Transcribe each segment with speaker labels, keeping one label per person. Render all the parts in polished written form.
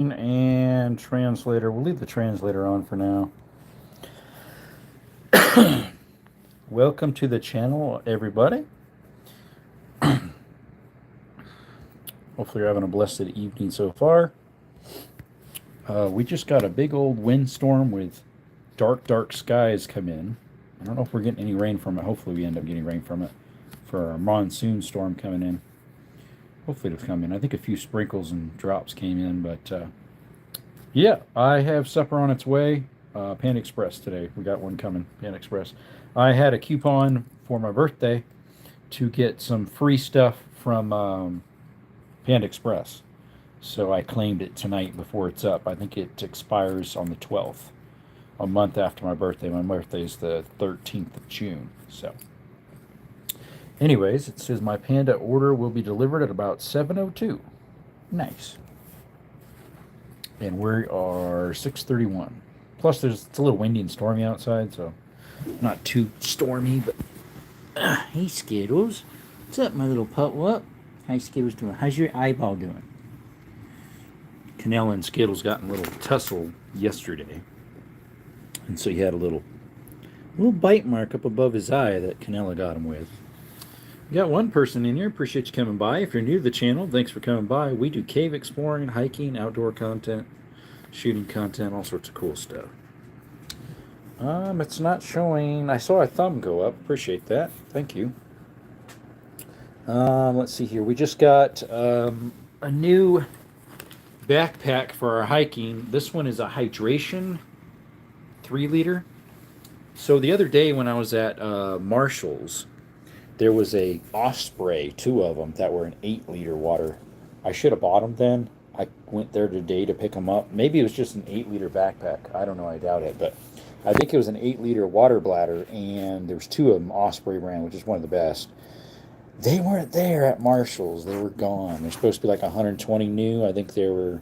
Speaker 1: And translator. We'll leave the translator on for now. Welcome to the channel, everybody. Hopefully, you're having a blessed evening so far. We just got a big old windstorm with dark skies come in. I don't know if we're getting any rain from it. Hopefully, we end up getting rain from it for our monsoon storm coming in. Hopefully, it'll come in. I think a few sprinkles and drops came in, but yeah, I have supper on its way. Panda Express today. We got one coming. Panda Express. I had a coupon for my birthday to get some free stuff from Panda Express. So I claimed it tonight before it's up. I think it expires on the 12th, a month after my birthday. My birthday is the 13th of June. So, anyways, it says my Panda order will be delivered at about 7:02. Nice. And we are 6:31. Plus, it's a little windy and stormy outside, so not too stormy. But hey, Skittles, what's up, my little pup? What? How Skittles doing? How's your eyeball doing? Canella and Skittles got in a little tussle yesterday, and so he had a little bite mark up above his eye that Canella got him with. We got one person in here. Appreciate you coming by. If you're new to the channel, thanks for coming by. We do cave exploring, hiking, outdoor content, shooting content, all sorts of cool stuff. It's not showing. I saw a thumb go up. Appreciate that. Thank you. Let's see here. We just got a new backpack for our hiking. This one is a hydration 3-liter. So the other day when I was at Marshall's, there was a Osprey, 2 of them, that were an 8-liter water. I should have bought them then. I went there today to pick them up. Maybe it was just an 8-liter backpack. I don't know. I doubt it. But I think it was an 8-liter water bladder, and there was 2 of them, Osprey brand, which is one of the best. They weren't there at Marshall's. They were gone. They're supposed to be like 120 new. I think they were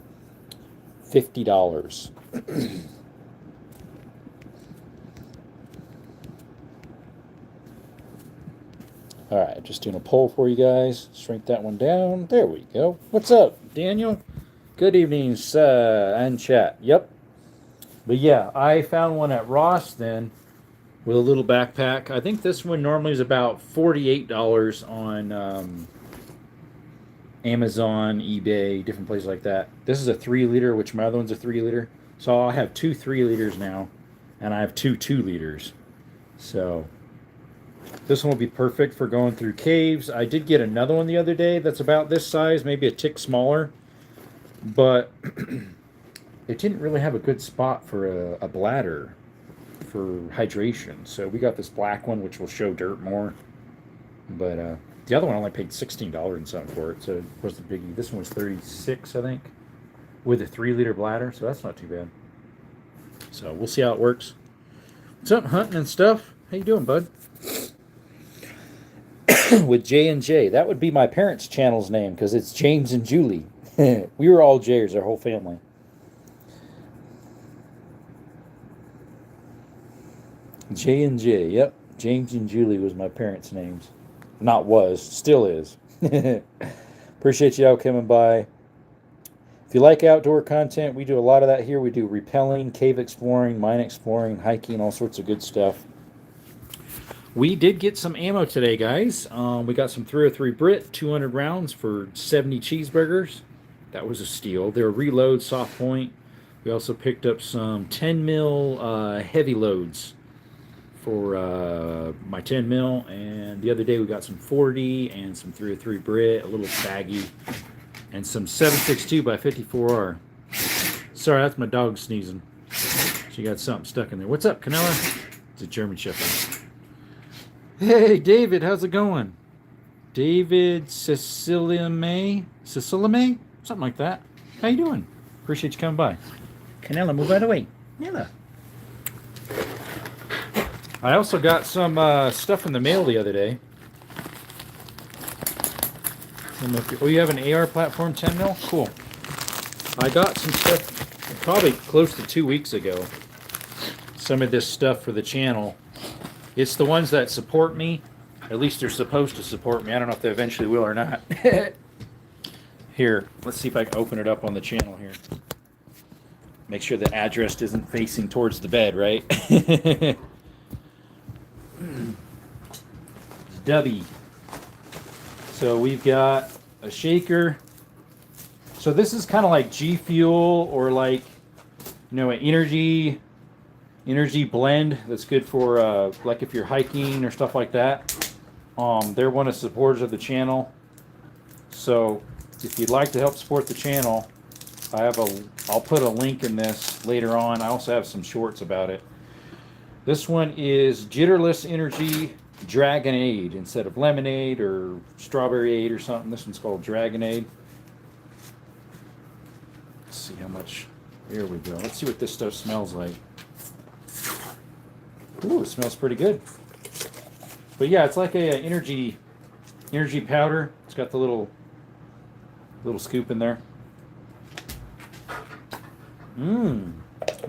Speaker 1: $50. All right, just doing a poll for you guys. Shrink that one down. There we go. What's up, Daniel? Good evening, and chat. Yep. But yeah, I found one at Ross then with a little backpack. I think this one normally is about $48 on Amazon, eBay, different places like that. This is a 3-liter, which my other one's a 3-liter. So I have 2 3-liters now, and I have 2 2-liters. So this one will be perfect for going through caves. I did get another one the other day that's about this size, maybe a tick smaller. But it didn't really have a good spot for a bladder for hydration. So we got this black one, which will show dirt more. But the other one I only paid $16 and something for it. So it was the biggie. This one was $36, I think, with a 3-liter bladder. So that's not too bad. So we'll see how it works. What's up, hunting and stuff? How you doing, bud? With J&J. That would be my parents' channel's name because it's James and Julie. We were all Jers, our whole family. J&J, yep. James and Julie was my parents' names. Not was, still is. Appreciate you all coming by. If you like outdoor content, we do a lot of that here. We do rappelling, cave exploring, mine exploring, hiking, all sorts of good stuff. We did get some ammo today, guys. We got some 303 Brit, 200 rounds for 70 cheeseburgers. That was a steal. They're reload, soft point. We also picked up some 10 mil heavy loads for my 10 mil. And the other day we got some 40 and some 303 Brit, a little baggy, and some 7.62 by 54R. Sorry, that's my dog sneezing. She got something stuck in there. What's up, Canella? It's a German Shepherd. Hey, David, how's it going? David Cecilia May? Something like that. How you doing? Appreciate you coming by. Canella, move out of the way. Canella. I also got some stuff in the mail the other day. Oh, you have an AR platform 10 mil? Cool. I got some stuff probably close to 2 weeks ago. Some of this stuff for the channel. It's the ones that support me. At least they're supposed to support me. I don't know if they eventually will or not. Here, let's see if I can open it up on the channel here. Make sure the address isn't facing towards the bed, right? Dubby. So we've got a shaker. So this is kind of like G Fuel, or like, you know, an energy blend that's good for like if you're hiking or stuff like that. They're one of the supporters of the channel. So if you'd like to help support the channel, I'll put a link in this later on. I also have some shorts about it. This one is Jitterless Energy Dragonade instead of lemonade or strawberry aid or something. This one's called Dragonade. Let's see how much. Here we go. Let's see what this stuff smells like. Ooh, it smells pretty good. But yeah, it's like a energy powder. It's got the little scoop in there.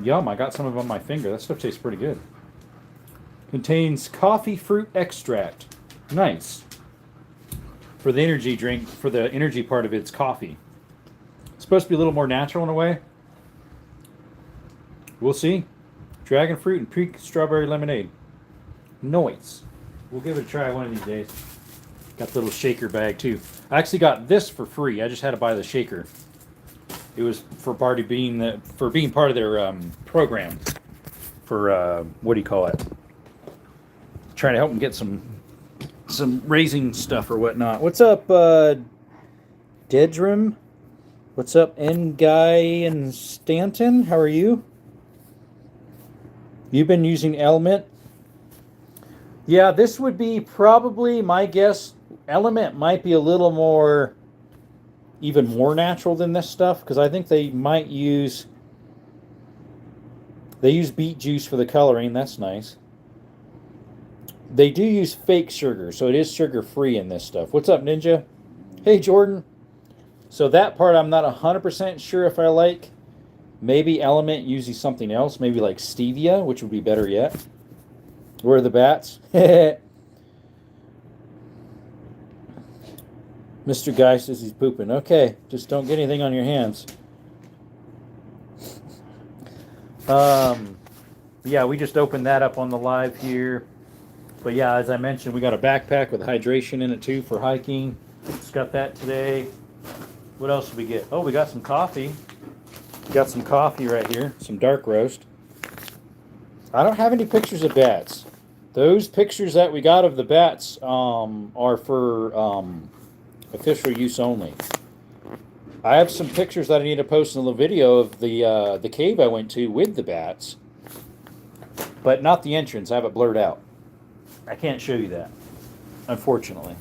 Speaker 1: Yum, I got some of it on my finger. That stuff tastes pretty good. Contains coffee fruit extract. Nice. For the energy drink, for the energy part of it, it's coffee. It's supposed to be a little more natural in a way. We'll see. Dragon fruit and pink strawberry lemonade. Nice. We'll give it a try one of these days. Got the little shaker bag too. I actually got this for free. I just had to buy the shaker. It was for being part of their program for what do you call it? Trying to help them get some raising stuff or whatnot. What's up, Dedrum? What's up, N-Guy and Stanton? How are you? You've been using Element? Yeah, this would be probably my guess. Element might be a little more, even more natural than this stuff, because I think they might use beet juice for the coloring. That's nice. They do use fake sugar, so it is sugar free in this stuff. What's up, Ninja? Hey, Jordan. So that part I'm not 100% sure if I like. Maybe Element uses something else, maybe like stevia, which would be better yet. Where are the bats? Mr. Guy says he's pooping. Okay, just don't get anything on your hands. Yeah, we just opened that up on the live here. But yeah, as I mentioned, we got a backpack with hydration in it too for hiking. Just got that today. What else did we get? Oh, we got some coffee. We got some coffee right here, some dark roast. I don't have any pictures of bats. Those pictures that we got of the bats are for official use only. I have some pictures that I need to post in the video of the cave I went to with the bats, but not the entrance. I have it blurred out. I can't show you that, unfortunately.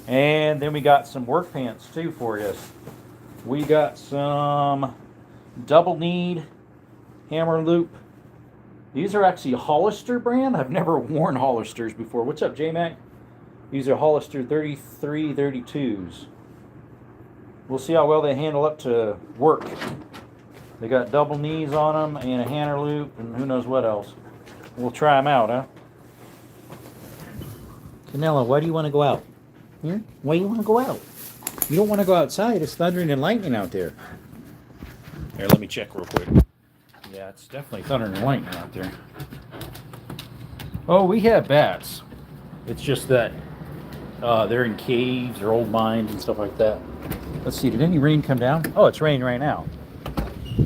Speaker 1: And then we got some work pants too for you. We got some double kneed hammer loop. These are actually Hollister brand. I've never worn Hollisters before. What's up, J-Mac? These are Hollister 3332s. We'll see how well they handle up to work. They got double knees on them and a hammer loop and who knows what else. We'll try them out, huh? Canelo, why do you want to go out? Why do you want to go out? You don't want to go outside. It's thundering and lightning out there. Here, let me check real quick. Yeah, it's definitely thundering and lightning out there. Oh, we have bats. It's just that they're in caves or old mines and stuff like that. Let's see, did any rain come down? Oh, it's raining right now.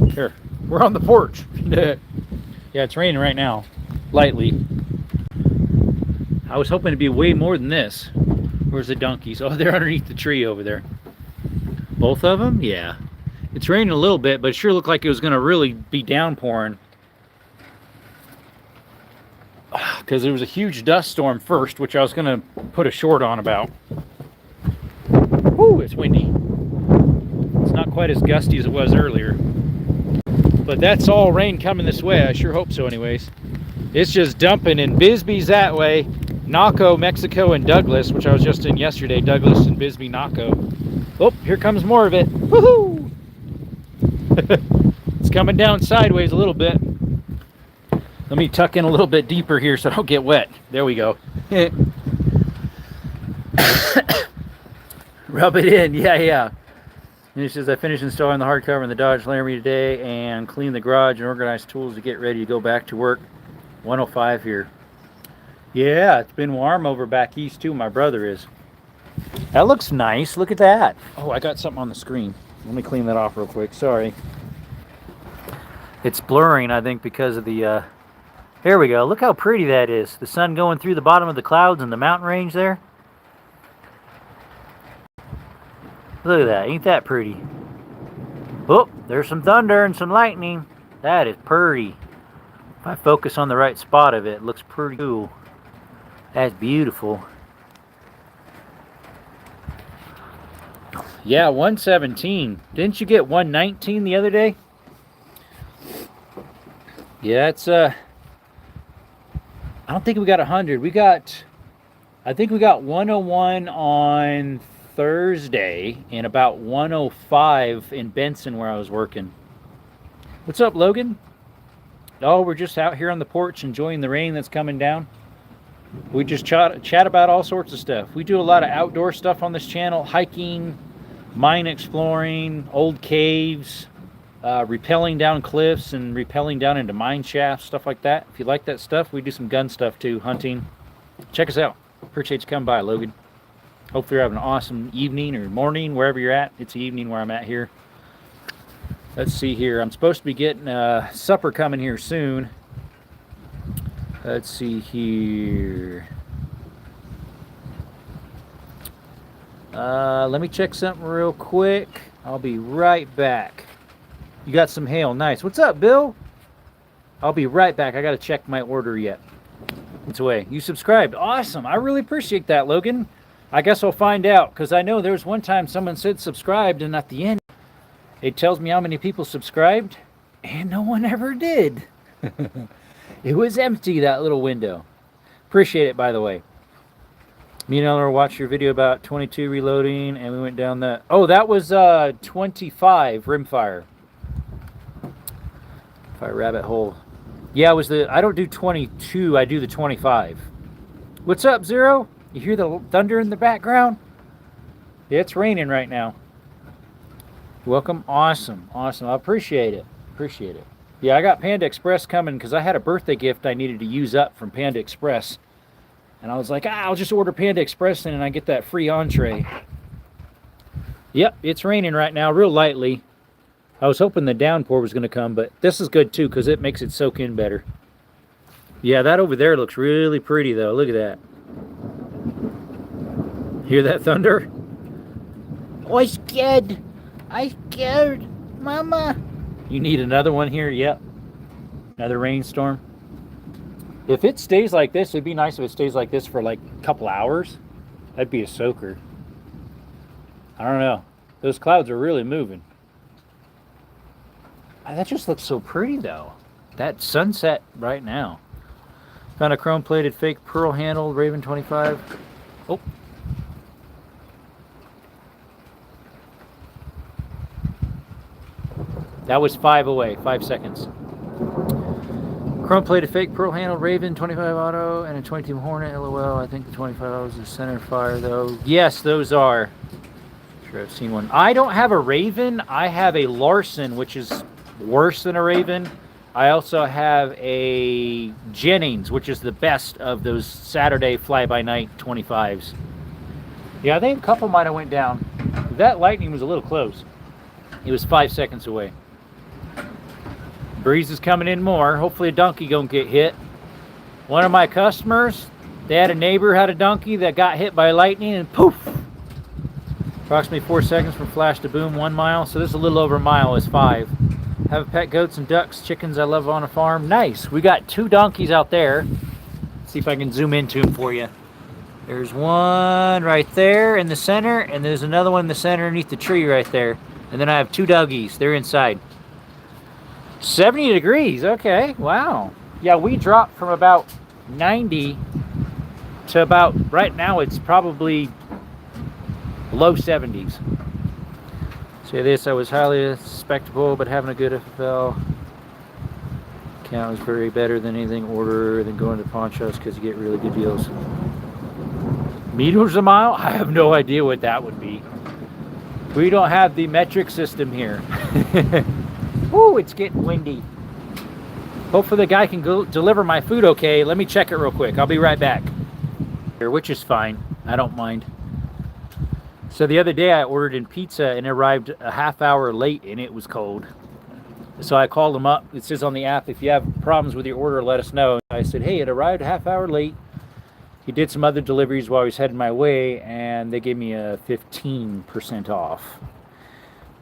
Speaker 1: Here, we're on the porch. Yeah, it's raining right now, lightly. I was hoping to be way more than this. Where's the donkeys? Oh, they're underneath the tree over there. Both of them? Yeah. It's raining a little bit, but it sure looked like it was going to really be downpouring. Because there was a huge dust storm first, which I was going to put a short on about. Woo, it's windy. It's not quite as gusty as it was earlier. But that's all rain coming this way. I sure hope so anyways. It's just dumping in Bisbee's that way. Naco, Mexico, and Douglas, which I was just in yesterday. Douglas and Bisbee, Naco. Oh, here comes more of it. Woohoo! It's coming down sideways a little bit. Let me tuck in a little bit deeper here so I don't get wet. There we go. Rub it in. Yeah. And he says, I finished installing the hardcover in the Dodge Laramie today and cleaned the garage and organized tools to get ready to go back to work. 105 here. Yeah, it's been warm over back east too. My brother is. That looks nice. Look at that. Oh, I got something on the screen. Let me clean that off real quick. Sorry. It's blurring, I think, because of the... There we go. Look how pretty that is. The sun going through the bottom of the clouds and the mountain range there. Look at that. Ain't that pretty? Oh, there's some thunder and some lightning. That is pretty. If I focus on the right spot of it, it looks pretty cool. That's beautiful. Yeah, 117. Didn't you get 119 the other day? Yeah, it's I don't think we got 100. I think we got 101 on Thursday and about 105 in Benson where I was working. What's up, Logan? Oh, we're just out here on the porch enjoying the rain that's coming down. We just chat about all sorts of stuff. We do a lot of outdoor stuff on this channel. Hiking, mine exploring, old caves, rappelling down cliffs and rappelling down into mine shafts, stuff like that. If you like that stuff, we do some gun stuff too, hunting. Check us out. Appreciate you coming by, Logan. Hopefully you're having an awesome evening or morning, wherever you're at. It's evening where I'm at here. Let's see here. I'm supposed to be getting supper coming here soon. Let's see here. Let me check something real quick. I'll be right back. You got some hail. Nice. What's up, Bill? I'll be right back. I got to check my order yet. It's away. You subscribed. Awesome. I really appreciate that, Logan. I guess I'll find out, because I know there was one time someone said subscribed, and at the end, it tells me how many people subscribed, and no one ever did. It was empty, that little window. Appreciate it, by the way. Me and Eleanor watched your video about 22 reloading, and we went down that. Oh, that was 25 rimfire. Fire rabbit hole. Yeah, it was the. I don't do 22. I do the 25. What's up, Zero? You hear the thunder in the background? Yeah, it's raining right now. Welcome. Awesome. Awesome. I appreciate it. Appreciate it. Yeah, I got Panda Express coming because I had a birthday gift I needed to use up from Panda Express. And I was like, I'll just order Panda Express and I get that free entree. Yep, it's raining right now, real lightly. I was hoping the downpour was going to come, but this is good too because it makes it soak in better. Yeah, that over there looks really pretty though. Look at that. Hear that thunder? Oh, I'm scared. I'm scared. Mama. You need another one here? Yep. Another rainstorm. If it stays like this, it'd be nice if it stays like this for like a couple hours. That'd be a soaker. I don't know. Those clouds are really moving. That just looks so pretty though. That sunset right now. Found a chrome plated fake pearl handle Raven 25. Oh. That was 5 away, 5 seconds. Chrome plated fake pearl handle Raven 25 auto and a 22 Hornet LOL. I think the 25 auto is a center fire though. Yes, those are. Sure, I've seen one. I don't have a Raven. I have a Larson, which is worse than a Raven. I also have a Jennings, which is the best of those Saturday fly-by-night 25s. Yeah, I think a couple might have went down. That lightning was a little close. It was 5 seconds away. Breeze is coming in more. Hopefully a donkey gonna get hit. One of my customers, they had a neighbor had a donkey that got hit by lightning and poof. Approximately 4 seconds from flash to boom, 1 mile. So this is a little over a mile, is 5. Have pet goats and ducks, chickens I love on a farm. Nice. We got 2 donkeys out there. Let's see if I can zoom into them for you. There's one right there in the center, and there's another one in the center underneath the tree right there. And then I have 2 doggies. They're inside. 70 degrees. Okay. Wow. Yeah, we dropped from about 90 to about, right now it's probably low 70s. Say this, I was highly respectable, but having a good FFL count is very better than anything order than going to pawn shops because you get really good deals. Meters a mile? I have no idea what that would be. We don't have the metric system here. Woo, it's getting windy. Hopefully the guy can go deliver my food okay. Let me check it real quick. I'll be right back. Which is fine. I don't mind. So the other day I ordered in pizza and it arrived a half hour late and it was cold. So I called them up. It says on the app, if you have problems with your order, let us know. I said, hey, it arrived a half hour late. He did some other deliveries while he was heading my way, and they gave me a 15% off.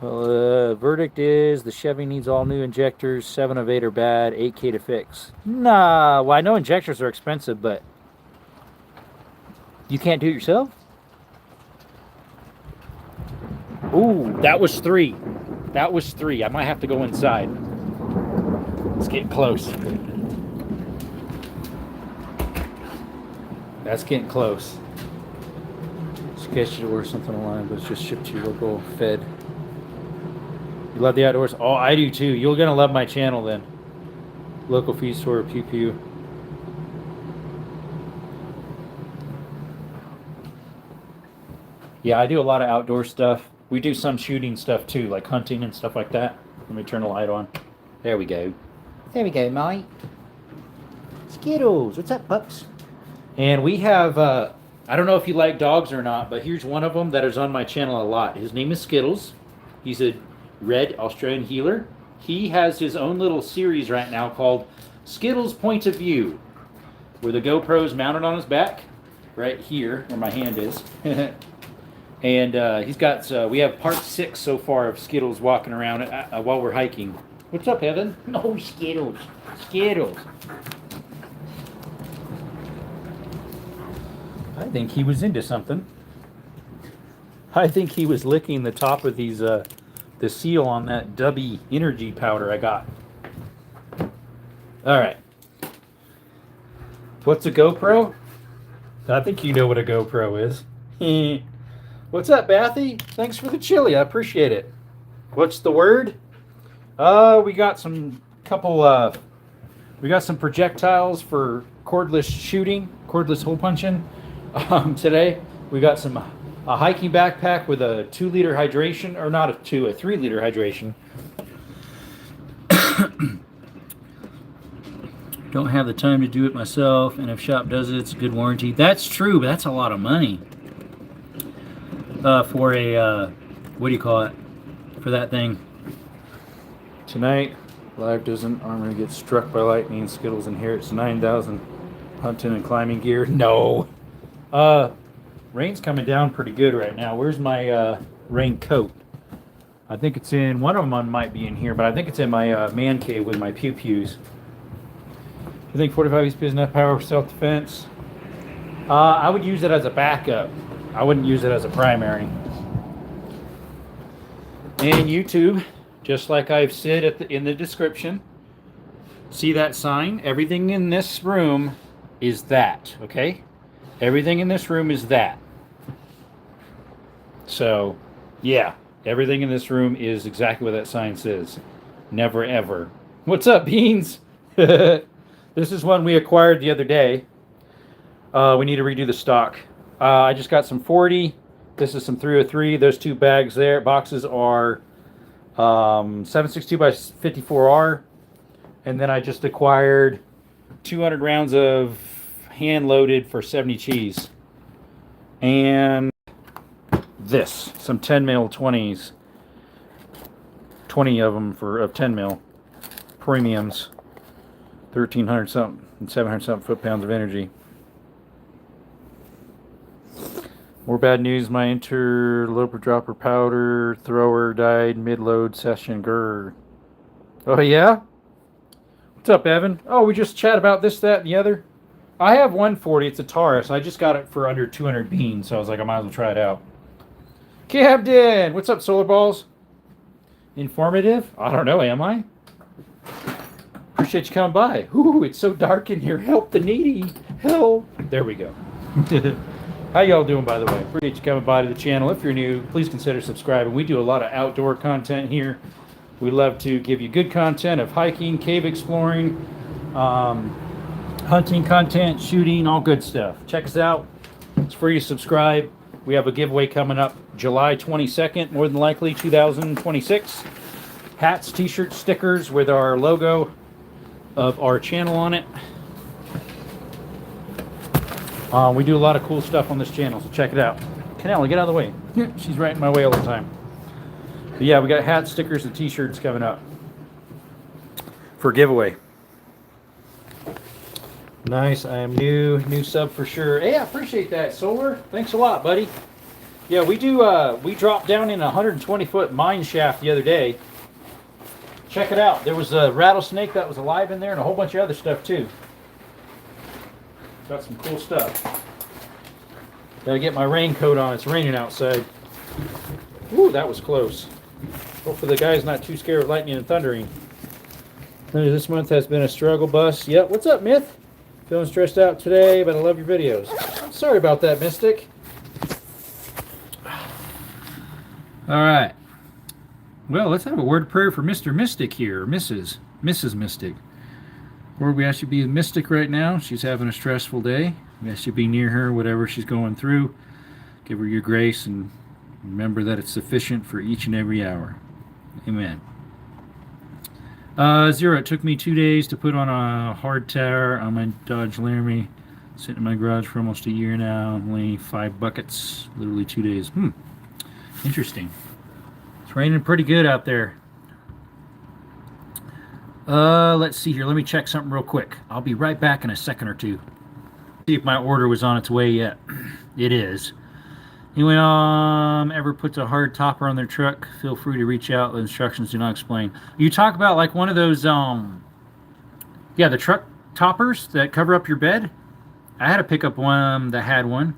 Speaker 1: Well, verdict is the Chevy needs all new injectors. 7 of 8 are bad. $8K to fix. Nah, well, I know injectors are expensive, but you can't do it yourself? Ooh, that was 3. That was 3. I might have to go inside. Let's get close. That's getting close. Sketchy to order something online, but it's just shipped to your local Fed. You love the outdoors? Oh, I do too. You're gonna love my channel then. Local feed store, pew pew. Yeah, I do a lot of outdoor stuff. We do some shooting stuff too, like hunting and stuff like that. Let me turn the light on. There we go. There we go, mate. Skittles. What's up, pups? And we have, I don't know if you like dogs or not, but here's one of them that is on my channel a lot. His name is Skittles. He's a red Australian heeler. He has his own little series right now called Skittles Point of View, where the GoPro is mounted on his back, right here, where my hand is. And he's got, we have part 6 so far of Skittles walking around while we're hiking. What's up, Evan? No, Skittles. Skittles. I think he was into something. I think he was licking the top of these, the seal on that Dubby energy powder I got. All right. What's a GoPro? I think you know what a GoPro is. What's up, Bathy? Thanks for the chili. I appreciate it. What's the word? We got some projectiles for cordless shooting, cordless hole punching. Today we got a hiking backpack with a 2-liter hydration, or not a 3-liter hydration. Don't have the time to do it myself, and if shop does it, it's a good warranty. That's true, but that's a lot of money for a what do you call it, for that thing. Tonight, live doesn't armor gets struck by lightning. Skittles inherits 9,000 hunting and climbing gear. No. Rain's coming down pretty good right now. Where's my raincoat? I think it's in, one of them might be in here, but I think it's in my man cave with my pew-pews. I think 45 HP is enough power for self-defense. I would use it as a backup. I wouldn't use it as a primary. And YouTube, just like I've said in the description, see that sign? Everything in this room is that, okay? Everything in this room is that. So, yeah, everything in this room is exactly what that sign says. Never ever. What's up, Beans? This is one we acquired the other day. We need to redo the stock. I just got some 40. This is some 303. Those 2 bags there, boxes are 762 by 54R. And then I just acquired 200 rounds of hand-loaded for 70 cheese. And this, some 10 mil 20s. 20 of them of 10 mil premiums. 1,300 something and 700 something foot-pounds of energy. More bad news, my interloper dropper powder thrower died mid-load session. Grr. Oh yeah? What's up, Evan? Oh, we just chat about this, that, and the other. I have 140. It's a Taurus. I just got it for under 200 beans, so I was like, I might as well try it out. Camden! What's up, Solar Balls? Informative? I don't know, am I? Appreciate you coming by. Ooh, it's so dark in here. Help the needy. Help. There we go. How y'all doing, by the way? Appreciate you coming by to the channel. If you're new, please consider subscribing. We do a lot of outdoor content here. We love to give you good content of hiking, cave exploring, hunting content, shooting, all good stuff. Check us out. It's free to subscribe. We have a giveaway coming up July 22nd, more than likely, 2026. Hats, t-shirts, stickers with our logo of our channel on it. We do a lot of cool stuff on this channel, so check it out. Canella, get out of the way. She's right in my way all the time. But yeah, we got hats, stickers, and t-shirts coming up for giveaway. Nice. I am new sub for sure. Hey, I appreciate that, Solar. Thanks a lot, buddy. Yeah, we do. We dropped down in a 120-foot mine shaft the other day. Check it out. There was a rattlesnake that was alive in there, and a whole bunch of other stuff too. Got some cool stuff. Gotta get my raincoat on. It's raining outside. Ooh, that was close. Hopefully the guy's not too scared of lightning and thundering. This month has been a struggle bus. Yep. What's up, Myth? Feeling stressed out today, but I love your videos. Sorry about that, Mystic. All right. Well, let's have a word of prayer for Mr. Mystic here, or Mrs. Mystic. Lord, we ask you to be a mystic right now. She's having a stressful day. We ask you to be near her, whatever she's going through. Give her your grace and remember that it's sufficient for each and every hour. Amen. Zero, it took me 2 days to put on a hard tire on my Dodge Laramie. Sitting in my garage for almost a year now. Only 5 buckets. Literally 2 days. Interesting. It's raining pretty good out there. Let's see here. Let me check something real quick. I'll be right back in a second or two. See if my order was on its way yet. It is. Anyone ever puts a hard topper on their truck, feel free to reach out. The instructions do not explain. You talk about like one of those, yeah, the truck toppers that cover up your bed. I had to pick up one that had one.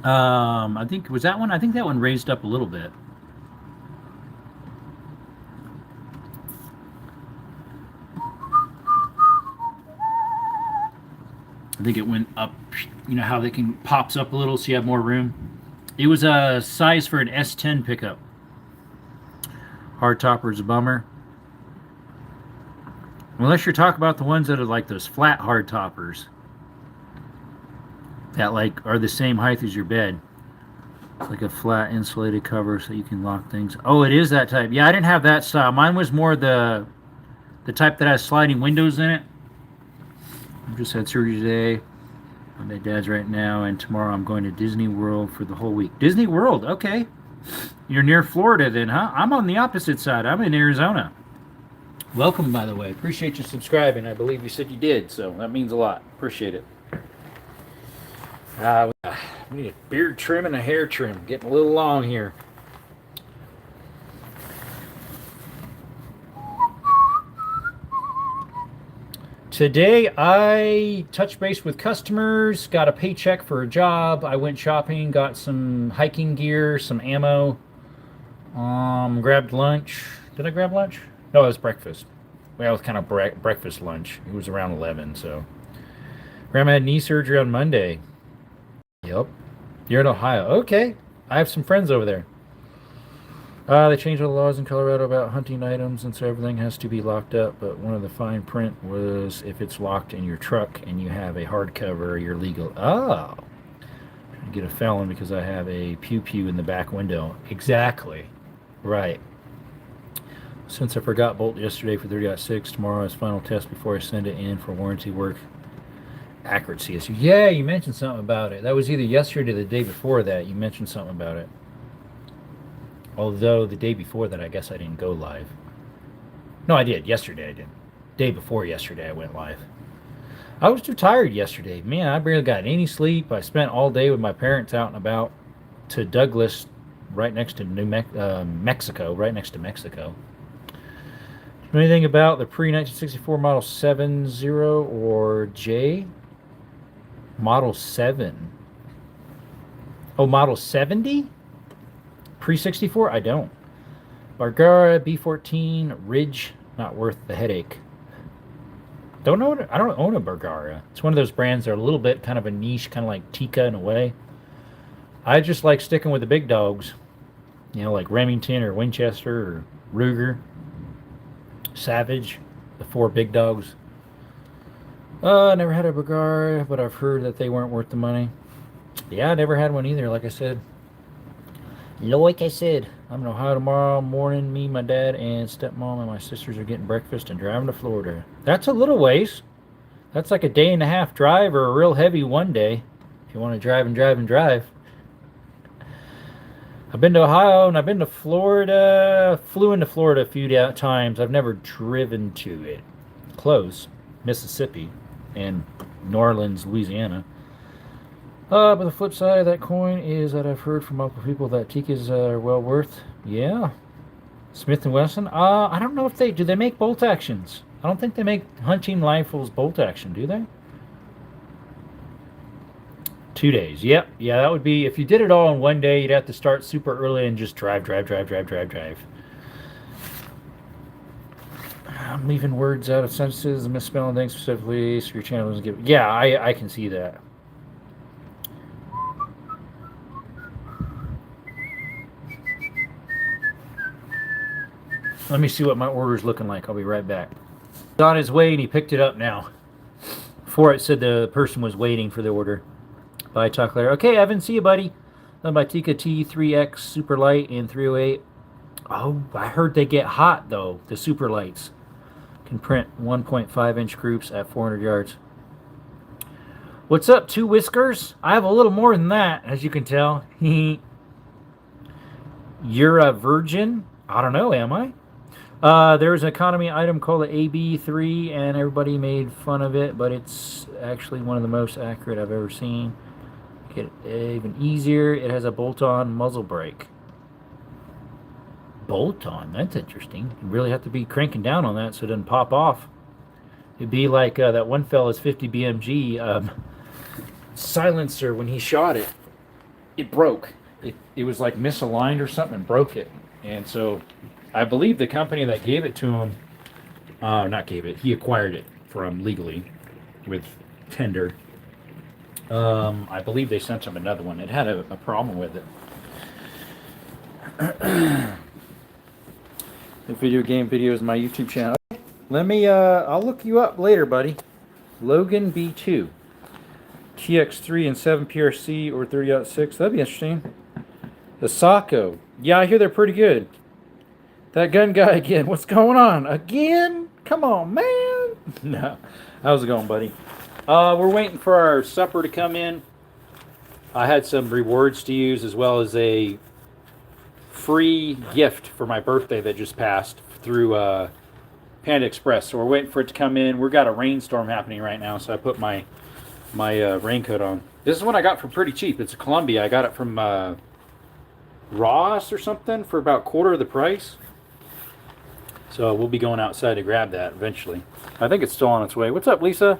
Speaker 1: I think, was that one? I think that one raised up a little bit. I think it went up, you know how they can pops up a little so you have more room. It was a size for an S10 pickup. Hard topper is a bummer. Unless you're talking about the ones that are like those flat hard toppers that like are the same height as your bed. It's like a flat insulated cover so you can lock things. Oh, it is that type. Yeah, I didn't have that style. Mine was more the type that has sliding windows in it. I just had surgery today. I'm at Dad's right now, and tomorrow I'm going to Disney World for the whole week. Disney World, okay. You're near Florida then, huh? I'm on the opposite side. I'm in Arizona. Welcome, by the way. Appreciate you subscribing. I believe you said you did, so that means a lot. Appreciate it. We need a beard trim and a hair trim. Getting a little long here. Today I touched base with customers, got a paycheck for a job. I went shopping, got some hiking gear, some ammo, grabbed lunch. Did I grab lunch? No, it was breakfast. Well, it was kind of breakfast lunch. It was around 11, so. Grandma had knee surgery on Monday. Yep. You're in Ohio. Okay. I have some friends over there. They changed all the laws in Colorado about hunting items, and so everything has to be locked up. But one of the fine print was if it's locked in your truck and you have a hardcover, you're legal. Oh, I get a felon because I have a pew-pew in the back window. Exactly. Right. Since I forgot bolt yesterday for 30.6, tomorrow is final test before I send it in for warranty work. Accuracy issue. Yeah, you mentioned something about it. That was either yesterday or the day before that. You mentioned something about it. Although the day before that, I guess I didn't go live. No, I did. Yesterday I did. Day before yesterday I went live. I was too tired yesterday. Man, I barely got any sleep. I spent all day with my parents out and about to Douglas, right next to Mexico, right next to Mexico. Know anything about the pre-1964 Model 70 or J? Model 7. Oh, Model 70? Pre-64? I don't. Bargara B14 Ridge, not worth the headache. I don't own a Bargara. It's one of those brands that are a little bit kind of a niche, kind of like Tika in a way. I just like sticking with the big dogs. You know, like Remington or Winchester or Ruger. Savage, the 4 big dogs. I never had a Bargara, but I've heard that they weren't worth the money. Yeah, I never had one either, like I said. Like I said, I'm in Ohio tomorrow morning. Me, my dad, and stepmom and my sisters are getting breakfast and driving to Florida. That's a little ways. That's like a day and a half drive or a real heavy one day if you want to drive and drive and drive. I've been to Ohio and I've been to Florida. Flew into Florida a few times. I've never driven to it. Close. Mississippi and New Orleans, Louisiana. But the flip side of that coin is that I've heard from multiple people that Tikas are well worth. Yeah. Smith & Wesson. I don't know if do they make bolt actions? I don't think they make hunting rifles bolt action, do they? 2 days. Yep. Yeah, that would be, if you did it all in one day, you'd have to start super early and just drive. I'm leaving words out of sentences and misspelling things specifically so your channel doesn't give. Yeah, I can see that. Let me see what my order's looking like. I'll be right back. He's on his way and he picked it up now. Before it said the person was waiting for the order. Bye, talk later. Okay, Evan, see you, buddy. Done by Tika T3X Super Light and 308. Oh, I heard they get hot, though, the Super Lights. Can print 1.5-inch groups at 400 yards. What's up, Two Whiskers? I have a little more than that, as you can tell. You're a virgin? I don't know, am I? There's an economy item called the AB3, and everybody made fun of it, but it's actually one of the most accurate I've ever seen. Get it even easier. It has a bolt-on muzzle brake. Bolt-on? That's interesting. You really have to be cranking down on that so it doesn't pop off. It'd be like that one fella's 50 BMG silencer when he shot it. It broke. It was like misaligned or something and broke it. And so I believe the company that gave it to him, not gave it, he acquired it from legally with tender. I believe they sent him another one. It had a problem with it. The video game videos on my YouTube channel. Let me, I'll look you up later, buddy. Logan B2. TX3 and 7 PRC or 30.6. That'd be interesting. The Sako. Yeah, I hear they're pretty good. That gun guy again. What's going on? Again? Come on, man. No. How's it going, buddy? We're waiting for our supper to come in. I had some rewards to use as well as a free gift for my birthday that just passed through Panda Express. So we're waiting for it to come in. We've got a rainstorm happening right now, so I put my raincoat on. This is one I got for pretty cheap. It's a Columbia. I got it from Ross or something for about quarter of the price. So we'll be going outside to grab that eventually. I think it's still on its way. What's up, Lisa?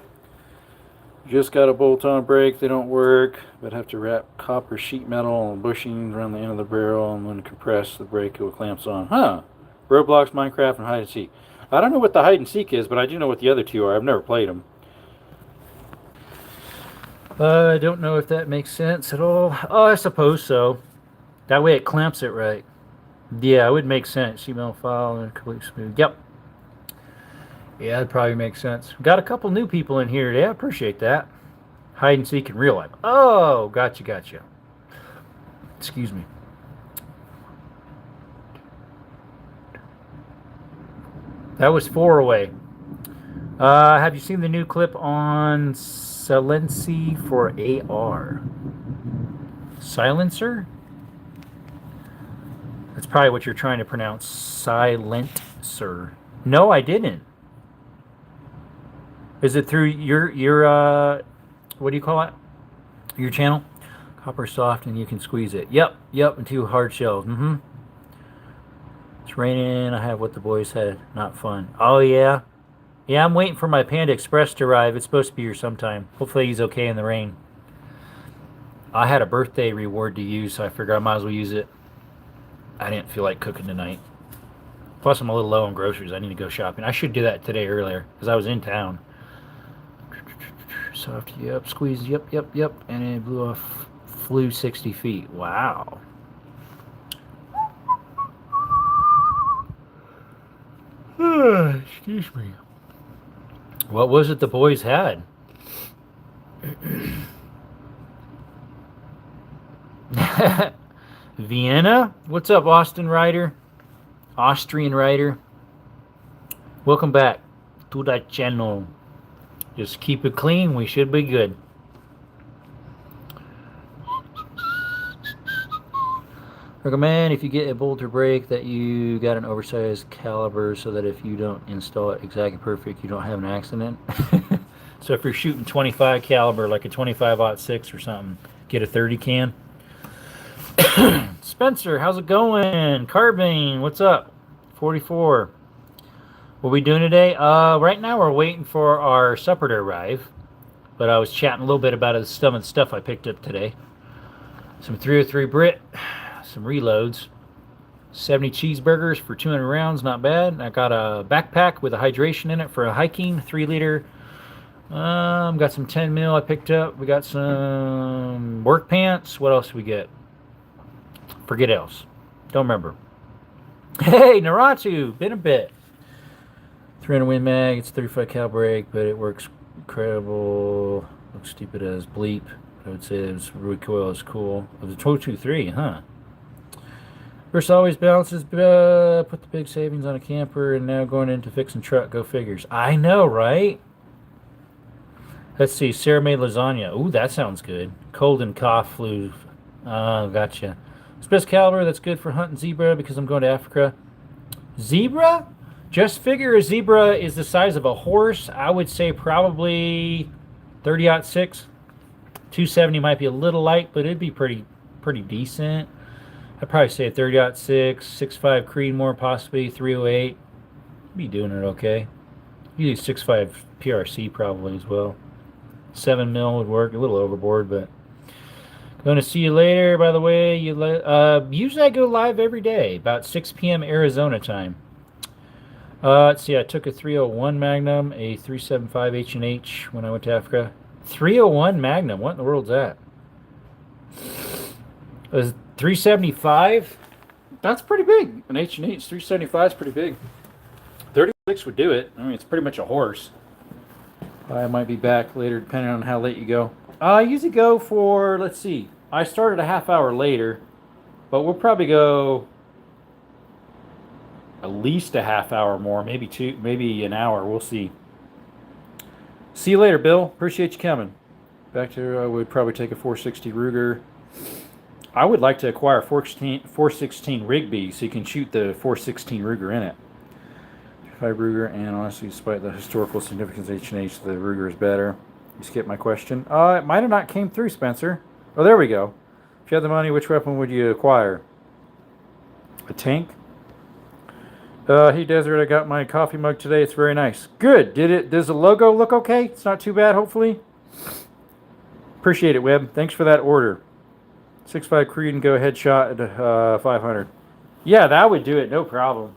Speaker 1: Just got a bolt-on brake. They don't work, but have to wrap copper sheet metal and bushings around the end of the barrel, and when compress the brake, it clamps on. Huh. Roblox, Minecraft, and hide and seek. I don't know what the hide and seek is, but I do know what the other two are. I've never played them. I don't know if that makes sense at all. Oh, I suppose so. That way it clamps it right. Yeah, it would make sense. Sheet metal file and complete smooth. Yep. Yeah, that'd probably make sense. Got a couple new people in here today. I appreciate that. Hide and seek in real life. Oh, gotcha. Excuse me. That was 4 away. Have you seen the new clip on Silency for AR? Silencer? That's probably what you're trying to pronounce. Silencer. No, I didn't. Is it through your what do you call it? Your channel? Copper soft and you can squeeze it. Yep, and 2 hard shells. It's raining. I have what the boys had. Not fun. Oh, yeah. Yeah, I'm waiting for my Panda Express to arrive. It's supposed to be here sometime. Hopefully he's okay in the rain. I had a birthday reward to use, so I figured I might as well use it. I didn't feel like cooking tonight. Plus, I'm a little low on groceries. I need to go shopping. I should do that today earlier, because I was in town. Soft, yep. Squeeze, yep. And it blew off, flew 60 feet. Wow. Excuse me. What was it the boys had? Vienna? What's up, Austin Ryder? Austrian Ryder? Welcome back to the channel. Just keep it clean. We should be good. Recommend if you get a bolter brake that you got an oversized caliber so that if you don't install it exactly perfect, you don't have an accident. So if you're shooting 25 caliber, like a 25-06 or something, get a 30 can. Spencer, how's it going? Carbine, what's up? 44. What are we doing today? Right now we're waiting for our supper to arrive. But I was chatting a little bit about some of the stuff I picked up today. Some 303 Brit, some reloads, 70 cheeseburgers for 200 rounds, not bad. I got a backpack with a hydration in it for a hiking, 3 liter. Got some 10 mil I picked up. We got some work pants. What else we get? Forget else. Don't remember. Hey, Naratu, been a bit. 300 Win Mag, it's 35 cal brake, but it works incredible. Looks stupid as bleep. I would say this recoil is cool. It was a 223, huh? First always balances, put the big savings on a camper, and now going into fixing truck. Go figures. I know, right? Let's see. Sarah made lasagna. Ooh, that sounds good. Cold and cough flu. Oh, gotcha. Spitz caliber, that's good for hunting zebra because I'm going to Africa. Zebra? Just figure a zebra is the size of a horse. I would say probably 30-06. 270 might be a little light, but it'd be pretty decent. I'd probably say a 30-06, 6.5 Creedmoor, possibly 308. Be doing it okay. You do 6.5 PRC probably as well. 7 mil would work, a little overboard, but going to see you later. By the way, usually I go live every day about 6 p.m. Arizona time. Let's see. I took a 301 Magnum, a 375 H&H when I went to Africa. 301 Magnum. What in the world's that? It was 375. That's pretty big. An H&H 375 is pretty big. 36 would do it. I mean, it's pretty much a horse. I might be back later depending on how late you go. I usually go for, let's see. I started a half hour later, but we'll probably go at least a half hour more, maybe two, maybe an hour. We'll see. See you later, Bill. Appreciate you coming. Back to, I would probably take a 460 Ruger. I would like to acquire a 416 Rigby so you can shoot the 416 Ruger in it. 5 Ruger, and honestly, despite the historical significance of H&H, the Ruger is better. You skipped my question. It might have not came through, Spencer. Oh, there we go. If you had the money, which weapon would you acquire? A tank? Hey, Desert, I got my coffee mug today. It's very nice. Good. Does the logo look okay? It's not too bad, hopefully. Appreciate it, Webb. Thanks for that order. 6.5 Creed and go ahead shot at 500. Yeah, that would do it. No problem.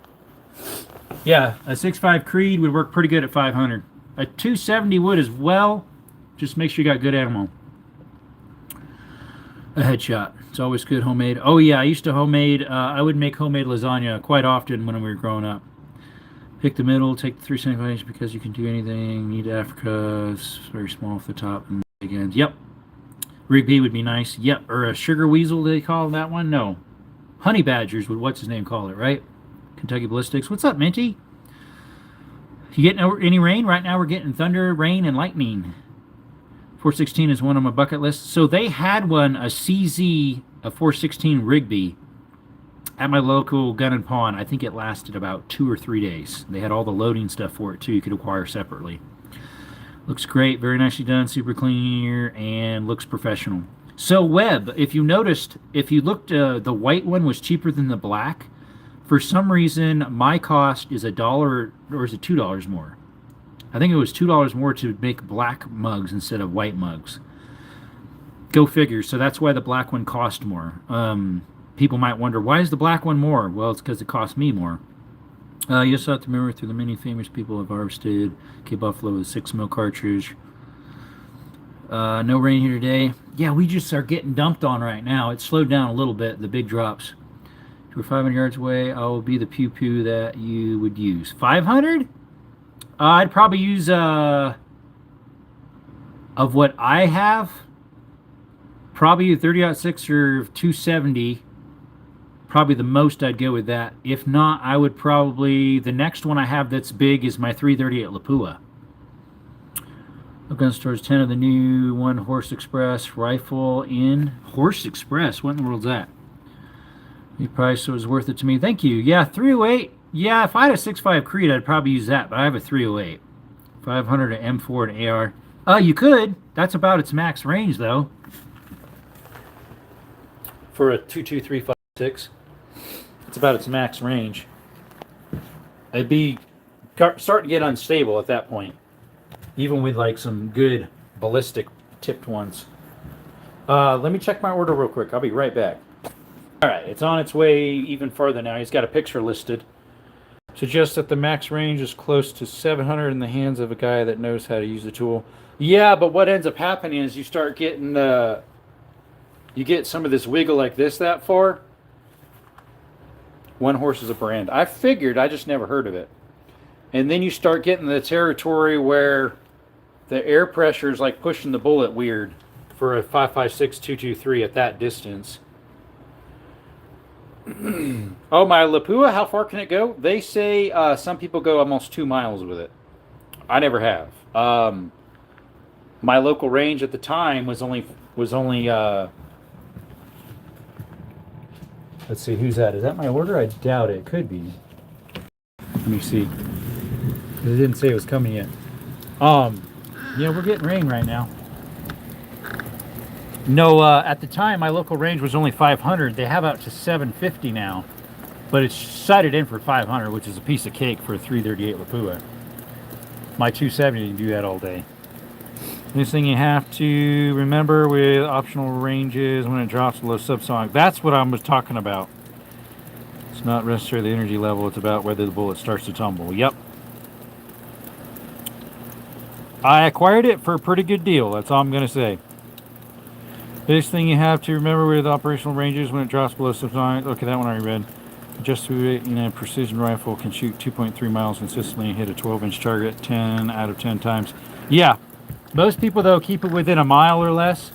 Speaker 1: Yeah, a 6.5 Creed would work pretty good at 500. A 270 would as well. Just make sure you got good ammo. A headshot. It's always good homemade. Oh yeah, I used to homemade. I would make homemade lasagna quite often when we were growing up. Pick the middle, take the 375 because you can do anything. Need Africa. It's very small off the top and big ends. Yep. Rigby would be nice. Yep. Or a sugar weasel, they call that one? No. Honey badgers would, what's his name, call it, right? Kentucky Ballistics. What's up, Minty? You getting any rain? Right now we're getting thunder, rain, and lightning. 416 is one on my bucket list. So they had one, a CZ, a 416 Rigby, at my local gun and pawn. I think it lasted about 2 or 3 days. They had all the loading stuff for it, too. You could acquire separately. Looks great. Very nicely done. Super clean here, and looks professional. So, Webb, if you noticed, if you looked, the white one was cheaper than the black. For some reason, my cost is $1, or is it $2 more? I think it was $2 more to make black mugs instead of white mugs. Go figure. So that's why the black one cost more. People might wonder, why is the black one more? Well, it's because it cost me more. You just have to remember through the many famous people have harvested. Cape Buffalo with 6 mil cartridge. No rain here today. Yeah, we just are getting dumped on right now. It slowed down a little bit, the big drops. If we're 500 yards away, I will be the pew-pew that you would use. 500? I'd probably use, of what I have, Probably a 30-06 or 270. Probably the most I'd go with that. If not, I would probably, the next one I have that's big is my 338 Lapua. Gun stores 10 of the new One Horse Express rifle in Horse Express. What in the world's that? The price was worth it to me. Thank you. Yeah, 308. Yeah, if I had a 6.5 Creed, I'd probably use that, but I have a 308. 500 an M4 and AR. You could. That's about its max range, though. For a 22356, it's about its max range. It'd be starting to get unstable at that point, even with like some good ballistic tipped ones. Let me check my order real quick. I'll be right back. All right, it's on its way even further now. He's got a picture listed. Suggests that the max range is close to 700 in the hands of a guy that knows how to use the tool. Yeah, but what ends up happening is you start getting you get some of this wiggle like this that far. One Horse is a brand. I figured, I just never heard of it. And then you start getting the territory where the air pressure is like pushing the bullet weird for a 5.56 223 at that distance. Oh, my Lapua, how far can it go? They say some people go almost 2 miles with it. I never have. My local range at the time was only let's see, who's that? Is that my order? I doubt it. Could be. Let me see. It didn't say it was coming yet. Yeah, we're getting rain right now. No, at the time, my local range was only 500. They have out to 750 now. But it's sighted in for 500, which is a piece of cake for a 338 Lapua. My 270 can do that all day. This thing you have to remember with optional ranges when it drops below subsonic. That's what I was talking about. It's not necessarily the energy level. It's about whether the bullet starts to tumble. Yep. I acquired it for a pretty good deal. That's all I'm going to say. This thing you have to remember with operational ranges when it drops below subsonic. Okay, that one I already read. Just through it, a precision rifle can shoot 2.3 miles consistently and hit a 12-inch target 10 out of 10 times. Yeah. Most people, though, keep it within a mile or less.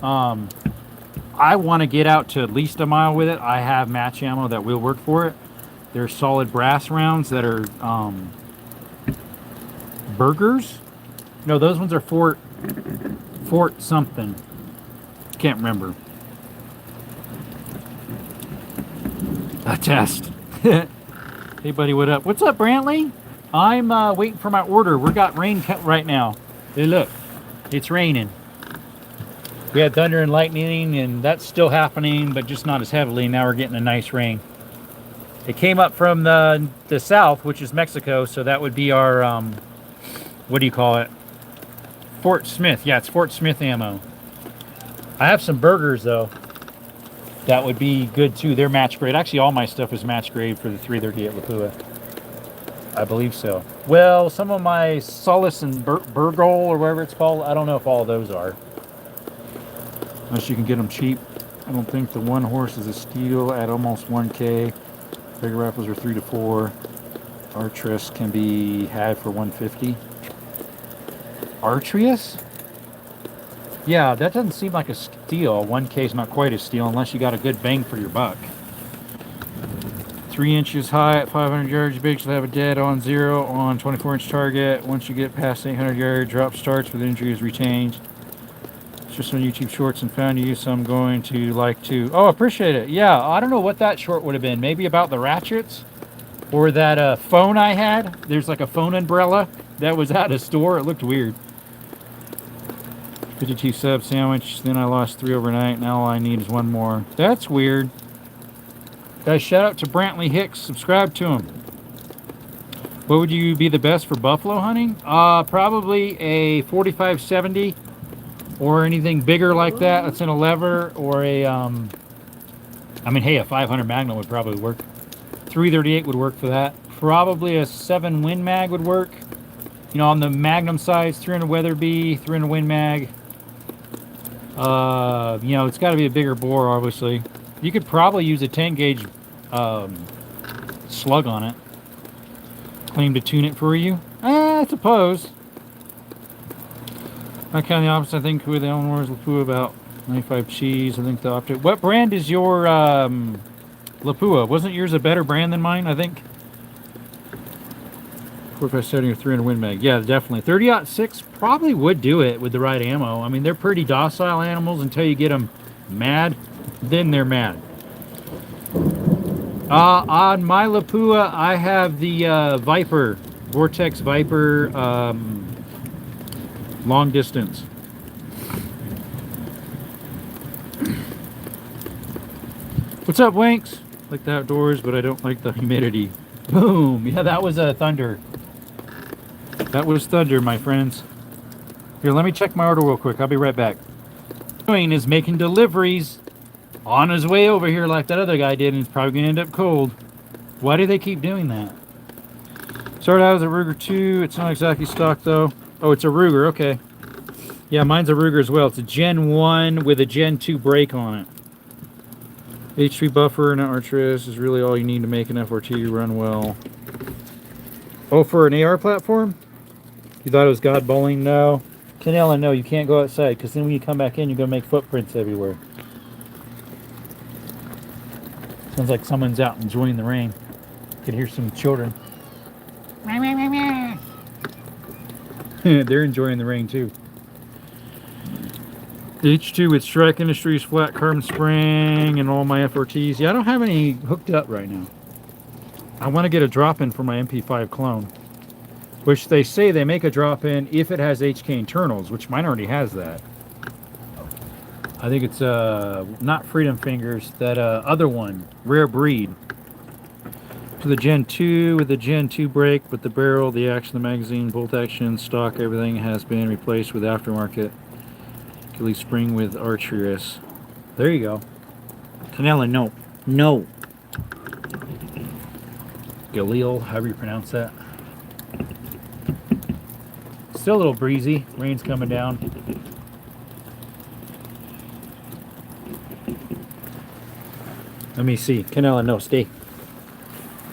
Speaker 1: I want to get out to at least a mile with it. I have match ammo that will work for it. They're solid brass rounds that are burgers. No, those ones are Fort something. Can't remember. A test. Hey, buddy, what up? What's up, Brantley? I'm waiting for my order. We got rain right now. Hey, look, it's raining. We had thunder and lightning, and that's still happening, but just not as heavily. Now we're getting a nice rain. It came up from the south, which is Mexico, so that would be our, what do you call it? Fort Smith. Yeah, it's Fort Smith ammo. I have some burgers, though. That would be good, too. They're match grade. Actually, all my stuff is match grade for the 338 Lapua. I believe so. Well, some of my Solace and Burgol, or whatever it's called, I don't know if all of those are. Unless you can get them cheap. I don't think the One Horse is a steal at almost 1K. Bigger rifles are 3 to 4. Artress can be had for 150. Artrius? Yeah, that doesn't seem like a steal. 1K is not quite a steal unless you got a good bang for your buck. 3 inches high at 500 yards. Big should have a dead on 0 on 24-inch target. Once you get past 800 yards, drop starts with injury is retained. It's just on YouTube Shorts and found you, so I'm going to like to. Oh, appreciate it. Yeah, I don't know what that short would have been. Maybe about the ratchets or that phone I had. There's like a phone umbrella that was at a store. It looked weird. 52 sub sandwich. Then I lost 3 overnight. Now all I need is 1 more. That's weird. Guys, shout out to Brantley Hicks. Subscribe to him. What would you be the best for buffalo hunting? Probably a 45-70 or anything bigger like that. That's in a lever or a, I mean, hey, a 500 Magnum would probably work. 338 would work for that. Probably a 7 Win Mag would work. You know, on the Magnum size, 300 Weatherby, 300 Win Mag. You know, it's got to be a bigger bore, obviously. You could probably use a 10 gauge slug on it. Claim to tune it for you? I suppose. I kind of the opposite. I think with the Eleanor's Lapua about 95 cheese, I think the optic. What brand is your Lapua? Wasn't yours a better brand than mine, I think? 4570 or 300 Win Mag. Yeah, definitely. 30-06 probably would do it with the right ammo. I mean, they're pretty docile animals until you get them mad. Then they're mad. On my Lapua, I have the Viper, Vortex Viper long distance. What's up, Winks? Like the outdoors, but I don't like the humidity. Boom! Yeah, that was a thunder. That was thunder, my friends. Here, let me check my order real quick. I'll be right back. Doing is making deliveries on his way over here like that other guy did, and it's probably going to end up cold. Why do they keep doing that? Started out with a Ruger 2. It's not exactly stock, though. Oh, it's a Ruger. Okay. Yeah, mine's a Ruger as well. It's a Gen 1 with a Gen 2 brake on it. HP buffer and Artress is really all you need to make an FRT run well. Oh, for an AR platform? You thought it was God bowling? No. Canela, no, you can't go outside, because then when you come back in, you're going to make footprints everywhere. Sounds like someone's out enjoying the rain. You can hear some children. They're enjoying the rain too. H2 with Strike Industries flat carbon spring and all my FRTs. Yeah, I don't have any hooked up right now. I want to get a drop-in for my MP5 clone, which they say they make a drop-in if it has HK internals, which mine already has that. I think it's not Freedom Fingers, that other one, Rare Breed. To the Gen 2 with the Gen 2 brake, with the barrel, the action, the magazine, bolt action, stock, everything has been replaced with aftermarket. Achilles spring with Archerus. There you go. Canela, no. No. Galil, however you pronounce that. Still a little breezy. Rain's coming down. Let me see. Canela, no, stay.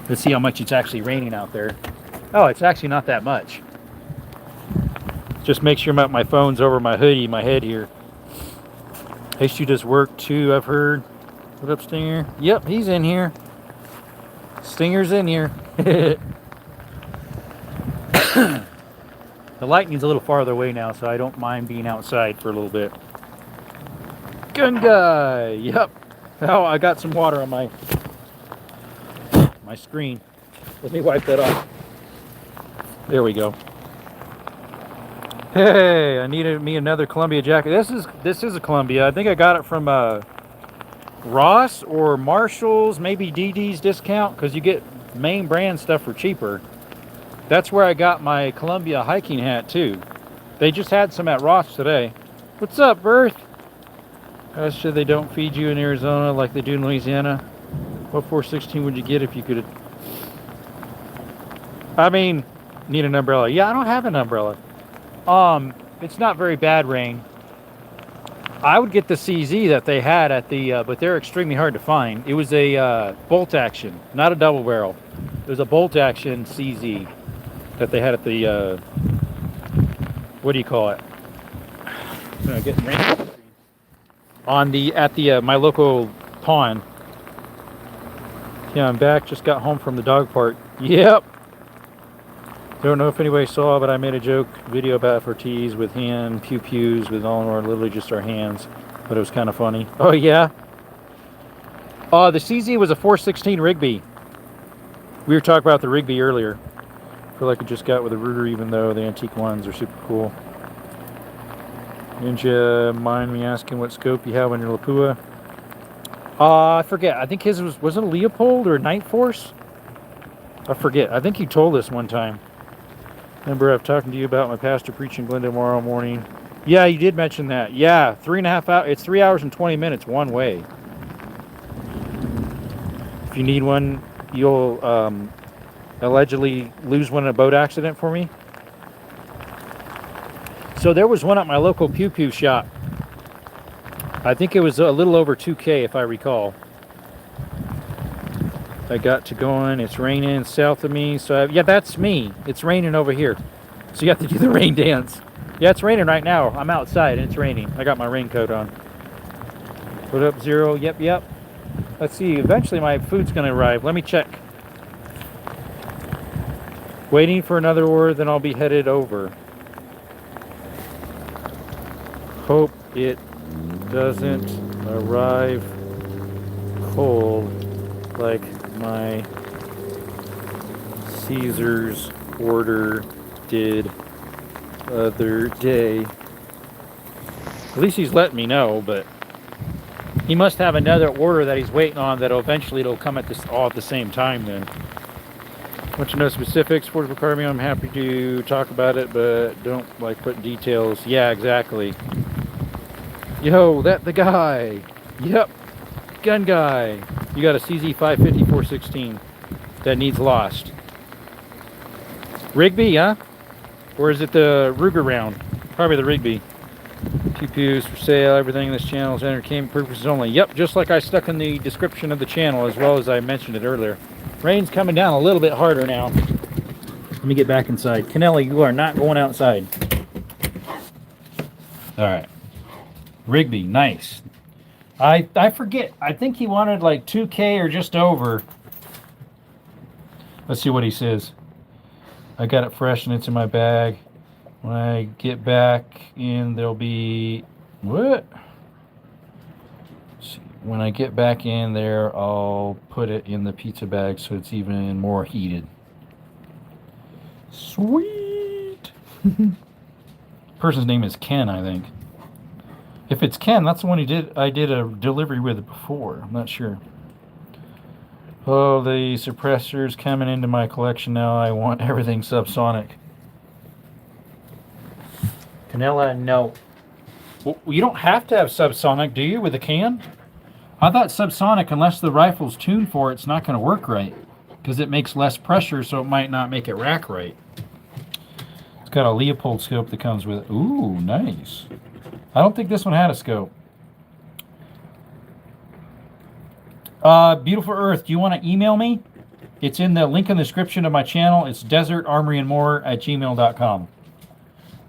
Speaker 1: Let's see how much it's actually raining out there. Oh, it's actually not that much. Just make sure my phone's over my hoodie, my head here. H2 does work too, I've heard. What up, Stinger? Yep, he's in here. Stinger's in here. The lightning's a little farther away now, so I don't mind being outside for a little bit. Gun guy. Yep. Oh, I got some water on my screen. Let me wipe that off. There we go. Hey, I needed me another Columbia jacket. This is a Columbia. I think I got it from Ross or Marshall's, maybe DD's discount, because you get main brand stuff for cheaper. That's where I got my Columbia hiking hat too. They just had some at Ross today. What's up, Berth? I said they don't feed you in Arizona like they do in Louisiana. What 416 would you get if you could? I mean, need an umbrella. Yeah, I don't have an umbrella. It's not very bad rain. I would get the CZ that they had at the, but they're extremely hard to find. It was a bolt action, not a double barrel. It was a bolt action CZ that they had at the, what do you call it? Getting rain. At my local pawn. Yeah, I'm back. Just got home from the dog park. Yep. Don't know if anybody saw, but I made a joke video about FRTs with hand pew-pews with all of our, literally just our hands. But it was kind of funny. Oh, yeah? The CZ was a 416 Rigby. We were talking about the Rigby earlier. I feel like I just got with a Ruger, even though the antique ones are super cool. Ninja, mind me asking what scope you have on your Lapua? I forget. I think his was it a Leopold or a Night Force? I forget. I think you told us one time. Remember, I've talking to you about my pastor preaching Glendale tomorrow morning. Yeah, you did mention that. Yeah, 3.5 hours. It's 3 hours and 20 minutes one way. If you need one, you'll allegedly lose one in a boat accident for me. So there was one at my local pew pew shop. I think it was a little over 2K if I recall. I got to going. It's raining south of me. So yeah, that's me. It's raining over here. So you have to do the rain dance. Yeah, it's raining right now. I'm outside and it's raining. I got my raincoat on. Put up 0. Yep. Let's see. Eventually my food's going to arrive. Let me check. Waiting for another order, then I'll be headed over. Hope it doesn't arrive cold like my Caesar's order did other day. At least he's letting me know, but he must have another order that he's waiting on that eventually it'll come at this all at the same time then. Want to know specifics for the requirement? I'm happy to talk about it, but don't like put details. Yeah, exactly. Yo, that the guy. Yep. Gun guy. You got a CZ 550 416 that needs lost. Rigby, huh? Or is it the Ruger round? Probably the Rigby. Pew-pews for sale. Everything in this channel is entertainment purposes only. Yep, just like I stuck in the description of the channel as well as I mentioned it earlier. Rain's coming down a little bit harder now. Let me get back inside. Kennelly, you are not going outside. All right. Rigby, nice. I forget. I think he wanted like 2K or just over. Let's see what he says. I got it fresh and it's in my bag. When I get back in, there'll be... What? Let's see. When I get back in there, I'll put it in the pizza bag so it's even more heated. Sweet! Person's name is Ken, I think. If it's Ken, that's the one I did a delivery with before. I'm not sure. Oh, the suppressor's coming into my collection now. I want everything subsonic. Canella, no. Well, you don't have to have subsonic, do you, with a can? I thought subsonic, unless the rifle's tuned for it, it's not going to work right. Because it makes less pressure, so it might not make it rack right. It's got a Leopold scope that comes with it. Ooh, nice. I don't think this one had a scope. Beautiful Earth, do you want to email me? It's in the link in the description of my channel. It's desertarmoryandmore@gmail.com.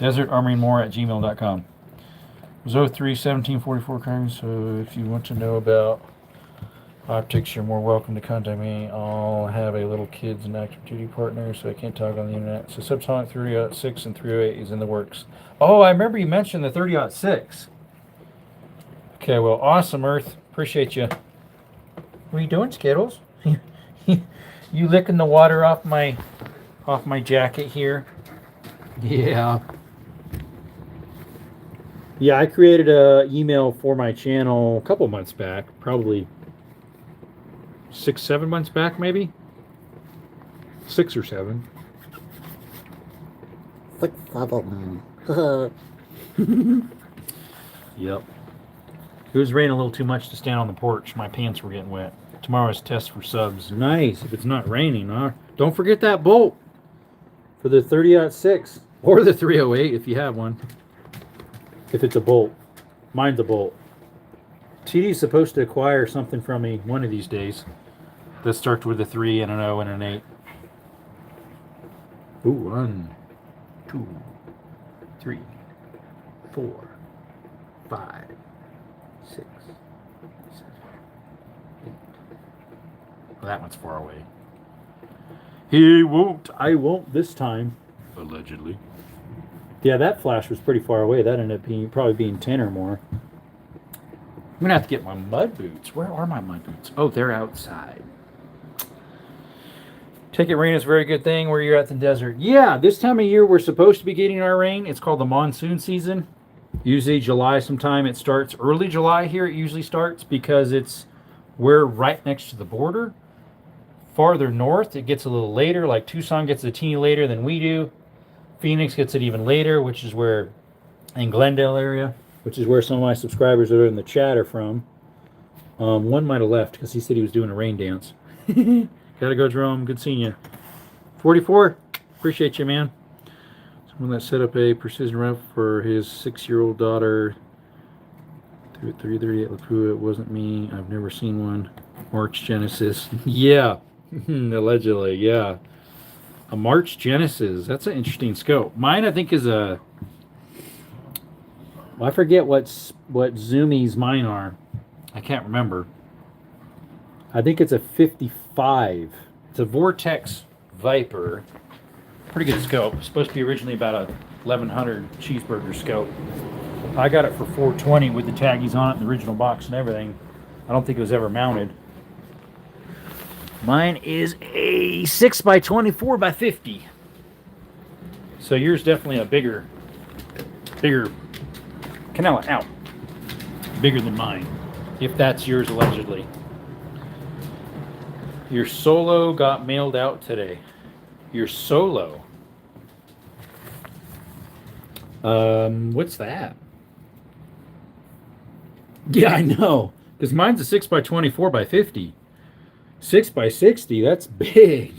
Speaker 1: desertarmoryandmore@gmail.com. It was 03-1744 crime, so if you want to know about optics, you're more welcome to contact me. I'll have a little kids and active duty partner, so I can't talk on the internet. So subsonic 30-6 and 308 is in the works. Oh, I remember you mentioned the 30-6. Okay, well, awesome, Earth. Appreciate you. What are you doing, Skittles? You licking the water off my jacket here? Yeah. Yeah, I created an email for my channel a couple months back, probably 6-7 months back, maybe 6 or 7.
Speaker 2: 6, 7.
Speaker 1: Yep. It was raining a little too much to stand on the porch. My pants were getting wet. Tomorrow's test for subs. Nice. If it's not raining, huh? Don't forget that bolt for the 30-6 or the 308 if you have one. If it's a bolt. Mine's a bolt. TD's supposed to acquire something from me one of these days that starts with a 3 and an O and an 8. Ooh, 1, 2, 3, 4, 5, 6, 7, 8. Well, that one's far away. He won't. I won't this time. Allegedly. Yeah, that flash was pretty far away. That ended up probably being 10 or more. I'm going to have to get my mud boots. Where are my mud boots? Oh, they're outside. Take it rain is a very good thing where you're at the desert. Yeah, this time of year we're supposed to be getting our rain. It's called the monsoon season. Usually July sometime. It starts early July here. It usually starts because we're right next to the border. Farther north, it gets a little later. Like Tucson gets it a teeny later than we do. Phoenix gets it even later, which is where, in Glendale area, which is where some of my subscribers that are in the chat are from. One might have left because he said he was doing a rain dance. Gotta go, Jerome. Good seeing you. 44, appreciate you, man. Someone that set up a precision rifle for his 6-year-old daughter. 338 Lapua. It wasn't me. I've never seen one. March Genesis. Yeah. Allegedly, yeah. A March Genesis. That's an interesting scope. Mine, I think, is a... Well, I forget what Zoomies mine are. I can't remember. I think it's a 55. It's a Vortex Viper. Pretty good scope. It's supposed to be originally about a 1100 cheeseburger scope. I got it for 420 with the taggies on it and the original box and everything. I don't think it was ever mounted. Mine is a 6x24 by 50. So yours definitely a bigger Canela out. Bigger than mine. If that's yours allegedly. Your Solo got mailed out today. Your Solo. What's that? Yeah, I know. Because mine's a 6x24 by 50. 6x60, that's big.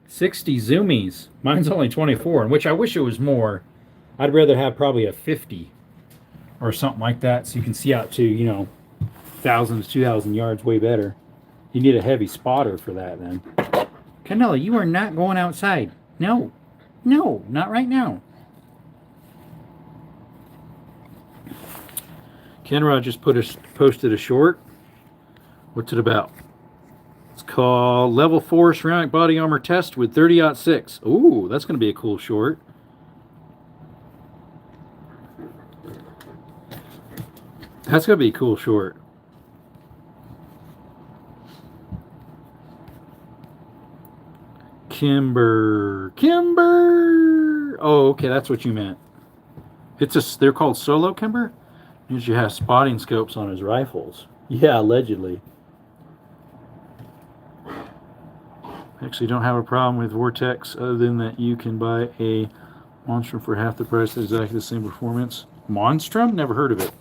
Speaker 1: 60 zoomies. Mine's only 24, in which I wish it was more. I'd rather have probably a 50 or something like that, so you can see out to, 1,000 to 2,000 yards way better. You need a heavy spotter for that then. Canela, you are not going outside. No, not right now. Kenrod just posted a short. What's it about? It's called Level 4 Ceramic Body Armor Test with 30-06. Ooh, that's going to be a cool short. That's going to be a cool short. Kimber. Oh, okay, that's what you meant. They're called Solo Kimber? Usually has spotting scopes on his rifles. Yeah, allegedly. Actually, don't have a problem with Vortex other than that you can buy a Monstrum for half the price, exactly the same performance. Monstrum? Never heard of it.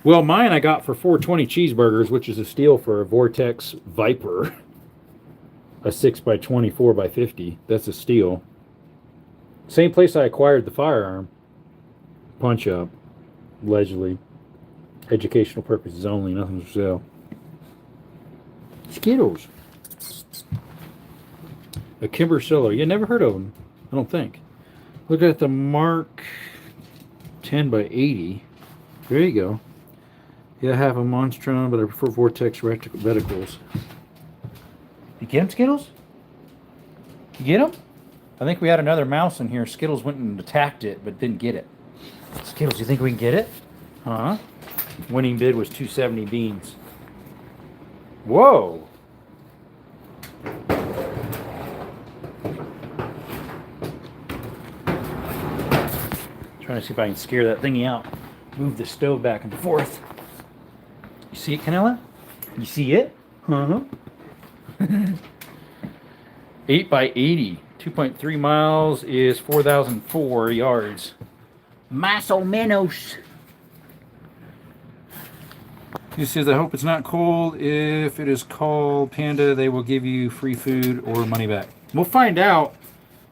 Speaker 1: Well, mine I got for 420 cheeseburgers, which is a steal for a Vortex Viper. A 6x24 by 50. That's a steal. Same place I acquired the firearm. Punch Up. Allegedly. Educational purposes only. Nothing for sale. Skittles. A Kimber Solo. You never heard of them. I don't think. Look at the Mark 10 by 80. There you go. Yeah, I have a Monstrum, but I prefer Vortex reticles. You get them, Skittles? You get them? I think we had another mouse in here. Skittles went and attacked it, but didn't get it. Skittles, you think we can get it? Huh? Winning bid was 270 beans. Whoa! Trying to see if I can scare that thingy out. Move the stove back and forth. You see it, Canela? You see it? Uh-huh. 8 by 80. 2.3 miles is 4,004 yards. Más o menos. He says, I hope it's not cold. If it is called Panda, they will give you free food or money back. We'll find out.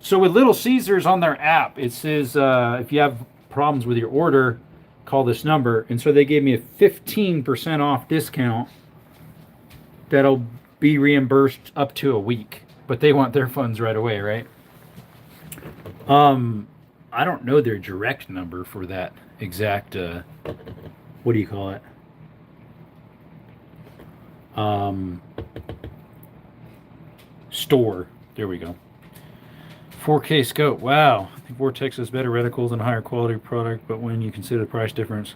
Speaker 1: So with Little Caesars on their app, it says if you have problems with your order, call this number. And so they gave me a 15% off discount that'll be reimbursed up to a week. But they want their funds right away, right? I don't know their direct number for that exact, what do you call it? Store. There we go. 4K scope. Wow. I think Vortex has better reticles and a higher quality product, but when you consider the price difference,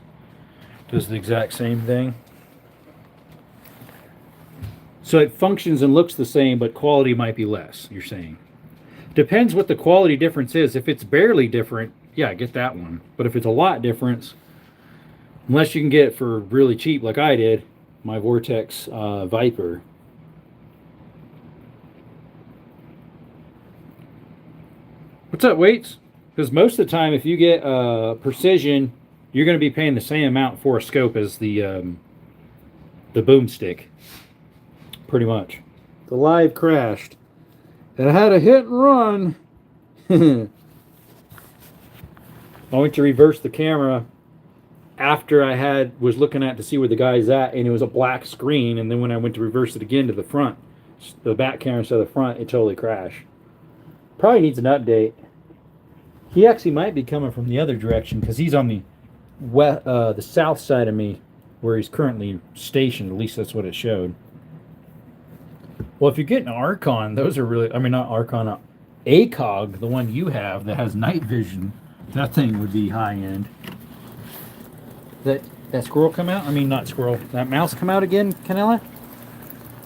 Speaker 1: does the exact same thing. So it functions and looks the same, but quality might be less, you're saying. Depends what the quality difference is. If it's barely different, yeah, get that one. But if it's a lot difference, unless you can get it for really cheap like I did, my Vortex Viper. What's up, Waits? Because most of the time, if you get Precision, you're going to be paying the same amount for a scope as the boomstick. Pretty much. The live crashed. And I had a hit and run. I went to reverse the camera after I was looking at to see where the guy's at, and it was a black screen. And then when I went to reverse it again to the front, the back camera instead of the front, it totally crashed. Probably needs an update. He actually might be coming from the other direction because he's on the south side of me. where he's currently stationed. At least that's what it showed. Well, if you're getting an Archon, those are really, I mean, not Archon, ACOG, the one you have that has night vision, that thing would be high end. That squirrel come out? I mean, not squirrel. That mouse come out again, Canella?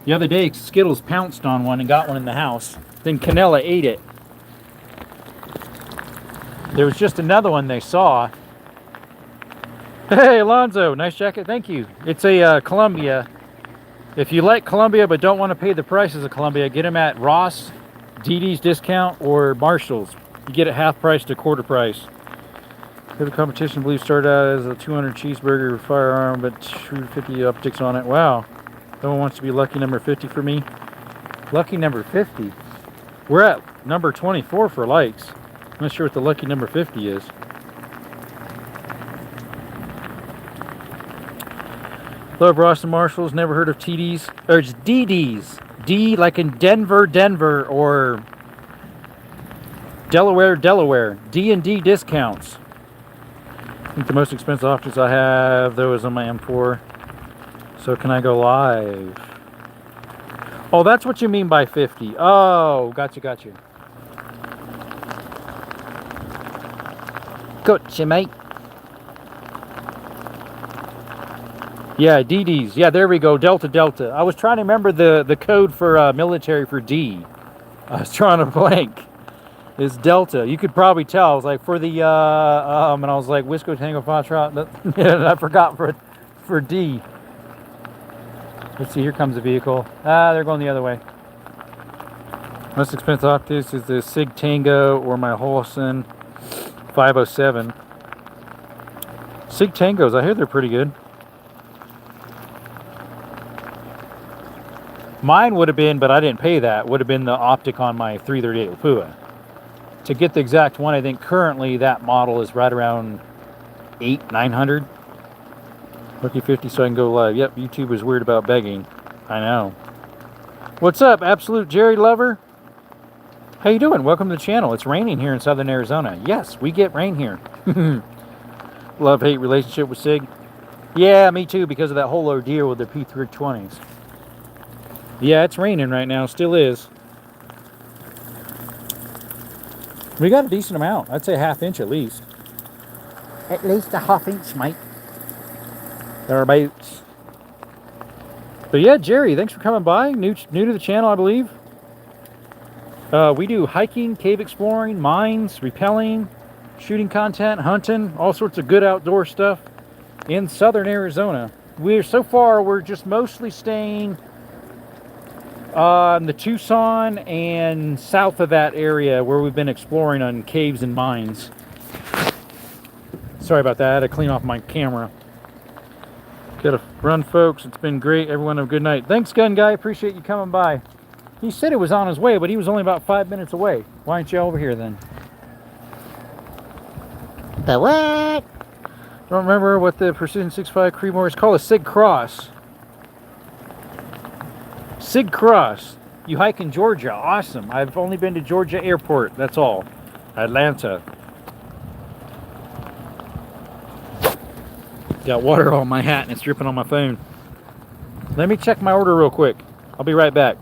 Speaker 1: The other day, Skittles pounced on one and got one in the house. Then Canella ate it. There was just another one they saw. Hey, Alonzo, nice jacket. Thank you. It's a Columbia. If you like Columbia but don't want to pay the prices of Columbia, get them at Ross, DD's Discount, or Marshall's. You get it half price to quarter price. The competition, I believe, started out as a 200 cheeseburger firearm, but 250 optics on it. Wow. No one wants to be lucky number 50 for me. Lucky number 50? We're at number 24 for likes. I'm not sure what the lucky number 50 is. Love Ross and Marshalls. Never heard of TDs. Or it's DDs. D like in Denver, Denver, or Delaware, Delaware. D&D discounts. I think the most expensive options I have, though, is on my M4. So can I go live? Oh, that's what you mean by 50. Oh, gotcha. Gotcha, mate. Yeah, DDs. Yeah, there we go. Delta, Delta. I was trying to remember the code for military for D. I was trying to blank. It's Delta. You could probably tell. I was like, for the, and I was like, Wisco Tango Foxtrot. And I forgot for D. Let's see, here comes a vehicle. Ah, they're going the other way. Most expensive optics is the Sig Tango or my Holson 507. Sig Tangos, I hear they're pretty good. Mine would have been, but I didn't pay that, would have been the optic on my 338 Lapua. To get the exact one, I think currently that model is right around $800-900. Lucky 50 so I can go live. Yep, YouTube is weird about begging. I know. What's up, Absolute Jerry Lover? How you doing? Welcome to the channel. It's raining here in southern Arizona. Yes, we get rain here. Love-hate relationship with Sig. Yeah, me too, because of that whole ordeal with the P320s. Yeah, it's raining right now. Still is. We got a decent amount. I'd say a half inch at least. At least a half inch, mate. Thereabouts. But yeah, Jerry, thanks for coming by. New to the channel, I believe. We do hiking, cave exploring, mines, rappelling, shooting content, hunting, all sorts of good outdoor stuff in southern Arizona. So far, we're just mostly staying in the Tucson and south of that area where we've been exploring on caves and mines. Sorry about that. I had to clean off my camera. Gotta run, folks. It's been great. Everyone have a good night. Thanks, Gun Guy. Appreciate you coming by. He said it was on his way, but he was only about 5 minutes away. Why aren't you over here then? The what? Don't remember what the Precision 6.5 Creedmoor is called. A Sig Cross. Sig Cross. You hike in Georgia. Awesome. I've only been to Georgia Airport. That's all. Atlanta. Got water on my hat and it's dripping on my phone. Let me check my order real quick. I'll be right back.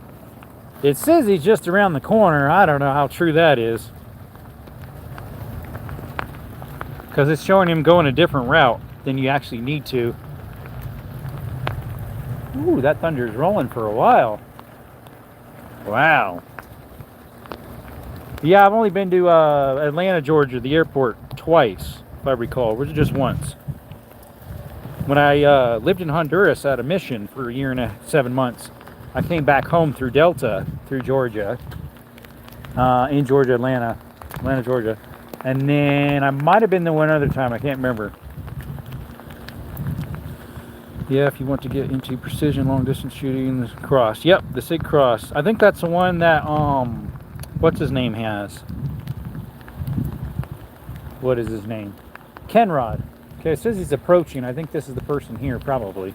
Speaker 1: It says he's just around the corner. I don't know how true that is. Because it's showing him going a different route than you actually need to. Ooh, that thunder is rolling for a while. Wow. Yeah, I've only been to Atlanta, Georgia, the airport, twice, if I recall. Was it just once? When I lived in Honduras at a mission for a year and 7 months, I came back home through Delta, through Georgia, in Georgia, Atlanta, Georgia. And then I might have been the one other time, I can't remember. Yeah, if you want to get into precision long distance shooting, the Cross. Yep, the Sig Cross. I think that's the one that, what's his name has? What is his name? Kenrod. Okay, it says he's approaching. I think this is the person here, probably.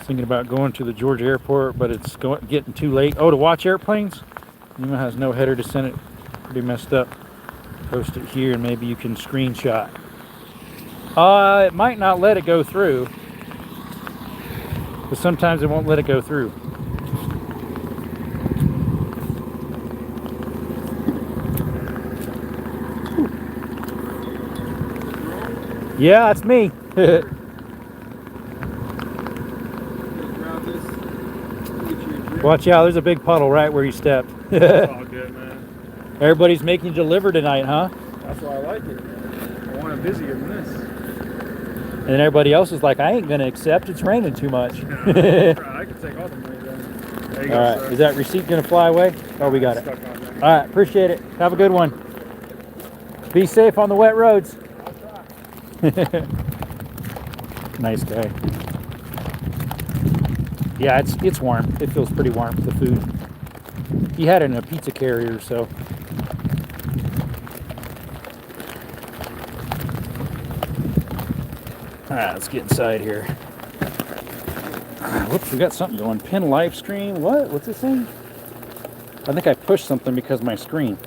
Speaker 1: Thinking about going to the Georgia airport, but it's getting too late. Oh, to watch airplanes? Email has no header to send it. Pretty messed up. Post it here, and maybe you can screenshot. It might not let it go through. But sometimes it won't let it go through. Yeah, that's me. Watch out, there's a big puddle right where you stepped.
Speaker 2: It's all good, man.
Speaker 1: Everybody's making you deliver tonight, huh?
Speaker 2: That's why I like it. I want it busier than this.
Speaker 1: And everybody else is like, I ain't gonna accept, it's raining too much.
Speaker 2: I can take all the money then. There you go,
Speaker 1: Alright,
Speaker 2: sir.
Speaker 1: is that receipt gonna fly away? Oh, we got it.
Speaker 2: Stuck on there.
Speaker 1: Alright, appreciate it. Have a good one. Be safe on the wet roads.
Speaker 2: I'll try.
Speaker 1: Nice guy. Yeah, it's warm. It feels pretty warm, the food. He had it in a pizza carrier, so. Alright, let's get inside here. Whoops, we got something going. Pin live stream. What? What's it saying? I think I pushed something because of my screen.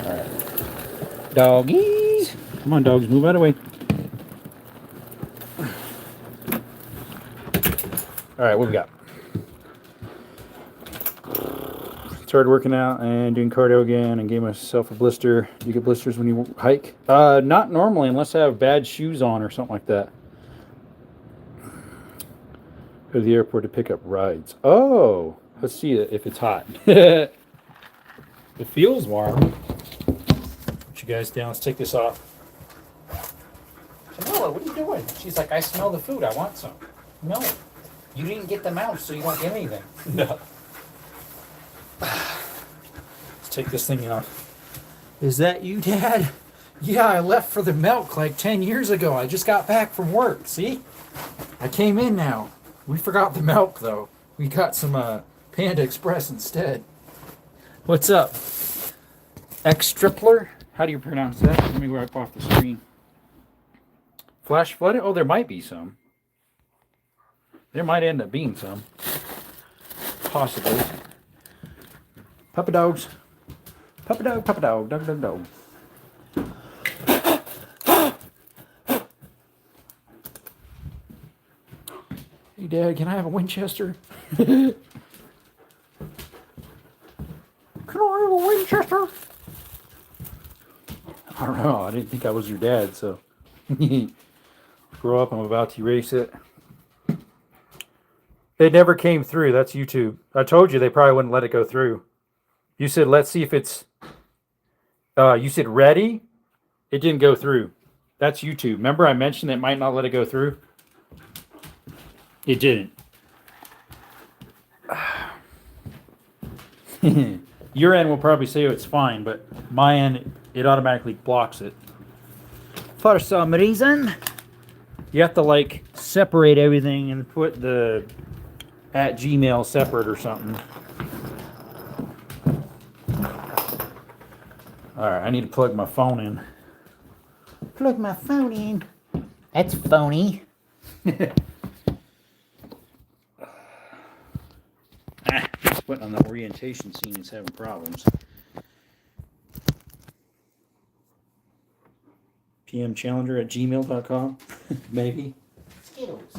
Speaker 1: Alright. Doggies! Come on, dogs, move out of the way. Alright, what we got? Started working out and doing cardio again and gave myself a blister. Do you get blisters when you hike? Not normally unless I have bad shoes on or something like that. Go to the airport to pick up rides. Oh, let's see if it's hot. It feels warm. Put you guys down. Let's take this off. Camilla, what are you doing? She's like, I smell the food. I want some. No. You didn't get them out, so you don't get anything. No. Let's take this thing off. Is that you, Dad? Yeah, I left for the milk like 10 years ago. I just got back from work. See? I came in now. We forgot the milk, though. We got some Panda Express instead. What's up? X-Stripler? How do you pronounce that? Let me wipe off the screen. Flash flooded? Oh, there might be some. There might end up being some. Possibly. Puppy dogs. Puppy dog, dog, dog, dog. Hey, Dad, can I have a Winchester? Can I have a Winchester? I don't know. I didn't think I was your dad, so. Grow up, I'm about to erase it. It never came through. That's YouTube. I told you they probably wouldn't let it go through. You said, let's see if it's... you said ready? It didn't go through. That's YouTube. Remember I mentioned it might not let it go through? It didn't. Your end will probably say it's fine, but my end, it automatically blocks it. For some reason. You have to, like, separate everything and put the... at Gmail separate or something. Alright, I need to plug my phone in. Plug my phone in. That's phony. Putting on the orientation scene is having problems. pmchallenger@gmail.com. Maybe. Skittles.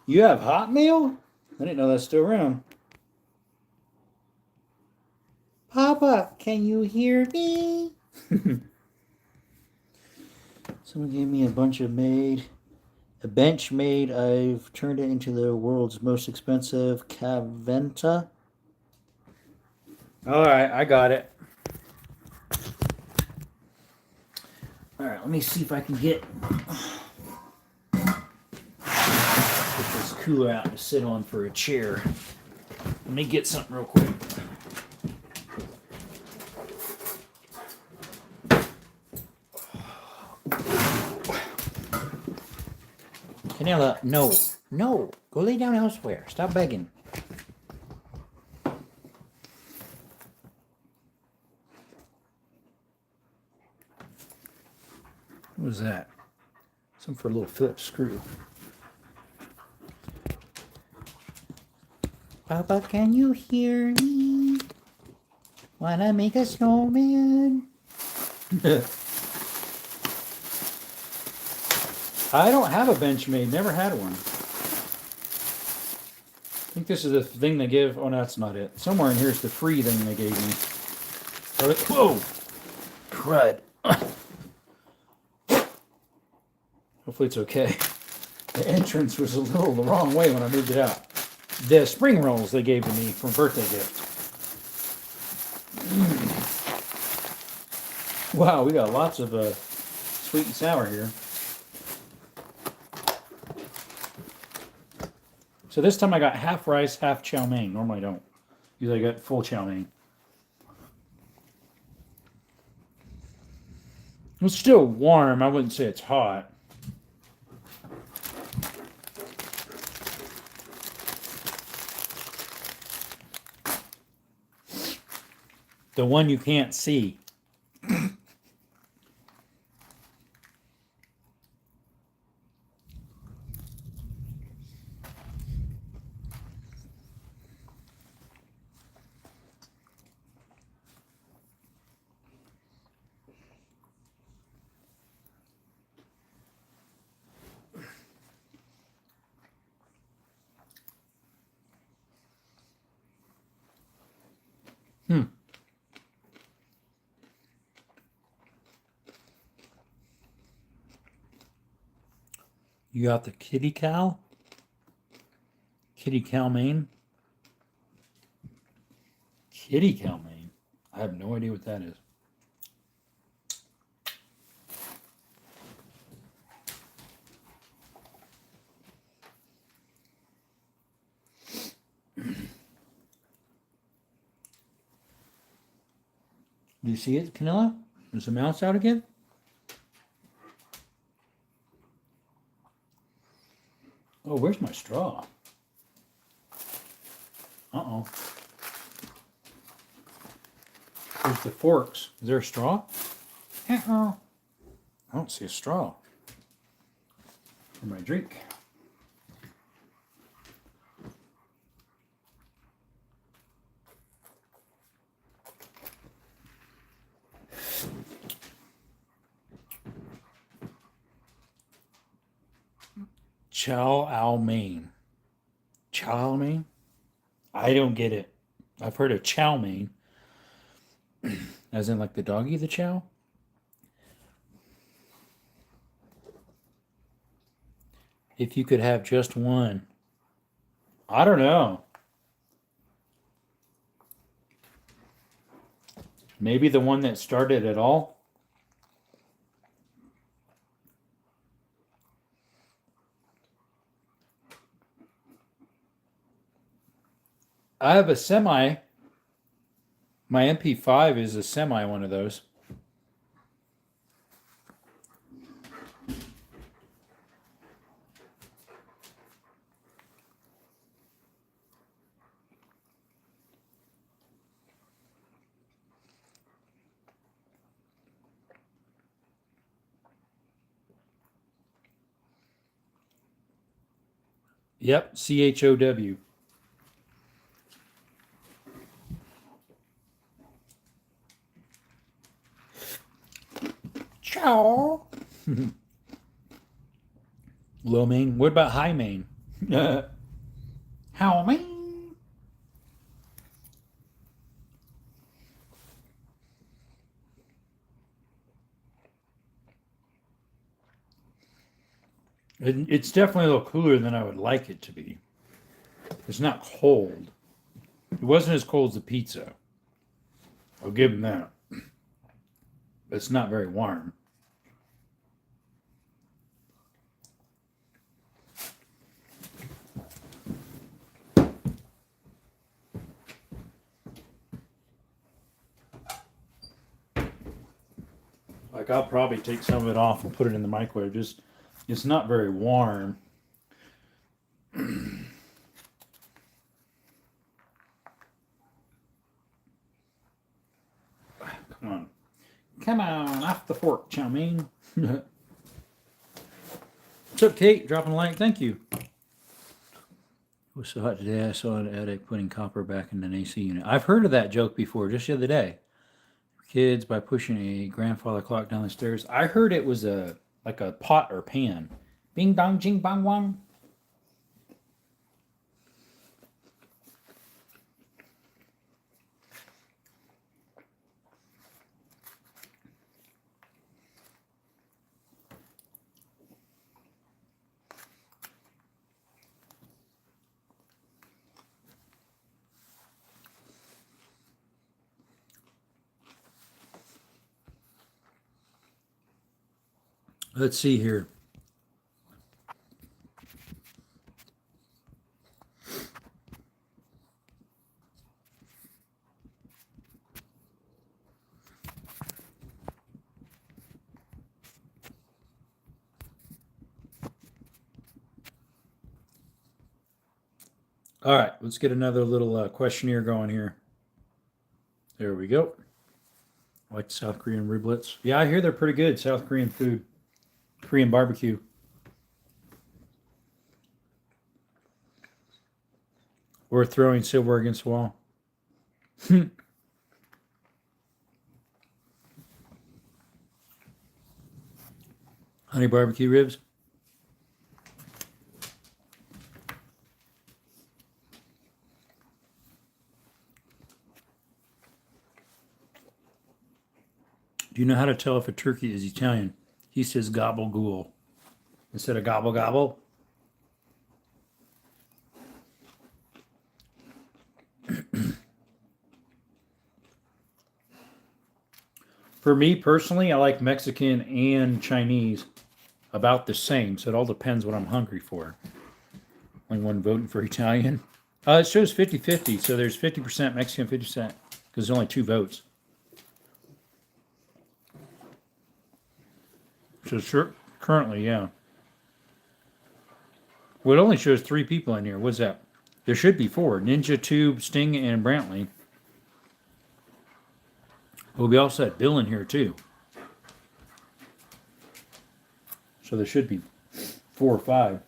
Speaker 1: You have Hotmail? I didn't know that's still around. Papa, can you hear me? Someone gave me a bench made. I've turned it into the world's most expensive Caventa. All right, I got it. All right, let me see if I can get this cooler out to sit on for a chair. Let me get something real quick. Canela, no. No. Go lay down elsewhere. Stop begging. What was that? Some for a little Phillips screw.
Speaker 3: Papa, can you hear me? Wanna make a snowman?
Speaker 1: I don't have a Benchmade. Never had one. I think this is the thing they give. Oh, no, that's not it. Somewhere in here is the free thing they gave me. Whoa! Crud. Hopefully it's okay. The entrance was a little the wrong way when I moved it out. The spring rolls they gave to me from birthday gift. Wow, we got lots of sweet and sour here. So this time I got half rice, half chow mein. Normally I don't. Usually I got full chow mein. It's still warm. I wouldn't say it's hot. The one you can't see. You got the kitty cow? Kitty cow mein? Kitty cow mein? I have no idea what that is. Do you see it, Canilla? Is the mouse out again? Oh, where's my straw? Uh-oh. Where's the forks? Is there a straw? Uh-oh. I don't see a straw for my drink. Chow mein. Chow mein? I don't get it. I've heard of chow mein. As in like the doggy, the chow? If you could have just one. I don't know. Maybe the one that started it all? I have a semi. My MP5 is a semi one of those. Yep, CHOW. Chow. Low main. What about high main? How main? It's definitely a little cooler than I would like it to be. It's not cold. It wasn't as cold as the pizza. I'll give them that. But it's not very warm. Like I'll probably take some of it off and put it in the microwave. Just it's not very warm. Come on. Come on, off the fork, chow mein. What's up, Kate? Dropping a like. Thank you. It was so hot today. I saw an addict putting copper back in an AC unit. I've heard of that joke before, just the other day. Kids by pushing a grandfather clock down the stairs. I heard it was like a pot or pan. Bing dong, jing bong wong. Let's see here. All right, let's get another little questionnaire going here. There we go. I like South Korean riblets. Yeah, I hear they're pretty good. South Korean food. Korean barbecue. Or throwing silverware against the wall. Honey barbecue ribs. Do you know how to tell if a turkey is Italian? He says gobble ghoul instead of gobble gobble. For me personally, I like Mexican and Chinese about the same, so it all depends what I'm hungry for. Only one voting for Italian. It shows 50-50, so there's 50% Mexican, 50%, because there's only 2 votes. So sure, currently, yeah. Well, it only shows 3 people in here. What's that? There should be 4. Ninja, Tube, Sting, and Brantley. Well, we also had Bill in here, too. So there should be 4 or 5.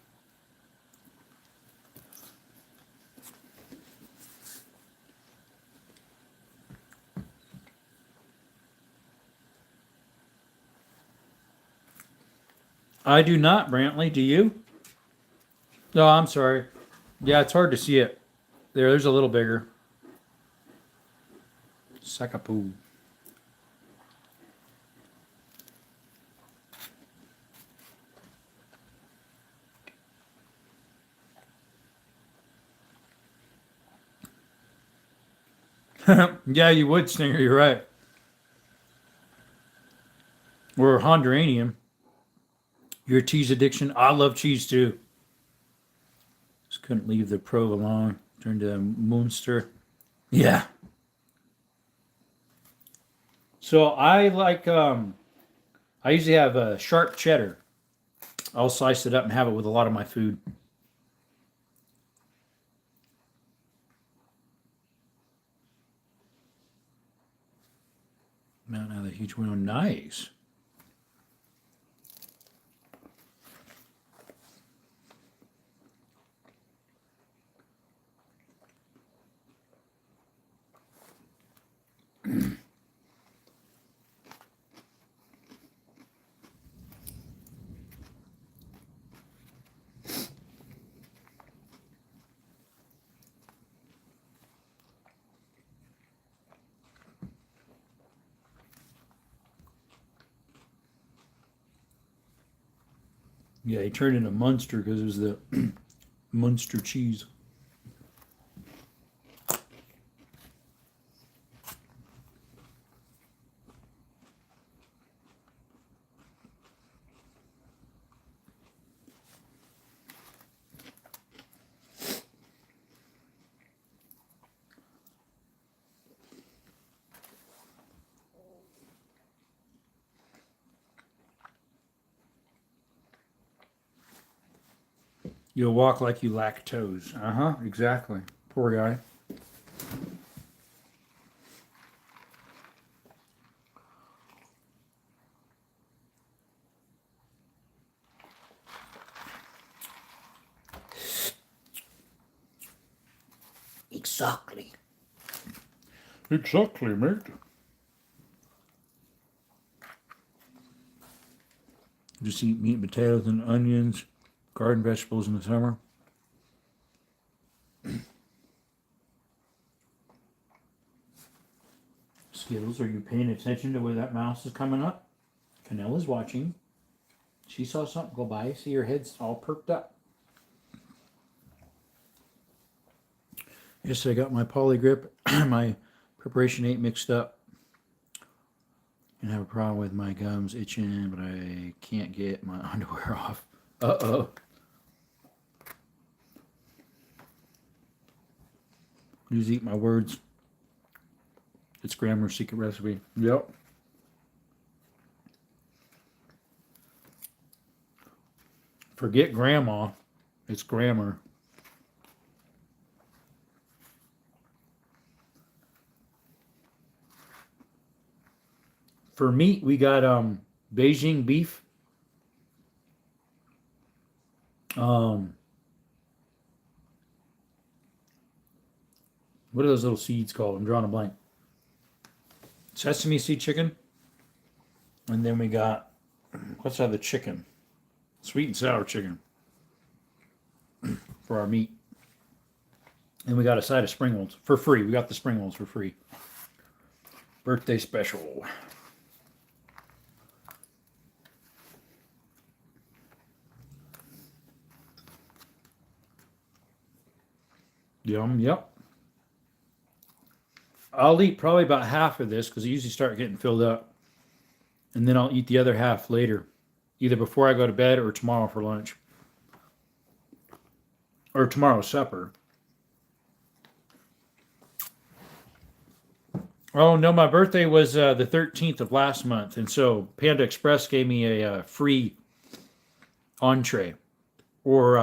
Speaker 1: I do not, Brantley. Do you? No, I'm sorry. Yeah, it's hard to see it. There's a little bigger. Sakapoo. Yeah, you would, Stinger. You're right. Or Honduranian. Your cheese addiction. I love cheese too. Just couldn't leave the Pro alone. Turned to Munster. Yeah. So I like. I usually have a sharp cheddar. I'll slice it up and have it with a lot of my food. Now the huge window. Nice. Yeah, he turned into Munster because it was the Munster cheese. You'll walk like you lack toes. Exactly. Poor guy.
Speaker 3: Exactly.
Speaker 1: Exactly, mate. Just eat meat, potatoes, and onions, garden vegetables in the summer. Skittles, are you paying attention to where that mouse is coming up? Canella's watching. She saw something go by. See her head's all perked up. Yes, I got my polygrip, my preparation 8 mixed up. And have a problem with my gums itching, but I can't get my underwear off. Uh-oh. Please eat my words. It's Grandma's secret recipe. Yep. Forget Grandma. It's grammar. For meat, we got Beijing beef. What are those little seeds called? I'm drawing a blank. Sesame seed chicken. And then we got, what's that other chicken? Sweet and sour chicken for our meat. And we got a side of spring rolls for free. We got the spring rolls for free. Birthday special. Yum, yep. I'll eat probably about half of this because I usually start getting filled up. And then I'll eat the other half later. Either before I go to bed or tomorrow for lunch. Or tomorrow's supper. Oh, no, my birthday was the 13th of last month. And so Panda Express gave me a free entree. Or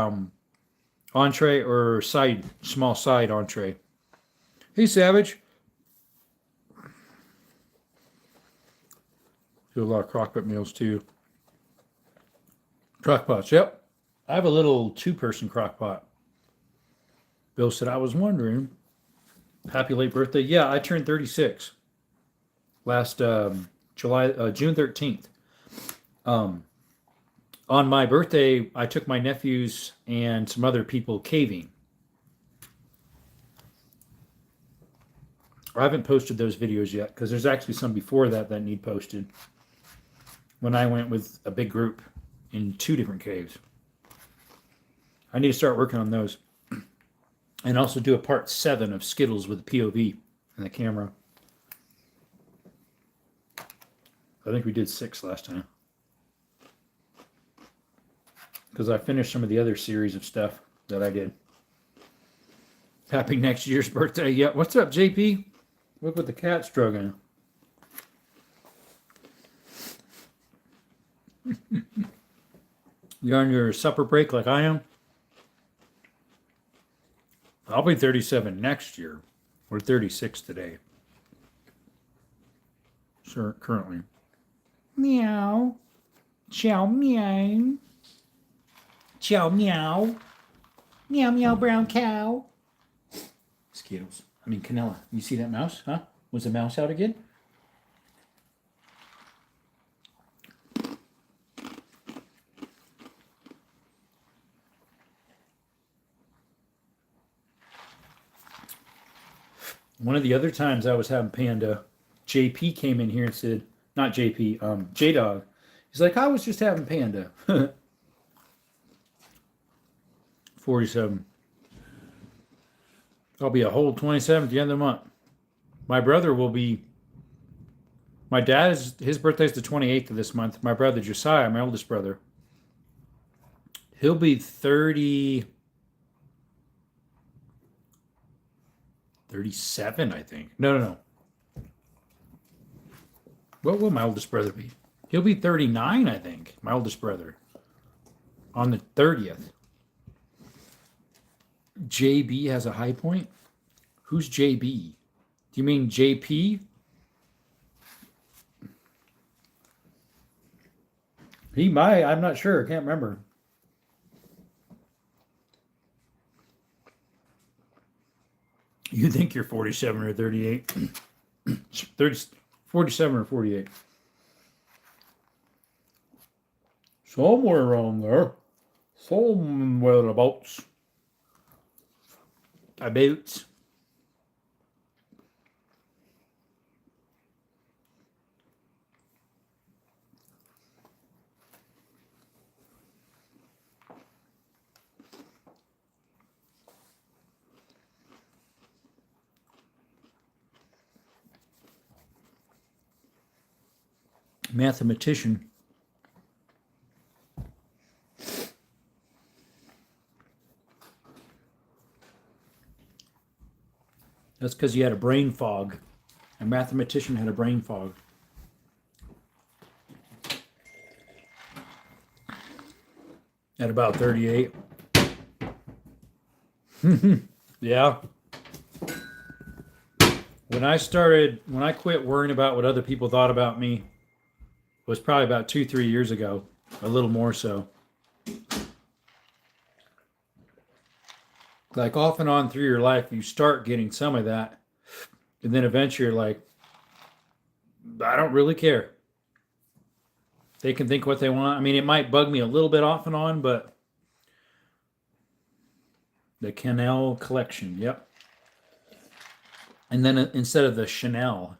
Speaker 1: entree or side, small side entree. Hey, Savage. Do a lot of crockpot meals too. Crockpots, yep. I have a little 2-person crockpot. Bill said, I was wondering. Happy late birthday. Yeah, I turned 36 last June 13th. On my birthday, I took my nephews and some other people caving. I haven't posted those videos yet because there's actually some before that need posted. When I went with a big group in 2 different caves. I need to start working on those. And also do a part 7 of Skittles with the POV and the camera. I think we did 6 last time. Because I finished some of the other series of stuff that I did. Happy next year's birthday. Yeah, what's up, JP? Look what the cat's struggling. You're on your supper break like I am? I'll be 37 next year. We're 36 today. Sure, currently.
Speaker 3: Meow. Chow meow. Chow meow. Meow meow brown cow.
Speaker 1: Skittles. I mean, Canella. You see that mouse? Huh? Was the mouse out again? One of the other times I was having Panda, JP came in here and said, not JP, J-Dog. He's like, I was just having Panda. 47. I'll be a whole 27 at the end of the month. My brother will be, my dad is, his birthday's the 28th of this month. My brother Josiah, my oldest brother, he'll be 37, I think. No. What will my oldest brother be? He'll be 39, I think. My oldest brother. On the 30th. JB has a high point? Who's JB? Do you mean JP? He might. I'm not sure. I can't remember. You think you're 47 or 38. 30, 47 or 48. Somewhere around there. Somewhere abouts. Abouts. Mathematician. That's because you had a brain fog. A mathematician had a brain fog. At about 38. Yeah. When I quit worrying about what other people thought about me, was probably about 2-3 years ago, a little more so. Like off and on through your life, you start getting some of that, and then eventually you're like, I don't really care. They can think what they want. I mean, it might bug me a little bit off and on, but the Canal collection, yep. And then instead of the Chanel.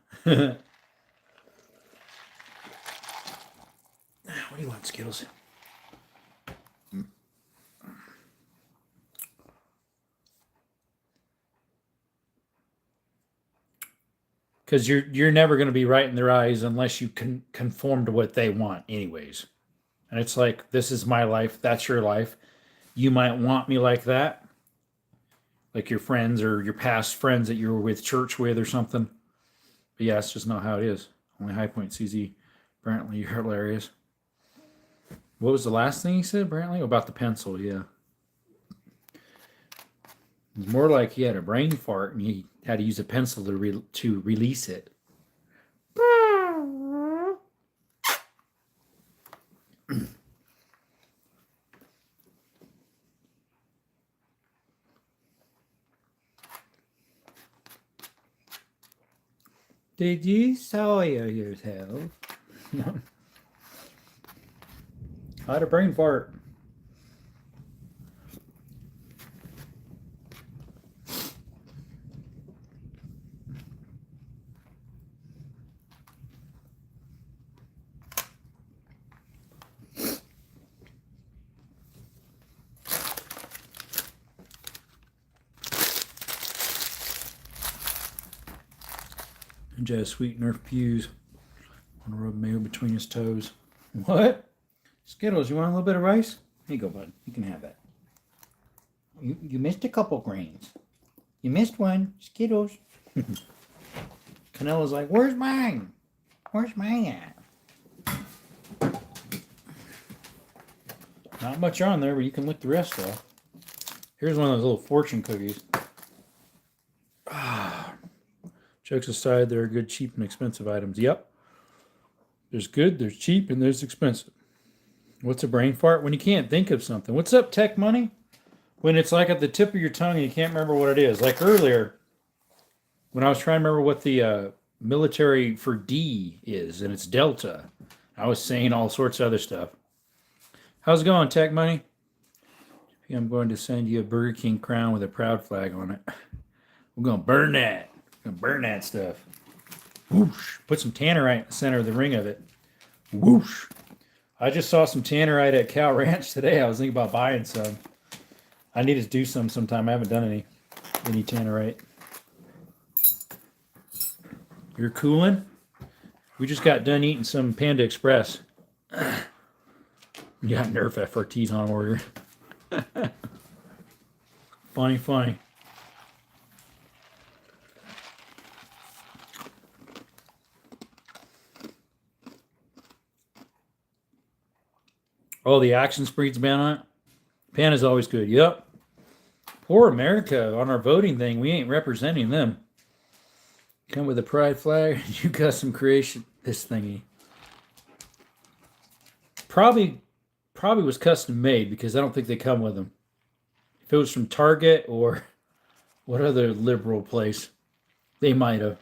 Speaker 1: What do you want, Skittles? Because you're never going to be right in their eyes unless you can conform to what they want anyways. And it's like, this is my life, that's your life. You might want me like that. Like your friends or your past friends that you were with church with or something. But yeah, it's just not how it is. Only High Point CZ. Brantley, you're hilarious. What was the last thing he said, Brantley? About the pencil, yeah. It's more like he had a brain fart and he had to use a pencil to release it. Did you soil yourself? I had a brain fart. And just sweet Nerf Pews. Want to rub mayo between his toes. What? Skittles, you want a little bit of rice? Here you go, bud. You can have that. You missed a couple grains. You missed one. Skittles. Canella's like, where's mine? Where's mine at? Not much on there, but you can lick the rest off. Here's one of those little fortune cookies. Jokes aside, there are good, cheap, and expensive items. Yep. There's good, there's cheap, and there's expensive. What's a brain fart? When you can't think of something. What's up, Tech Money? When it's like at the tip of your tongue and you can't remember what it is. Like earlier, when I was trying to remember what the military for D is, and it's Delta. I was saying all sorts of other stuff. How's it going, Tech Money? I'm going to send you a Burger King crown with a proud flag on it. We're going to burn that. We're going to burn that stuff. Whoosh. Put some tannerite in the center of the ring of it. Whoosh. I just saw some tannerite at Cow Ranch today. I was thinking about buying some. I need to do some sometime. I haven't done any tannerite. You're cooling? We just got done eating some Panda Express. We got Nerf FRTs on order. Funny. Oh, the action spreed's been on it? Panda's always good. Yep. Poor America on our voting thing. We ain't representing them. Come with a pride flag. You custom creation this thingy. Probably was custom made because I don't think they come with them. If it was from Target or What other liberal place? They might have.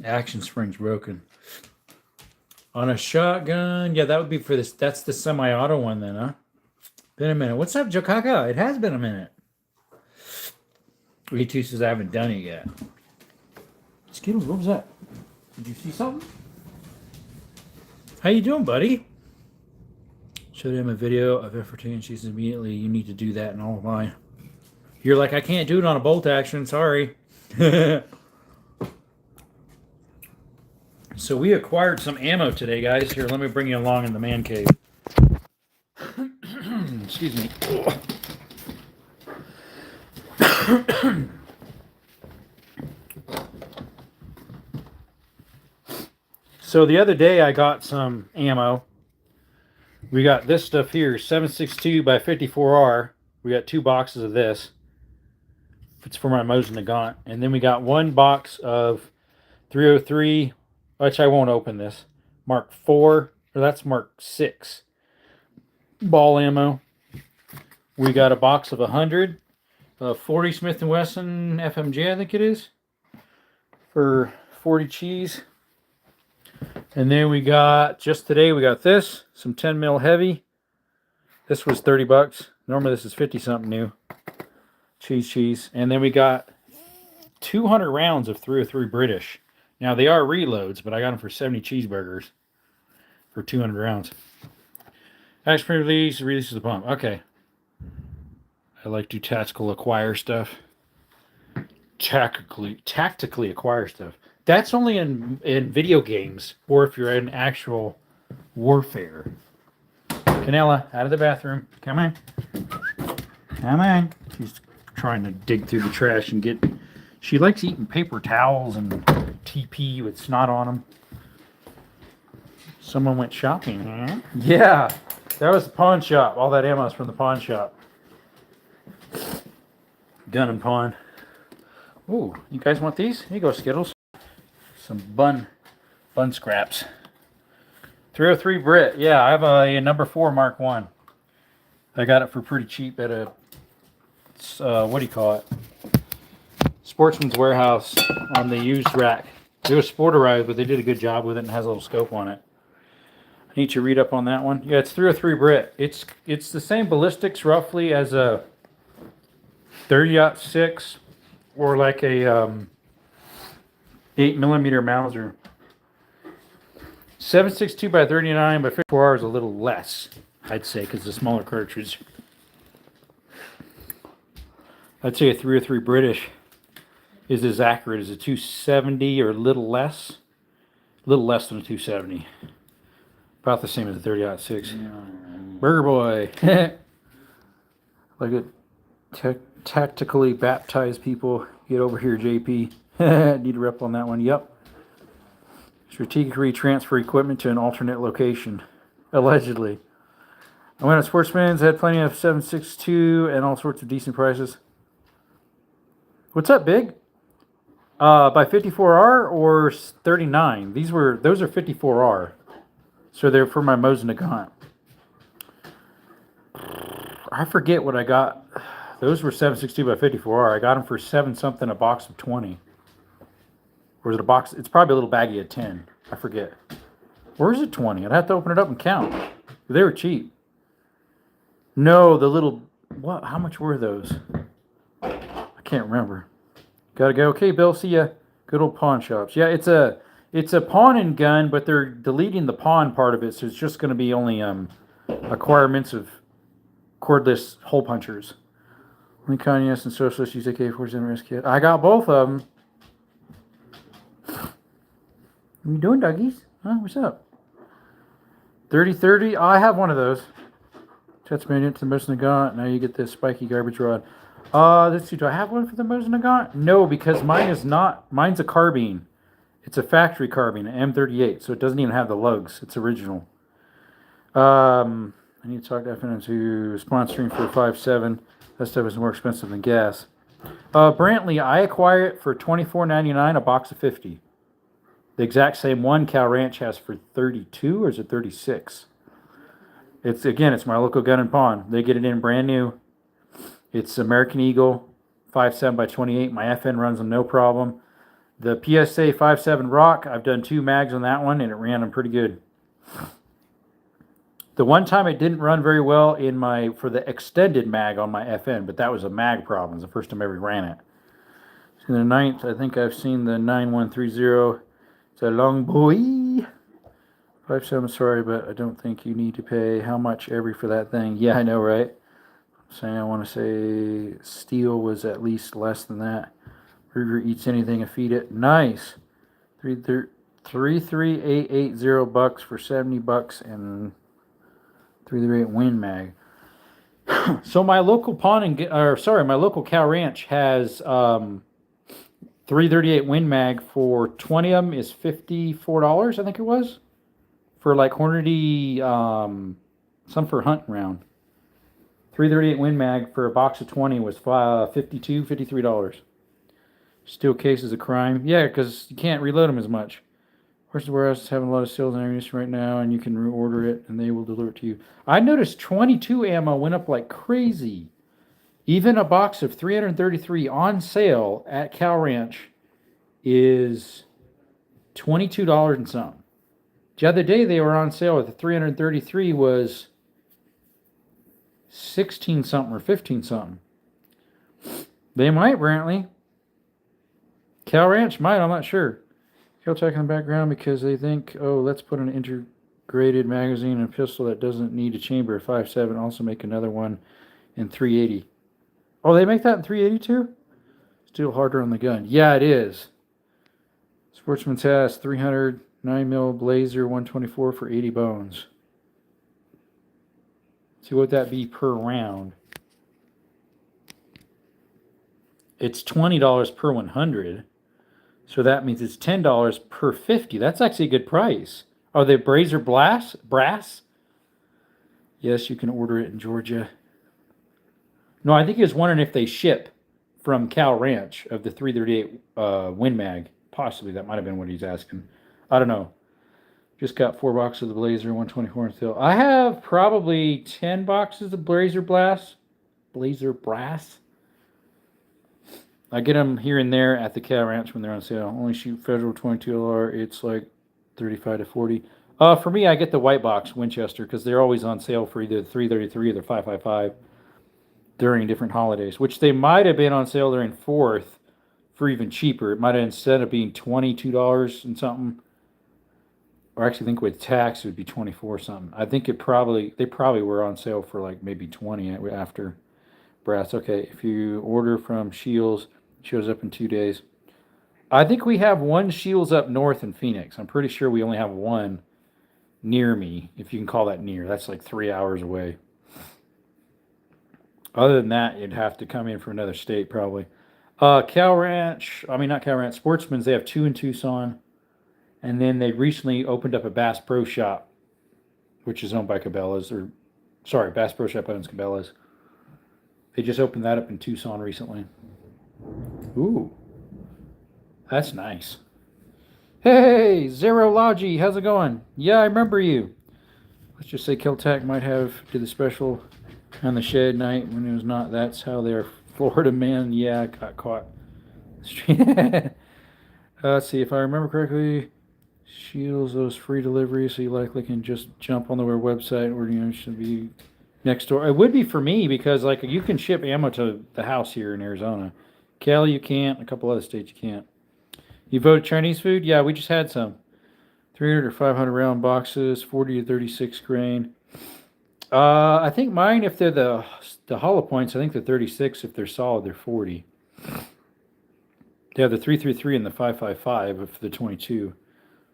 Speaker 1: Action spring's broken. On a shotgun. Yeah, that would be for this. That's the semi-auto one then, huh? Been a minute. What's up, Jokaka? It has been a minute. E2 says I haven't done it yet. Skittles, what was that? Did you see something? How you doing, buddy? Showed him a video of F14. She says immediately, you need to do that and all of mine. You're like, I can't do it on a bolt action. Sorry. So we acquired some ammo today, guys. Here, let me bring you along in the man cave. Excuse me. So the other day I got some ammo. We got this stuff here, 7.62 by 54R. We got 2 boxes of this. It's for my Mosin Nagant. And then we got 1 box of 303, which I won't open this. Mark 4, or that's Mark 6 ball ammo. We got a box of 100, 40 Smith & Wesson FMJ, I think it is, for 40 cheese. And then we got, just today, we got this, some 10 mil heavy. This was 30 bucks. Normally this is 50 something new. Cheese. And then we got 200 rounds of 303 British. Now they are reloads, but I got them for 70 cheeseburgers for 200 rounds. Action release, releases the pump. Okay. I like to tactical acquire stuff. Tactically acquire stuff. That's only in video games, or if you're in actual warfare. Canella, out of the bathroom. Come on. Come on. She's trying to dig through the trash and get... She likes eating paper towels and TP with snot on them. Someone went shopping, huh? Yeah. That was the pawn shop. All that ammo is from the pawn shop. Gun and pawn. Ooh, you guys want these? Here you go, Skittles. Some bun scraps. 303 Brit. Yeah, I have a number 4 Mark 1. I got it for pretty cheap at a, what do you call it? Sportsman's Warehouse on the used rack. It was sporterized, but they did a good job with it and has a little scope on it. I need to read up on that one. Yeah, it's 303 Brit. It's the same ballistics roughly as a 30-06 or like a 8mm Mauser. 7.62 by 39 by 54R is a little less, I'd say, because it's a smaller cartridge. I'd say a 303 British is as accurate as a 270 or a little less than a 270. About the same as a 30-06. Burger Boy. Like it. Tactically baptize people. Get over here, JP. Need a rep on that one. Yep. Strategically transfer equipment to an alternate location. Allegedly. I went to Sportsman's, had plenty of 7.62 and all sorts of decent prices. What's up, Big? By 54R or 39? Those are 54R. So they're for my Mosin Nagant. I forget what I got. Those were 7.62 by 54R. I got them for 7 something a box of 20. Or is it a box? It's probably a little baggie of 10. I forget. Or is it 20? I'd have to open it up and count. They were cheap. No, the little... What? How much were those? I can't remember. Gotta go. Okay, Bill, see ya. Good old pawn shops. Yeah, it's a pawn and gun, but they're deleting the pawn part of it, so it's just going to be only acquirements of cordless hole punchers. Only communists and socialists use AK-47 risk kit. I got both of them. What you doing, doggies? Huh? What's up? 30-30. Oh, I have one of those. That's made it to the Mosin Nagant. Now you get this spiky garbage rod. Let's see. Do I have one for the Mosin Nagant? No, because mine is not. Mine's a carbine. It's a factory carbine, an M38, so it doesn't even have the lugs. It's original. I need to talk to FNM to sponsoring for 5.7. That stuff is more expensive than gas. Brantley, I acquire it for $24.99 a box of 50. The exact same one Cal Ranch has for 32, or is it 36? It's my local gun and pawn. They get it in brand new. It's American Eagle 5.7 by 28. My FN runs them no problem. The PSA 5.7 Rock, I've done 2 mags on that one, and it ran them pretty good. The one time it didn't run very well for the extended mag on my FN, but that was a mag problem. It's the first time I ever ran it. In the 9th, I think I've seen the 9130. It's a long boy. 5.7, sorry, but I don't think you need to pay how much every for that thing. Yeah, I know, right? Saying I want to say steel was at least less than that. Ruger eats anything I feed it. Nice. 33880 bucks for $70 and 338 Win Mag. So my local my local Cal Ranch has 338 Win Mag for 20 of them is $54, I think it was. For like Hornady, some for hunting round. 338 Win Mag for a box of 20 was $52, $53. Steel case is a crime. Yeah, because you can't reload them as much. Horses Warehouse is having a lot of sales and ammunition right now, and you can reorder it, and they will deliver it to you. I noticed 22 ammo went up like crazy. Even a box of 333 on sale at Cal Ranch is $22 and something. The other day they were on sale with the 333 was 16 something or 15 something. They might, Brantley. Cal Ranch might, I'm not sure. Cal-Tech in the background because they think, oh, let's put an integrated magazine and a pistol that doesn't need a chamber at 5.7. Also make another one in 380. Oh, they make that in 380 too? Still harder on the gun. Yeah, it is. Sportsman's has 300 9mm Blazer 124 for 80 bones. See what that be per round. It's $20 per 100. So that means it's $10 per 50. That's actually a good price. Are they Brazier brass? Yes, you can order it in Georgia. No, I think he was wondering if they ship from Cal Ranch of the 338 Win Mag. Possibly that might have been what he's asking. I don't know. Just got 4 boxes of the Blazer 124 in sale. I have probably 10 boxes of Blazer brass. I get them here and there at the Cal Ranch when they're on sale. Only shoot federal 22LR. It's like 35 to 40. For me, I get the white box Winchester because they're always on sale for either the 333 or the 5.55 during different holidays, which they might have been on sale during 4th for even cheaper. It might have, instead of being $22 and something, or actually I think with tax it would be 24 something. I think they probably were on sale for like maybe 20 after brass. Okay, if you order from Shields, it shows up in 2 days. I think we have one Shields up north in Phoenix. I'm pretty sure we only have one near me, if you can call that near. That's like 3 hours away. Other than that, you'd have to come in from another state probably. Not Cal Ranch, Sportsman's, they have 2 in Tucson. And then they recently opened up a Bass Pro Shop, which is owned by Cabela's. Bass Pro Shop owns Cabela's. They just opened that up in Tucson recently. Ooh, that's nice. Hey, Zero Logi, how's it going? Yeah, I remember you. Let's just say Kel-Tac might have did the special on the shed night when it was not. That's how they're Florida man. Yeah, I got caught. Let's see if I remember correctly. Shields those free deliveries, so you likely can just jump on their website, or should be next door. It would be for me because like you can ship ammo to the house here in Arizona. Cali you can't. A couple other states you can't. You voted Chinese food? Yeah, we just had some. 300 or 500 round boxes, 40 to 36 grain. I think mine, if they're the hollow points, I think they're 36. If they're solid, they're 40. They have the 333 and the 5.55 for the 22.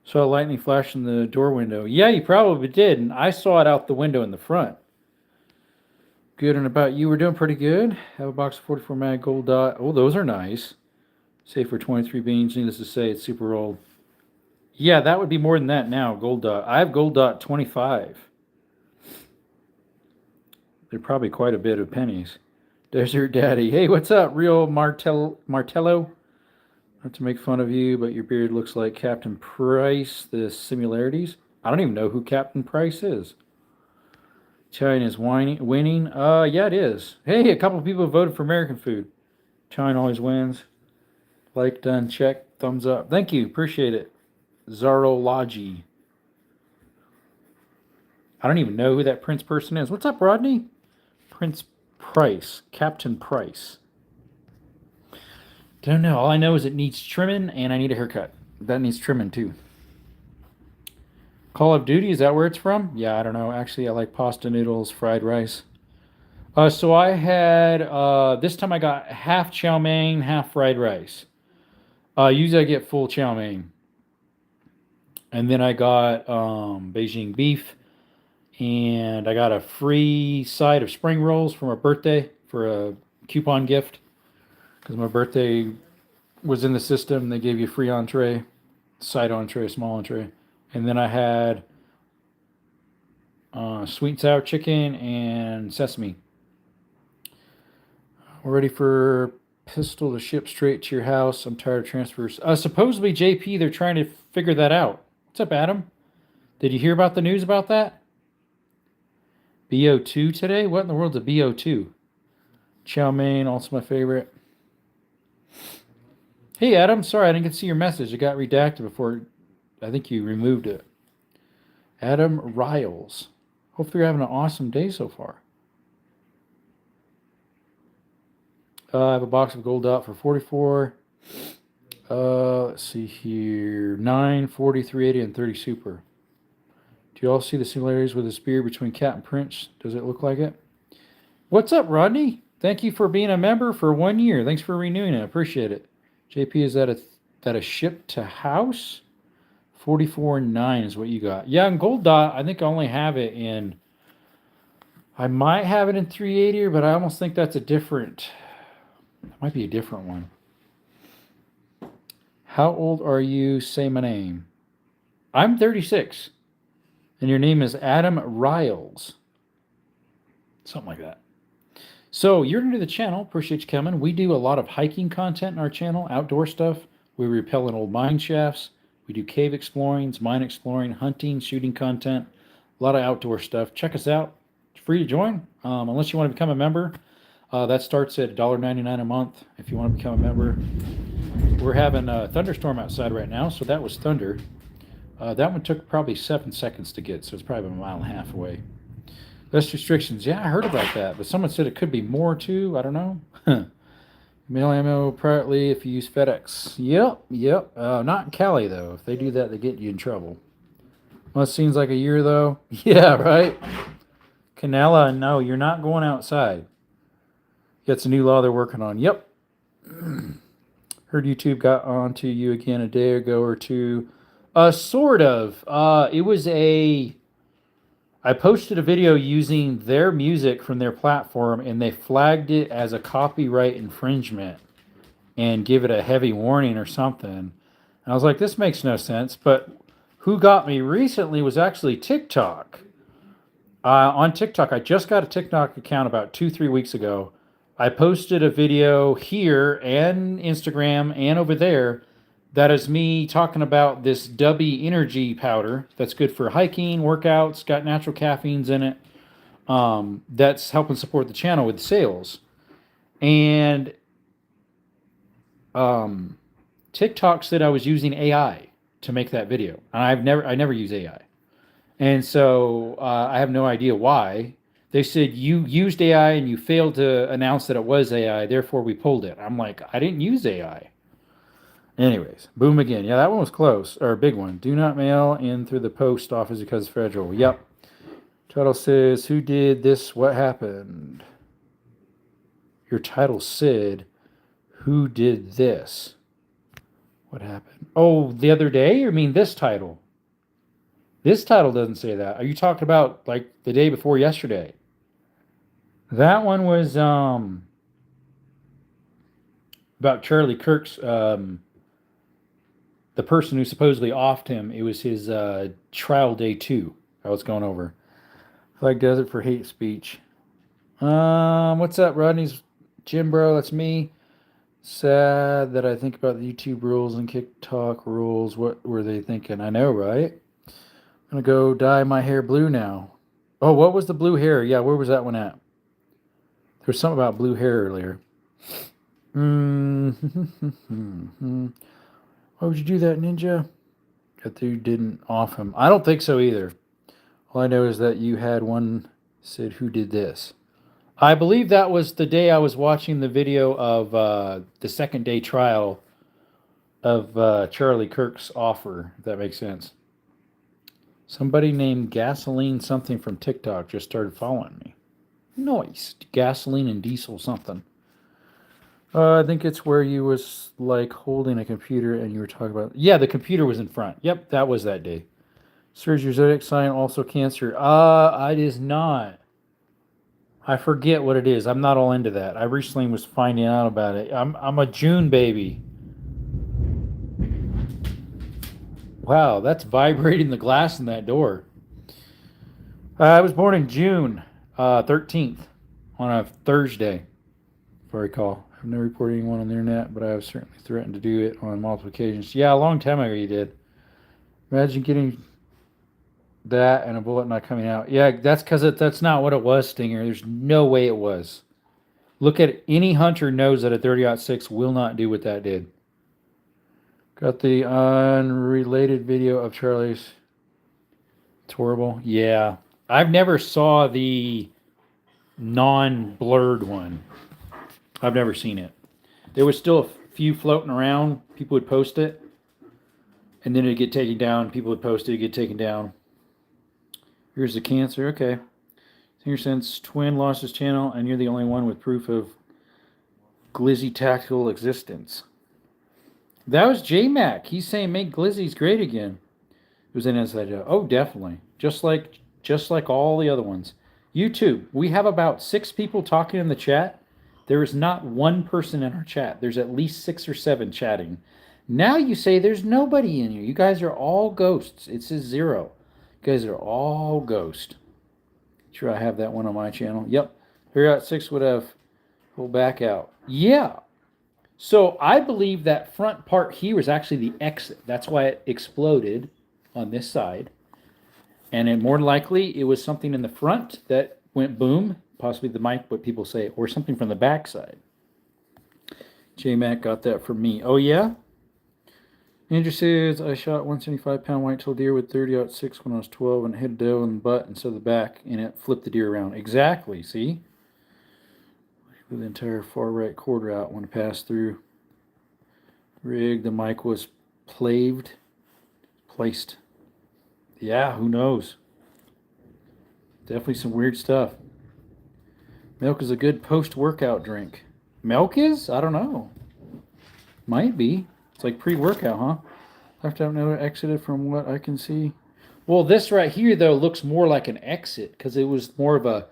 Speaker 1: Saw a lightning flash in the door window. Yeah, you probably did, and I saw it out the window in the front. Good, and about you, we're doing pretty good. Have a box of 44 mag gold dot. Oh, those are nice. Safe for 23 beans. Needless to say, it's super old. Yeah, that would be more than that now, gold dot. I have gold dot 25. They're probably quite a bit of pennies. Desert Daddy. Hey, what's up, real Martello? Not to make fun of you, but your beard looks like Captain Price. The similarities. I don't even know who Captain Price is. China is winning. Yeah, it is. Hey, a couple of people voted for American food. China always wins. Like, done, check, thumbs up. Thank you, appreciate it. Zarology. I don't even know who that Prince person is. What's up, Rodney? Prince Price. Captain Price. Don't know. All I know is it needs trimming and I need a haircut. That needs trimming too. Call of Duty, is that where it's from? Yeah, I don't know. Actually, I like pasta noodles, fried rice. So I had, this time I got half chow mein, half fried rice. Usually I get full chow mein. And then I got Beijing beef. And I got a free side of spring rolls for my birthday for a coupon gift. Because my birthday was in the system. They gave you a free entree, side entree, small entree. And then I had sweet and sour chicken and sesame. We're ready for pistol to ship straight to your house. I'm tired of transfers. Supposedly, JP, they're trying to figure that out. What's up, Adam? Did you hear about the news about that? BO2 today? What in the world's a BO2? Chow mein, also my favorite. Hey, Adam. Sorry, I didn't get to see your message. It got redacted before. I think you removed it. Adam Riles. Hopefully you're having an awesome day so far. I have a box of Gold Dot for 44. Let's see here. 9, 40, 380, and 30 Super. Do you all see the similarities with the spear between Cat and Prince? Does it look like it? What's up, Rodney? Thank you for being a member for 1 year. Thanks for renewing it. I appreciate it. JP, is that a ship to house? 44.9 is what you got. Yeah, and Gold Dot, I think I only have it in... I might have it in 380, but I almost think that's a different... It might be a different one. How old are you? Say my name. I'm 36. And your name is Adam Riles. Something like that. So you're new to the channel. Appreciate you coming. We do a lot of hiking content in our channel, outdoor stuff. We repel in old mine shafts. We do cave exploring, mine exploring, hunting, shooting content. A lot of outdoor stuff. Check us out. It's free to join. Unless you want to become a member. That starts at $1.99 a month if you want to become a member. We're having a thunderstorm outside right now, so that was thunder. That one took probably 7 seconds to get, so it's probably a mile and a half away. Less restrictions. Yeah, I heard about that, but someone said it could be more too. I don't know. Mail ammo privately if you use FedEx. Yep. Not in Cali, though. If they do that, they get you in trouble. Well, it seems like a year, though. Yeah, right? Canela, no, you're not going outside. That's a new law they're working on. Yep. Heard YouTube got onto you again a day ago or two. Sort of. It was I posted a video using their music from their platform, and they flagged it as a copyright infringement and give it a heavy warning or something. And I was like, this makes no sense. But who got me recently was actually TikTok. On TikTok, I just got a TikTok account about 2-3 weeks ago. I posted a video here and Instagram and over there that is me talking about this Dubby energy powder that's good for hiking, workouts, got natural caffeines in it. That's helping support the channel with sales. And TikTok said I was using AI to make that video. And I never use AI. And so I have no idea why. They said you used AI and you failed to announce that it was AI, therefore we pulled it. I'm like, I didn't use AI. Anyways, boom again. Yeah, that one was close, or a big one. Do not mail in through the post office because it's federal. Yep. Title says, who did this? What happened? Your title said, who did this? What happened? Oh, the other day? Or mean this title? This title doesn't say that. Are you talking about like the day before yesterday? That one was about Charlie Kirk's, the person who supposedly offed him. It was his trial day 2 I was going over. Flag does it for hate speech. What's up, Rodney's Jim Bro? That's me. Sad that I think about the YouTube rules and TikTok rules. What were they thinking? I know, right? I'm gonna go dye my hair blue now. Oh, what was the blue hair? Yeah, where was that one at? There was something about blue hair earlier. Why would you do that, Ninja? That dude didn't off him. I don't think so either. All I know is that you had one said, "Who did this?" I believe that was the day I was watching the video of the second day trial of Charlie Kirk's offer, if that makes sense. Somebody named Gasoline something from TikTok just started following me. Nice. Gasoline and diesel something. I think it's where you was like holding a computer and you were talking about. Yeah, the computer was in front. Yep, that was that day. Surge your zodiac sign, also Cancer. It is not. I forget what it is. I'm not all into that. I recently was finding out about it. I'm a June baby. Wow, that's vibrating the glass in that door. I was born in June 13th on a Thursday, if I recall. I've never reported anyone on the internet, but I have certainly threatened to do it on multiple occasions. Yeah, a long time ago you did. Imagine getting that and a bullet not coming out. Yeah, that's because that's not what it was, Stinger. There's no way it was. Look at it. Any hunter knows that a 30-06 will not do what that did. Got the unrelated video of Charlie's. It's horrible. Yeah. I've never saw the non-blurred one. I've never seen it. There was still a few floating around. People would post it. And then it'd get taken down. People would post it, it'd get taken down. Here's the Cancer. Okay. Here since Twin lost his channel, and you're the only one with proof of Glizzy tactical existence. That was J-Mac. He's saying make Glizzy's great again. It was an inside joke. Oh, definitely. Just like all the other ones. YouTube, we have about 6 people talking in the chat. There is not one person in our chat. There's at least 6 or 7 chatting. Now you say there's nobody in here. You guys are all ghosts. It says 0. You guys are all ghost. Sure, I have that one on my channel. Yep. 3.6 would have pulled back out. Yeah. So I believe that front part here is actually the exit. That's why it exploded on this side. And it, more likely, it was something in the front that went boom. Possibly the mic, what people say. Or something from the back side. J-Mac got that from me. Oh, yeah? Andrew says, I shot 175-pound white-tailed deer with 30-06 when I was 12 and it hit a doe in the butt instead of the back, and it flipped the deer around. Exactly, see? The entire far right quarter out when it passed through. Rig, the mic was placed. Yeah, who knows? Definitely some weird stuff. Milk is a good post-workout drink. Milk is? I don't know. Might be. It's like pre-workout, huh? I have to have another exited from what I can see. Well, this right here, though, looks more like an exit because it was more of a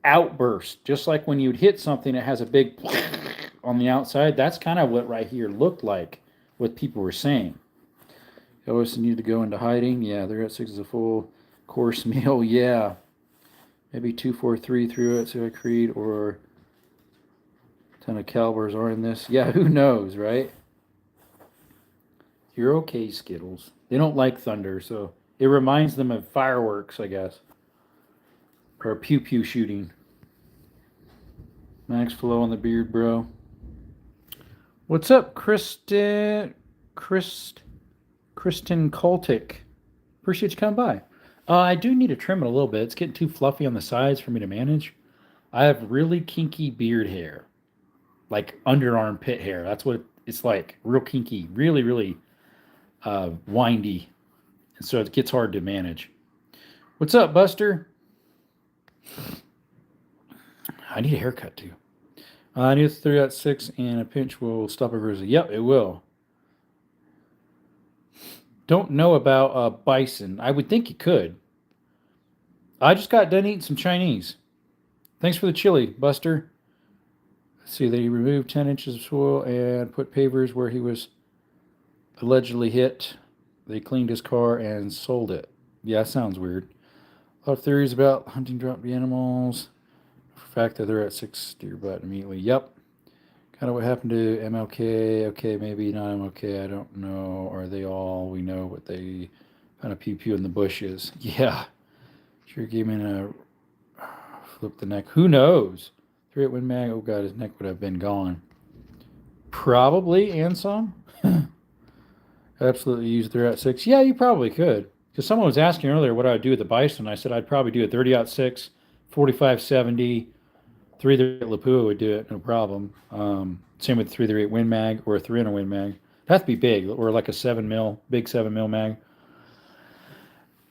Speaker 1: outburst. Just like when you'd hit something, it has a big on the outside. That's kind of what right here looked like, what people were saying. You always need to go into hiding. Yeah, 3.6 is a full course meal. Yeah. Maybe 243 through it, so I Creed, or a ton of calibers are in this. Yeah, who knows, right? You're okay, Skittles. They don't like thunder, so it reminds them of fireworks, I guess. Or pew-pew shooting. Max Flow on the beard, bro. What's up, Kristen Kultic? Appreciate you coming by. I do need to trim it a little bit. It's getting too fluffy on the sides for me to manage. I have really kinky beard hair. Like underarm pit hair. That's what it's like. Real kinky. Really, really windy. And so it gets hard to manage. What's up, Buster? I need a haircut too. I need a 3.6 and a pinch will stop a grizzly. Yep, it will. Don't know about bison. I would think you could. I just got done eating some Chinese. Thanks for the chili, Buster. Let's see, they removed 10 inches of soil and put pavers where he was allegedly hit. They cleaned his car and sold it. Yeah, sounds weird. A lot of theories about hunting dropped animals. The fact that they're at 6 deer butt immediately. Yep. Kind of what happened to MLK. Okay, maybe not MLK. I don't know. Are they all? We know what they kind of pew pew in the bushes. Yeah. Sure gave me a flip the neck. Who knows? 3-8 win mag. Oh god, his neck would have been gone. Probably, and some. Absolutely use 3-6. Yeah, you probably could. Because someone was asking earlier what I would do with the Bison. I said I'd probably do a 30-6, 45-70. 3-8 Lapua would do it, no problem. Same with 3-8 Win Mag or a 3 Win Mag. It'd have to be big, or like a 7 mil, big 7 mil mag.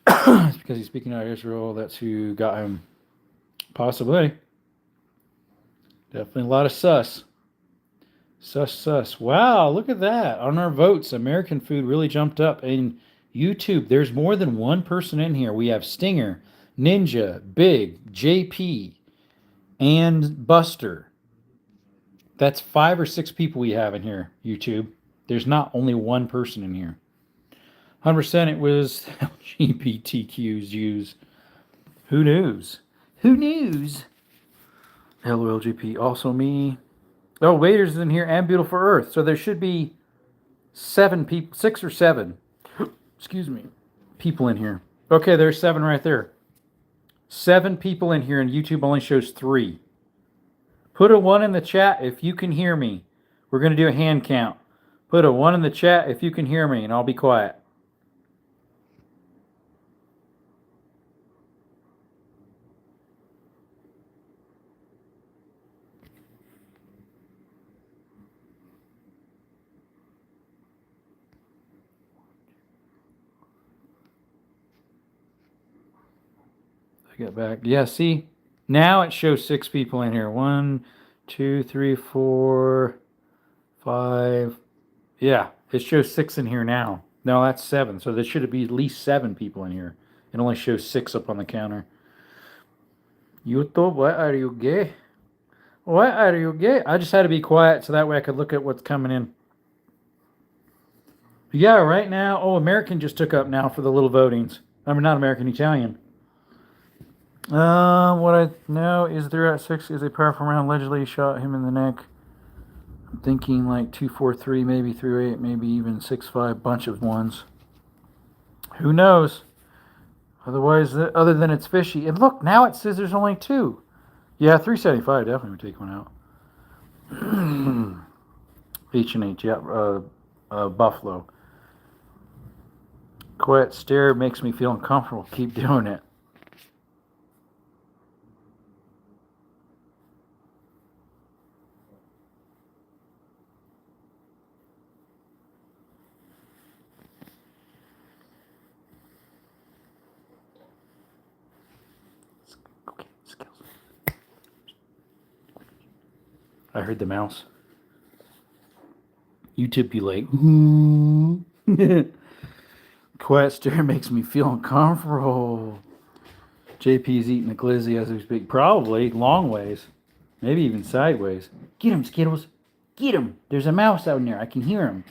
Speaker 1: It's because he's speaking out of Israel. That's who got him. Possibly. Definitely a lot of sus. Sus. Wow, look at that. On our votes, American food really jumped up. In YouTube, there's more than one person in here. We have Stinger, Ninja, Big, JP, and Buster. That's 5 or 6 people we have in here, YouTube. There's not only one person in here. 100% it was LGBTQs use. Who knows? Who knows? Hello, LGP. Also me. Oh, Waiters is in here and Beautiful Earth. So there should be 7 people, 6 or 7. Excuse me. People in here. Okay, there's 7 right there. 7 people in here, and YouTube only shows 3. Put a 1 in the chat if you can hear me. We're going to do a hand count. Put a 1 in the chat if you can hear me, and I'll be quiet. I got back. Yeah, see? Now it shows 6 people in here. 1, 2, 3, 4, 5. Yeah, it shows 6 in here now. No, that's 7. So there should be at least 7 people in here. It only shows 6 up on the counter. YouTube, why are you gay? Why are you gay? I just had to be quiet so that way I could look at what's coming in. Yeah, right now. Oh, American just took up now for the little votings. I mean, not American, Italian. What I know is 3-6 is a powerful round. Allegedly shot him in the neck. I'm thinking like 2-4-3, maybe 3-8, maybe even 6-5, bunch of ones. Who knows? Otherwise, other than it's fishy. And look, now it says there's only 2. Yeah, 375 definitely would take one out. H&H, yeah, Buffalo. Quiet stare makes me feel uncomfortable. Keep doing it. I heard the mouse. YouTube be like, ooh. Quiet stare makes me feel uncomfortable. JP's eating a glizzy as we speak. Probably long ways. Maybe even sideways. Get him, Skittles. Get him. There's a mouse out in there. I can hear him.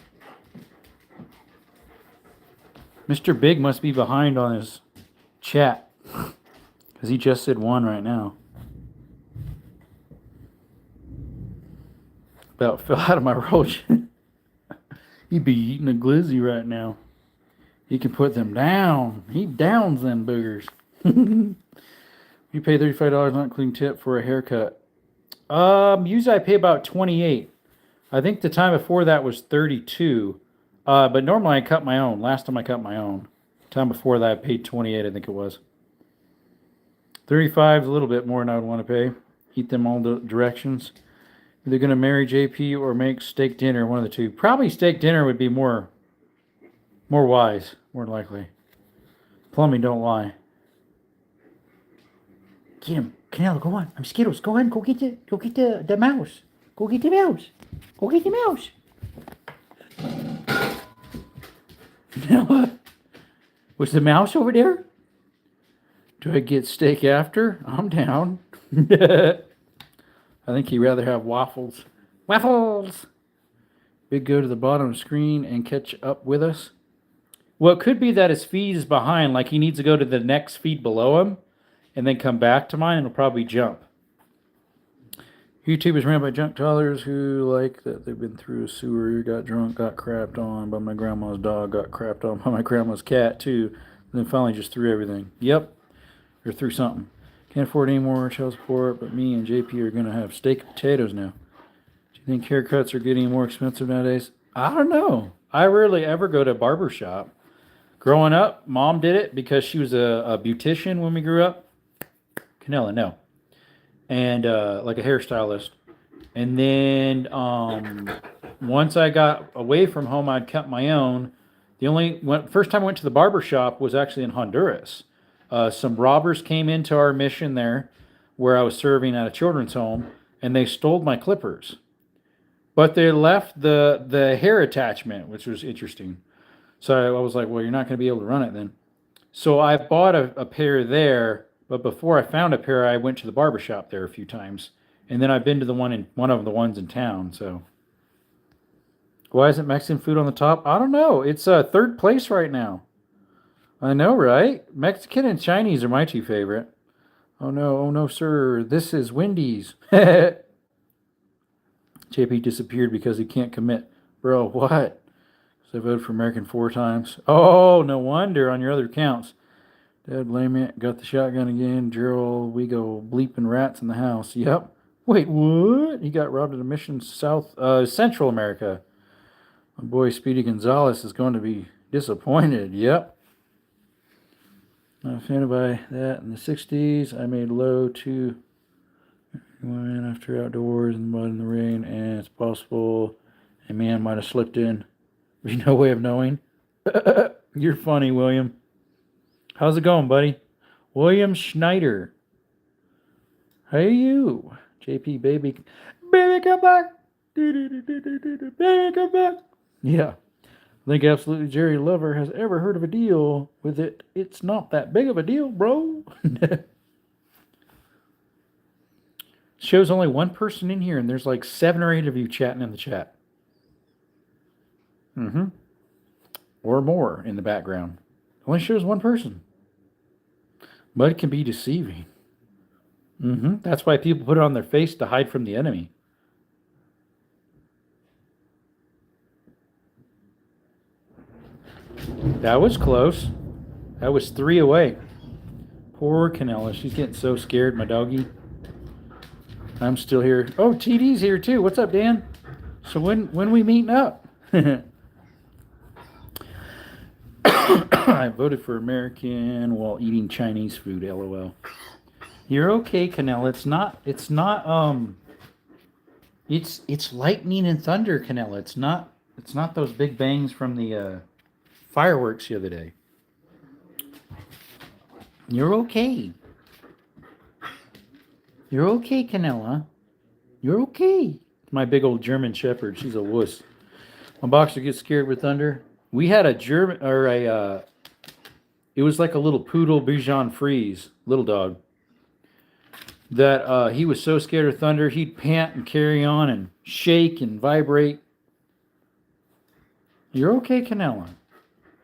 Speaker 1: Mr. Big must be behind on his chat. Because he just said 1 right now. About fell out of my roach. He'd be eating a glizzy right now. He can put them down. He downs them boogers. You pay $35, not including tip, for a haircut. Usually I pay about $28. I think the time before that was $32. But normally I cut my own. Last time I cut my own. Time before that I paid $28, I think it was. $35 is a little bit more than I would want to pay. Eat them all the directions. Either going to marry JP or make steak dinner, one of the two. Probably steak dinner would be more wise, more likely. Plumbing don't lie. Get him. Canelo, go on. I'm Skittles. Go on. Go get the mouse. Go get the mouse. Go get the mouse. Now, was the mouse over there? Do I get steak after? I'm down. I think he'd rather have waffles. Waffles! Big go to the bottom of the screen and catch up with us. Well, it could be that his feed is behind, like he needs to go to the next feed below him and then come back to mine, and it'll probably jump. YouTube is ran by junk toddlers who like that they've been through a sewer, got drunk, got crapped on by my grandma's dog, got crapped on by my grandma's cat too, and then finally just threw everything. Yep, or threw something. Can't afford any more child support, but me and JP are gonna have steak and potatoes now. Do you think haircuts are getting more expensive nowadays? I don't know. I rarely ever go to a barber shop. Growing up, mom did it because she was a beautician when we grew up. Canella, no. And like a hairstylist. And then once I got away from home, I'd kept my own. First time I went to the barber shop was actually in Honduras. Some robbers came into our mission there, where I was serving at a children's home, and they stole my clippers. But they left the hair attachment, which was interesting. So I was like, well, you're not going to be able to run it then. So I bought a pair there, but before I found a pair, I went to the barber shop there a few times. And then I've been to one of the ones in town. So why isn't Mexican food on the top? I don't know. It's third place right now. I know, right? Mexican and Chinese are my two favorite. Oh no, sir. This is Wendy's. JP disappeared because he can't commit. Bro, what? So I voted for American 4 times. Oh, no wonder on your other accounts. Dad, blame it. Got the shotgun again. Gerald, we go bleeping rats in the house. Yep. Wait, what? He got robbed at a mission Central America. My boy Speedy Gonzalez is going to be disappointed. Yep. Not offended by that. In the 60s, I made low to went after outdoors in the mud and the rain, and it's possible a man might have slipped in. There's no way of knowing. You're funny, William. How's it going, buddy? William Schneider. Hey, you. JP, baby. Baby, come back. Baby, come back. Yeah. I think absolutely Jerry Lover has ever heard of a deal with it. It's not that big of a deal, bro. Shows only one person in here, and there's like 7 or 8 of you chatting in the chat. Or more in the background. Only shows one person. But it can be deceiving. That's why people put it on their face to hide from the enemy. That was close. That was 3 away. Poor Canella. She's getting so scared, my doggy. I'm still here. Oh, TD's here too. What's up, Dan? So when we meeting up? I voted for American while eating Chinese food. LOL. You're okay, Canella. It's lightning and thunder, Canella. It's not those big bangs from the fireworks the other day. You're okay. You're okay, Canella. You're okay. My big old German Shepherd. She's a wuss. My boxer gets scared with thunder. We had a German, it was like a little poodle Bichon Frise, little dog, that he was so scared of thunder, he'd pant and carry on and shake and vibrate. You're okay, Canella.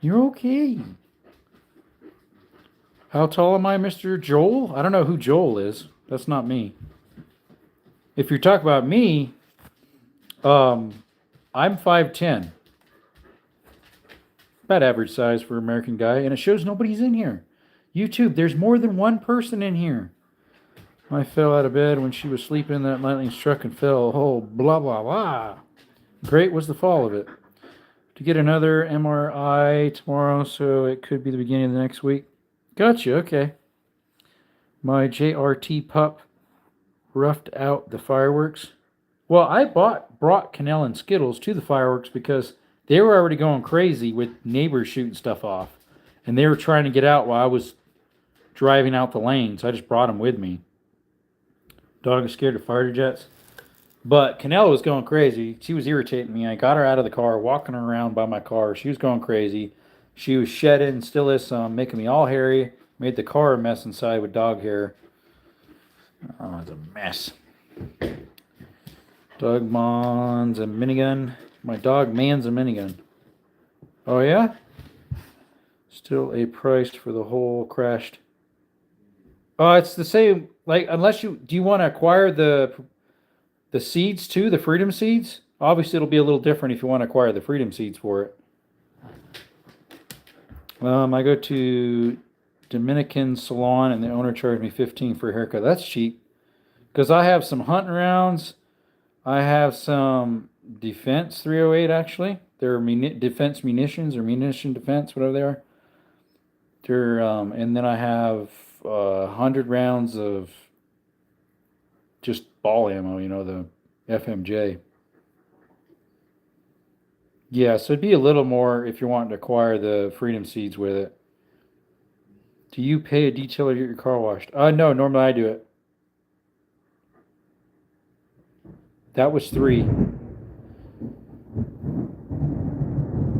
Speaker 1: You're okay. How tall am I, Mr. Joel? I don't know who Joel is. That's not me. If you're talking about me, I'm 5'10". About average size for an American guy, and it shows nobody's in here. YouTube, there's more than one person in here. I fell out of bed when she was sleeping. That lightning struck and fell. Oh, blah, blah, blah. Great was the fall of it. To get another MRI tomorrow, so it could be the beginning of the next week. Gotcha, okay. My JRT pup roughed out the fireworks. Well, I brought Canell and Skittles to the fireworks because they were already going crazy with neighbors shooting stuff off. And they were trying to get out while I was driving out the lane, so I just brought them with me. Dog is scared of fighter jets. But Canella was going crazy. She was irritating me. I got her out of the car, walking her around by my car. She was going crazy. She was shedding, still is some, making me all hairy. Made the car a mess inside with dog hair. Oh, it's a mess. Dog mans a minigun. My dog mans a minigun. Oh, yeah? Still a price for the whole crashed. Oh, it's the same. Like, unless do you want to acquire the the seeds too, the freedom seeds. Obviously, it'll be a little different if you want to acquire the freedom seeds for it. I go to Dominican salon and the owner charged me $15 for a haircut. That's cheap. Because I have some hunting rounds. I have some defense 308 actually. They're defense munitions or munition defense, whatever they are. They're and then I have 100 rounds of just ball ammo, the FMJ. Yeah, so it'd be a little more if you're wanting to acquire the freedom seeds with it. Do you pay a detailer to get your car washed? No, normally I do it. That was 3.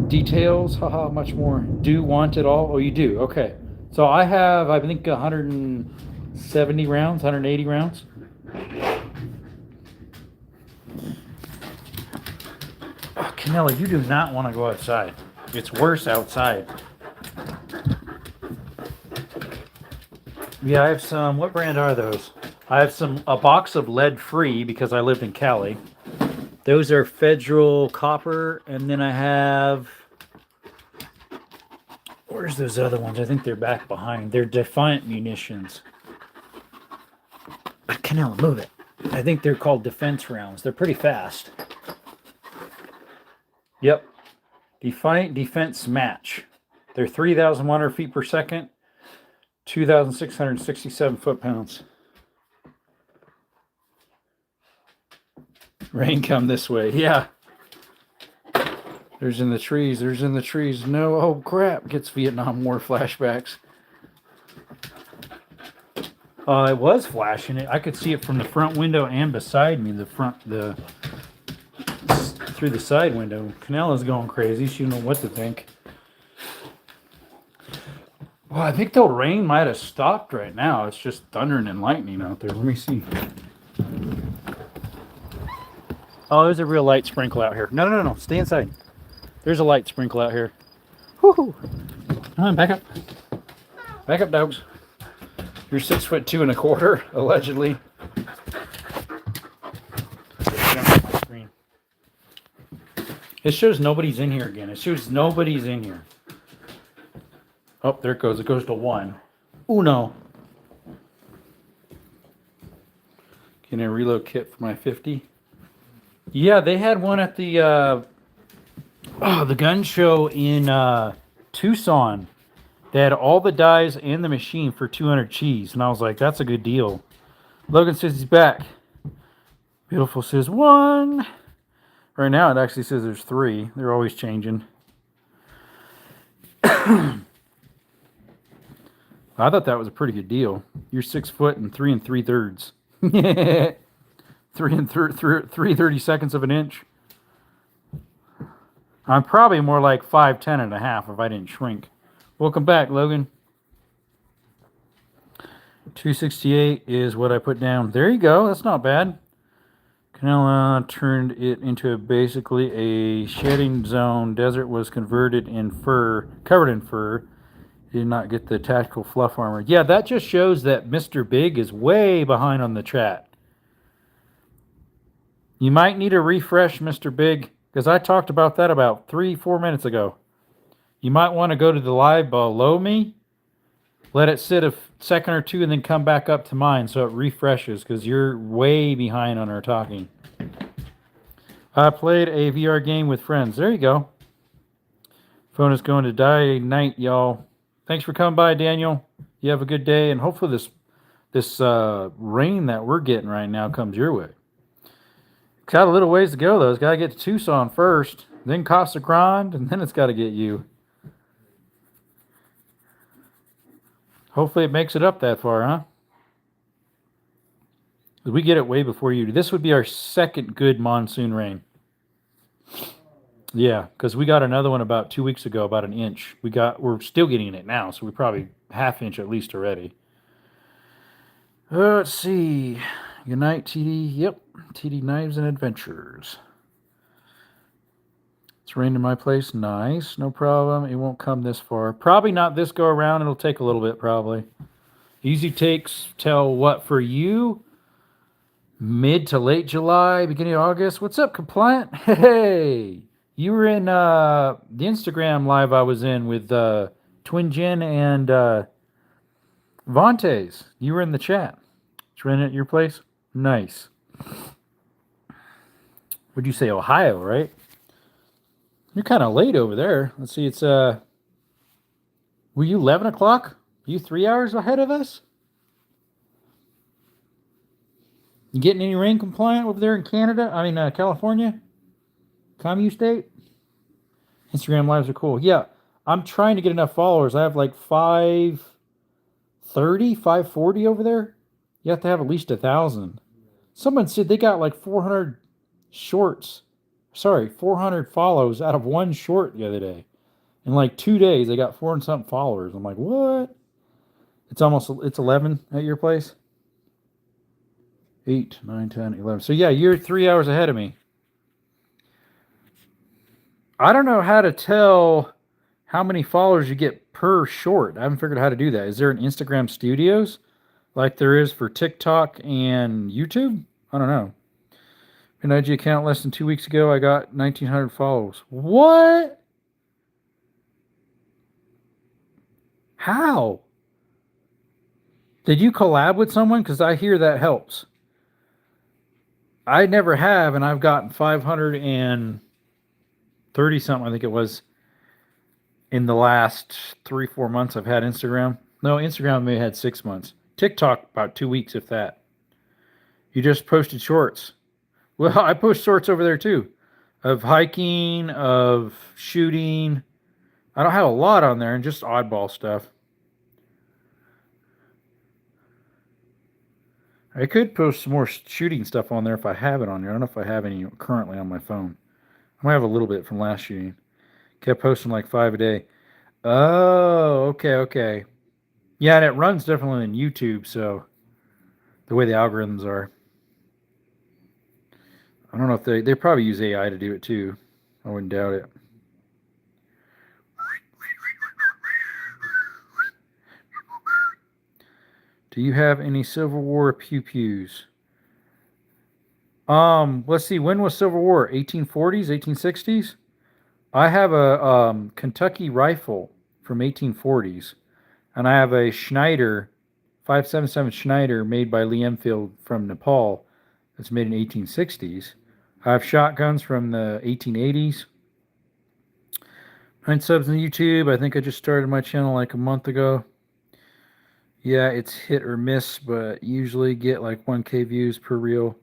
Speaker 1: Details, haha, much more. Do want it all? Oh, you do. Okay. So I have, I think, 170 rounds, 180 rounds. Oh, Canella, you do not want to go outside. It's worse outside. Yeah, I have some. What brand are those? I have a box of lead-free because I lived in Cali. Those are Federal Copper, and then I have. Where's those other ones? I think they're back behind. They're Defiant munitions. Canella, move it. I think they're called defense rounds. They're pretty fast. Yep. Defiant Defense Match. They're 3,100 feet per second, 2,667 foot-pounds. Rain come this way. Yeah. There's in the trees. There's in the trees. No, oh crap. Gets Vietnam War flashbacks. It was flashing it. I could see it from the front window and beside me. Through the side window. Canella's going crazy. She don't know what to think. Well, I think the rain might have stopped right now. It's just thundering and lightning out there. Let me see. Oh, there's a real light sprinkle out here. No. Stay inside. There's a light sprinkle out here. Woohoo! Come on, back up. Back up, dogs. You're 6'2.25", allegedly. It shows nobody's in here again. It shows nobody's in here. Oh, there it goes. It goes to 1. Uno. Can I reload kit for my 50? Yeah, they had one at the gun show in Tucson. They had all the dies and the machine for 200 cheese, and I was like, that's a good deal. Logan says he's back. Beautiful says 1. Right now it actually says there's 3. They're always changing. I thought that was a pretty good deal. You're 6 foot and 3 3/3. 3 seconds of an inch. I'm probably more like 5'10" and a half if I didn't shrink. Welcome back, Logan. 268 is what I put down. There you go. That's not bad. Canela turned it into basically a shedding zone. Desert was converted in fur, covered in fur. Did not get the tactical fluff armor. Yeah, that just shows that Mr. Big is way behind on the chat. You might need a refresh, Mr. Big, because I talked about that about 3-4 minutes ago. You might want to go to the live below me, let it sit a second or two, and then come back up to mine so it refreshes, because you're way behind on our talking. I played a VR game with friends. There you go. Phone is going to die night, y'all. Thanks for coming by, Daniel. You have a good day, and hopefully this rain that we're getting right now comes your way. Got a little ways to go, though. It's got to get to Tucson first, then Casa Grande, and then it's got to get you. Hopefully it makes it up that far, huh? We get it way before you do. This would be our second good monsoon rain. Yeah, because we got another one about 2 weeks ago, about an inch. We're still getting it now, so we're probably half inch at least already. Let's see. Good night, TD. Yep, TD Knives and Adventures. It's rained in my place. Nice, no problem. It won't come this far. Probably not this go around. It'll take a little bit, probably. Easy takes tell what for you? mid to late July, beginning of August. What's up, Compliant? Hey, you were in the Instagram live I was in with Twin Jen and Vontaze. You were in the chat. Did you rent it at your place? Nice. Would you say Ohio, right? You're kind of late over there. Let's see, it's were you 11 o'clock? Are you 3 hours ahead of us? You getting any rain Compliant over there in Canada? I mean, California? Commune state? Instagram lives are cool. Yeah, I'm trying to get enough followers. I have like 530, 540 over there. You have to have at least 1,000. Someone said they got like 400 shorts. Sorry, 400 follows out of one short the other day. In like 2 days, they got 400 something followers. I'm like, what? It's 11 at your place? 8, 9, 10, 11. So yeah, you're 3 hours ahead of me. I don't know how to tell how many followers you get per short. I haven't figured out how to do that. Is there an Instagram Studios like there is for TikTok and YouTube? I don't know. An IG account less than 2 weeks ago, I got 1,900 follows. What? How? Did you collab with someone? Because I hear that helps. I never have, and I've gotten 530 something, I think it was, in the last 3-4 months I've had Instagram. No, Instagram may have had 6 months. TikTok, about 2 weeks, if that. You just posted shorts. Well, I post shorts over there too, of hiking, of shooting. I don't have a lot on there, and just oddball stuff. I could post some more shooting stuff on there if I have it on there. I don't know if I have any currently on my phone. I might have a little bit from last shooting. Kept posting like 5 a day. Oh, okay. Yeah, and it runs differently than YouTube, so the way the algorithms are. I don't know if they probably use AI to do it too. I wouldn't doubt it. Do you have any Civil War pew-pews? Let's see. When was Civil War? 1840s, 1860s? I have a Kentucky rifle from 1840s, and I have a Schneider 5.77 Schneider made by Lee Enfield from Nepal. That's made in 1860s. I have shotguns from the 1880s. 9 subs on YouTube. I think I just started my channel like a month ago. Yeah, it's hit or miss, but usually get like 1K views per reel.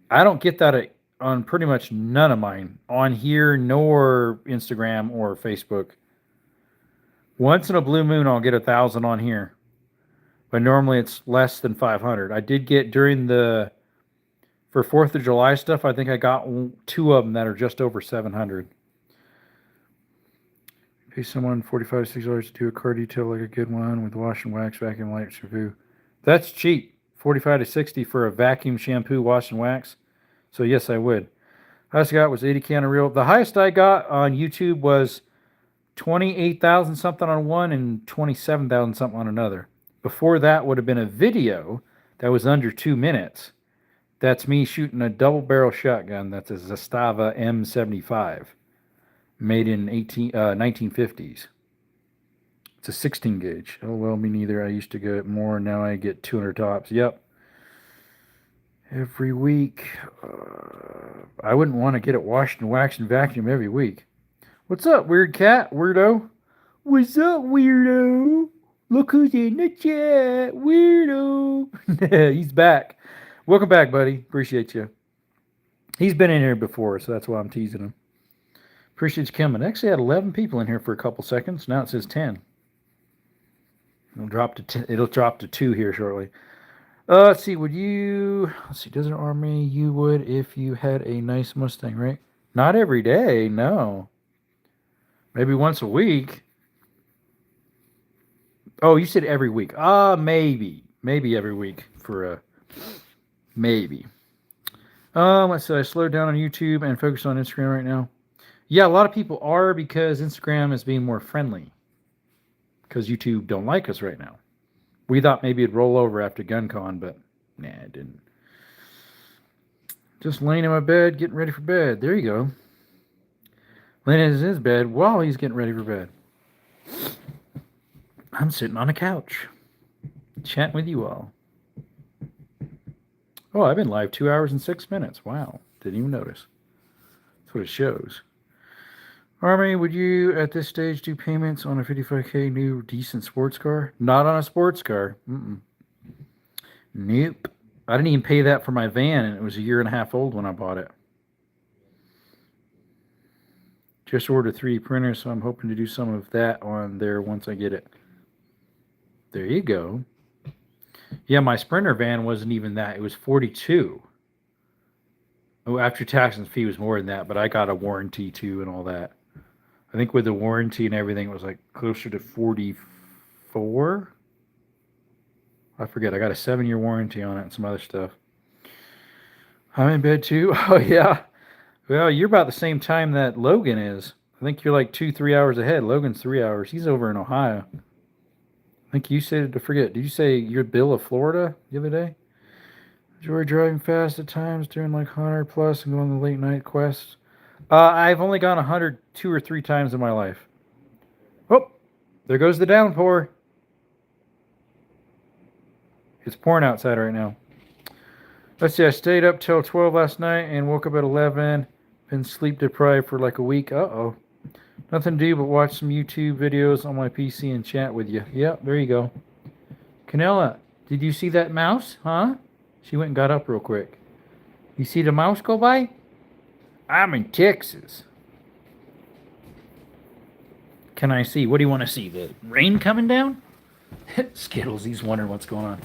Speaker 1: I don't get that on pretty much none of mine on here, nor Instagram or Facebook. Once in a blue moon, I'll get 1,000 on here, but normally it's less than 500. I did get for 4th of July stuff, I think I got 2 of them that are just over 700. Pay someone $45 to $60 to do a car detail like a good one with wash and wax, vacuum, light, shampoo. That's cheap. 45 to 60 for a vacuum, shampoo, wash and wax. So yes, I would. Highest I got was 80 can of reel. The highest I got on YouTube was 28,000 something on one and 27,000 something on another. Before that would have been a video that was under 2 minutes. That's me shooting a double barrel shotgun. That's a Zastava M75. Made in 1950s. It's a 16 gauge. Oh, well, me neither. I used to get more. Now I get 200 tops. Yep. Every week. I wouldn't want to get it washed and waxed and vacuumed every week. What's up, weird cat? Weirdo? What's up, weirdo? Look who's in the chat. Weirdo. He's back. Welcome back, buddy. Appreciate you. He's been in here before, so that's why I'm teasing him. Appreciate you coming. Actually, I had 11 people in here for a couple seconds. Now it says 10. It'll drop to 2 here shortly. Let's see. Desert Army, you would if you had a nice Mustang, right? Not every day, no. Maybe once a week. Oh, you said every week. Maybe. Maybe every week maybe. Let's say I slowed down on YouTube and focus on Instagram right now. Yeah, a lot of people are because Instagram is being more friendly. Because YouTube don't like us right now. We thought maybe it'd roll over after GunCon, but nah, it didn't. Just laying in my bed, getting ready for bed. There you go. Laying in his bed while he's getting ready for bed. I'm sitting on a couch, chatting with you all. Oh, I've been live 2 hours and 6 minutes. Wow, didn't even notice. That's what it shows. Army, would you at this stage do payments on a 55K new decent sports car? Not on a sports car. Nope. I didn't even pay that for my van, and it was a year and a half old when I bought it. Just ordered 3D printer, so I'm hoping to do some of that on there once I get it. There you go. Yeah, my Sprinter van wasn't even that. It was 42. Oh, after tax and fee was more than that, but I got a warranty too and all that. I think with the warranty and everything, it was like closer to 44. I forget. I got a 7-year warranty on it and some other stuff. I'm in bed too. Oh, yeah. Well, you're about the same time that Logan is. I think you're like 2-3 hours ahead. Logan's 3 hours. He's over in Ohio. I think you said, to forget, did you say you're Bill of Florida the other day? Enjoy driving fast at times, doing like 100 plus and going on the late night quests. I've only gone 100 2 or 3 times in my life. Oh, there goes the downpour. It's pouring outside right now. Let's see, I stayed up till 12 last night and woke up at 11. Been sleep deprived for like a week. Uh-oh. Nothing to do but watch some YouTube videos on my PC and chat with you. Yep, there you go. Canella, did you see that mouse? Huh? She went and got up real quick. You see the mouse go by? I'm in Texas. Can I see? What do you want to see? The rain coming down? Skittles, he's wondering what's going on.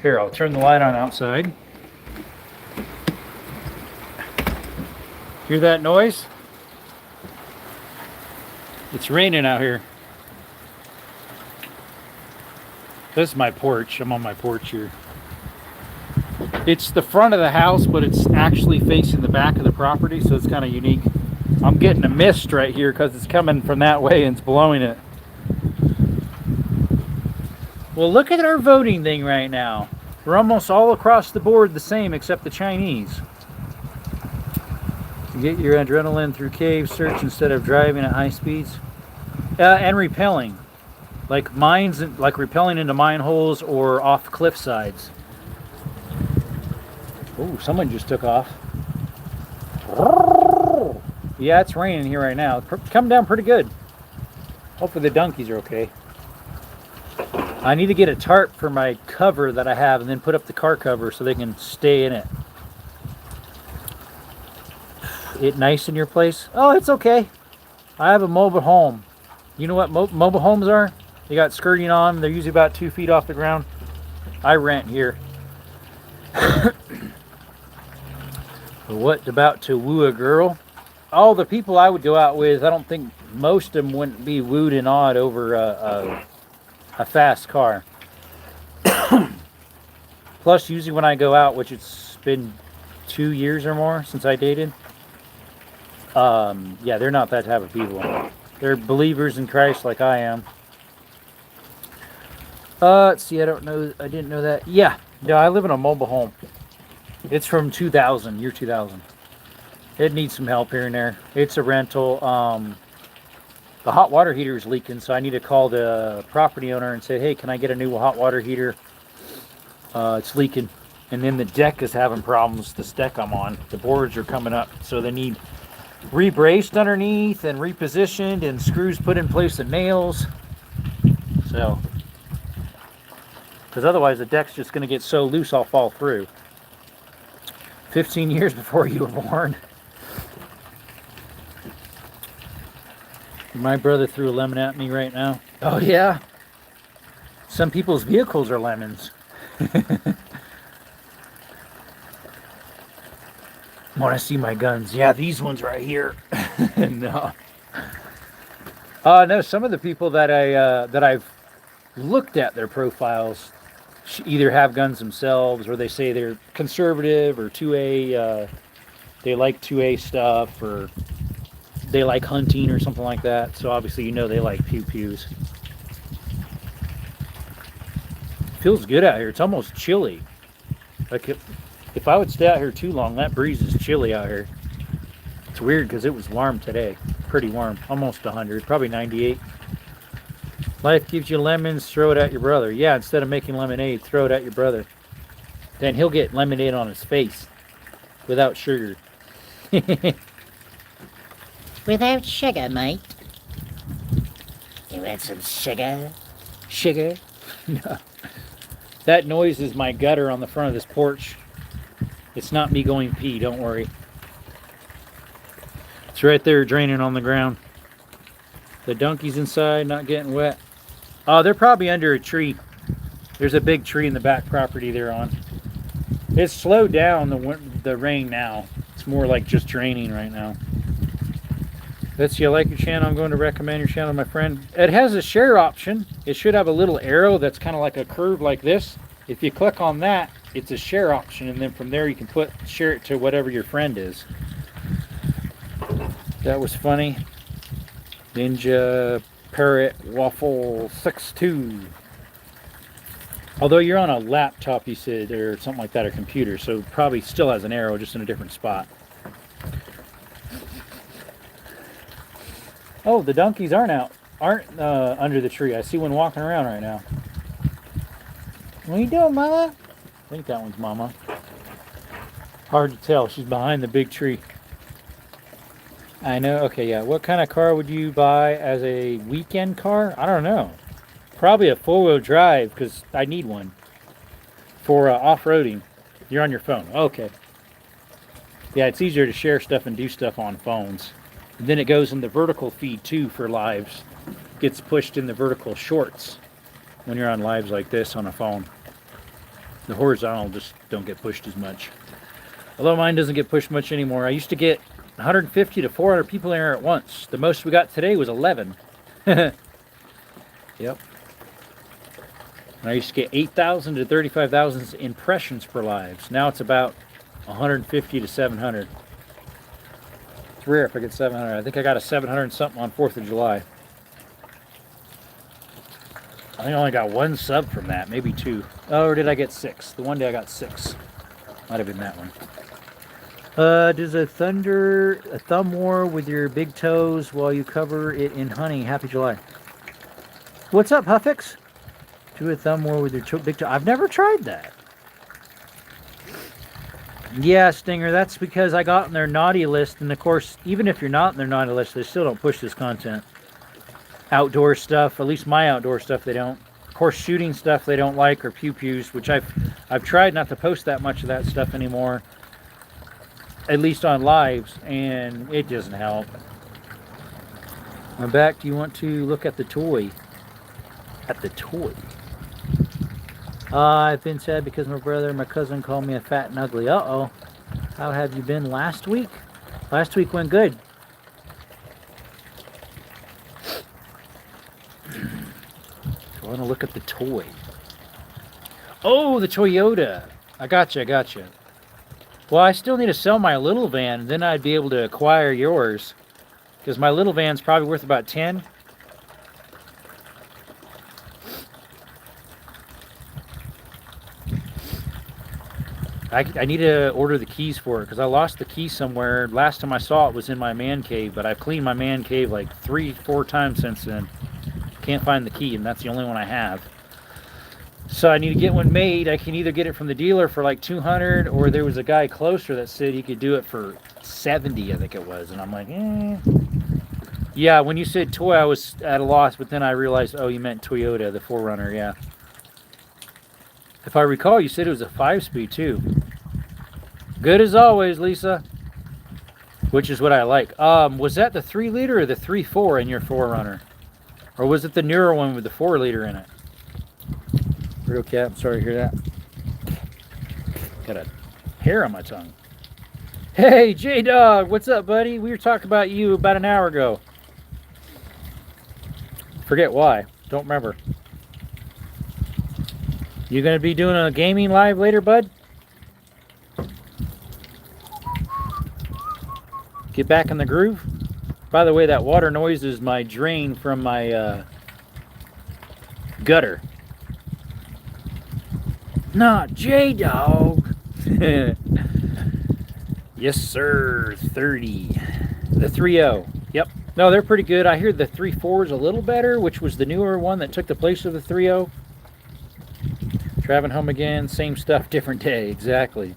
Speaker 1: Here, I'll turn the light on outside. Hear that noise? It's raining out here. This is my porch. I'm on my porch here. It's the front of the house, but it's actually facing the back of the property, so it's kind of unique. I'm getting a mist right here because it's coming from that way and it's blowing it. Well, look at our voting thing right now. We're almost all across the board the same except the Chinese. You get your adrenaline through cave search instead of driving at high speeds. And repelling. Like mines, like repelling into mine holes or off cliff sides. Oh, someone just took off. Yeah, it's raining here right now. It's coming down pretty good. Hopefully the donkeys are okay. I need to get a tarp for my cover that I have and then put up the car cover so they can stay in it. It nice in your place? Oh, it's okay. I have a mobile home. You know what mobile homes are? They got skirting on. They're usually about 2 feet off the ground. I rent here. What about to woo a girl? All the people I would go out with, I don't think most of them wouldn't be wooed and awed over a fast car. Plus, usually when I go out, which it's been 2 years or more since I dated, yeah, they're not that type of people. They're believers in Christ like I am. Let's see, I didn't know that. Yeah, I live in a mobile home. It's from 2000, year 2000. It needs some help here and there. It's a rental. The hot water heater is leaking, so I need to call the property owner and say, hey, can I get a new hot water heater? It's leaking. And then the deck is having problems, this deck I'm on. The boards are coming up, so they need rebraced underneath and repositioned and screws put in place and nails. So, because otherwise the deck's just going to get so loose I'll fall through. 15 years before you were born. My brother threw a lemon at me right now. Oh yeah? Some people's vehicles are lemons. Want to see my guns? Yeah, these ones right here. No. No, some of the people that I've looked at their profiles either have guns themselves, or they say they're conservative or 2A. They like 2A stuff, or they like hunting or something like that. So obviously, you know, they like pew-pews. Feels good out here. It's almost chilly. Like If I would stay out here too long, that breeze is chilly out here. It's weird because it was warm today. Pretty warm. Almost 100. Probably 98. Life gives you lemons, throw it at your brother. Yeah, instead of making lemonade, throw it at your brother. Then he'll get lemonade on his face without sugar.
Speaker 3: Without sugar, mate. You want some sugar?
Speaker 1: Sugar? No. That noise is my gutter on the front of this porch. It's not me going pee, don't worry. It's right there draining on the ground. The donkey's inside, not getting wet. Oh, they're probably under a tree. There's a big tree in the back property they're on. It's slowed down the rain now. It's more like just draining right now. Let's see, I like your channel. I'm going to recommend your channel to my friend. It has a share option. It should have a little arrow that's kind of like a curve like this. If you click on that, it's a share option, and then from there you can share it to whatever your friend is. That was funny. Ninja Parrot Waffle 62. Although you're on a laptop, you said, or something like that, or computer, so probably still has an arrow, just in a different spot. Oh, the donkeys aren't under the tree. I see one walking around right now. What are you doing, Mama? I think that one's Mama. Hard to tell. She's behind the big tree. I know. Okay, yeah. What kind of car would you buy as a weekend car? I don't know. Probably a four-wheel drive, because I need one for off-roading. You're on your phone. Okay. Yeah, it's easier to share stuff and do stuff on phones. And then it goes in the vertical feed too for lives. Gets pushed in the vertical shorts when you're on lives like this on a phone. The horizontal just don't get pushed as much. Although mine doesn't get pushed much anymore. I used to get 150 to 400 people in there at once. The most we got today was 11. Yep. And I used to get 8,000 to 35,000 impressions per lives. Now it's about 150 to 700. It's rare if I get 700. I think I got a 700 something on 4th of July. I think I only got one sub from that, maybe two. Oh, or did I get 6? The one day I got 6. Might have been that one. Does a thumb war with your big toes while you cover it in honey? Happy July. What's up, Huffix? Do a thumb war with your big toe. I've never tried that. Yeah, Stinger, that's because I got on their naughty list, and of course, even if you're not in their naughty list, they still don't push this content. Outdoor stuff, at least my outdoor stuff, they don't. Of course, shooting stuff they don't like, or pew-pews, which I've tried not to post that much of that stuff anymore, at least on lives, and it doesn't help. I'm back. Do you want to look at the toy? At the toy? I've been sad because my brother and my cousin called me a fat and ugly. Uh-oh. How have you been last week? Last week went good. I want to look at the toy. Oh, the Toyota. I gotcha. Well, I still need to sell my little van, and then I'd be able to acquire yours. Because my little van's probably worth about 10. I need to order the keys for it because I lost the key somewhere. Last time I saw it was in my man cave, but I've cleaned my man cave like 3-4 times since then. Can't find the key, and that's the only one I have. So I need to get one made. I can either get it from the dealer for like 200, or there was a guy closer that said he could do it for 70, I think it was. And I'm like, Yeah, when you said toy, I was at a loss, but then I realized, oh, you meant Toyota, the 4Runner, yeah. If I recall, you said it was a 5-speed too. Good as always, Lisa. Which is what I like. Was that the 3-liter or the 3.4 in your 4Runner? Or was it the newer one with the 4-liter in it? Real cat, I'm sorry to hear that. Got a hair on my tongue. Hey, J-Dog, what's up, buddy? We were talking about you about an hour ago. Forget why. Don't remember. You gonna be doing a gaming live later, bud? Get back in the groove. By the way, that water noise is my drain from my gutter. Not J-Dog. Yes, sir. 30. The 3.0. Yep. No, they're pretty good. I hear the 3.4 is a little better, which was the newer one that took the place of the 3.0. Driving home again, same stuff, different day. Exactly.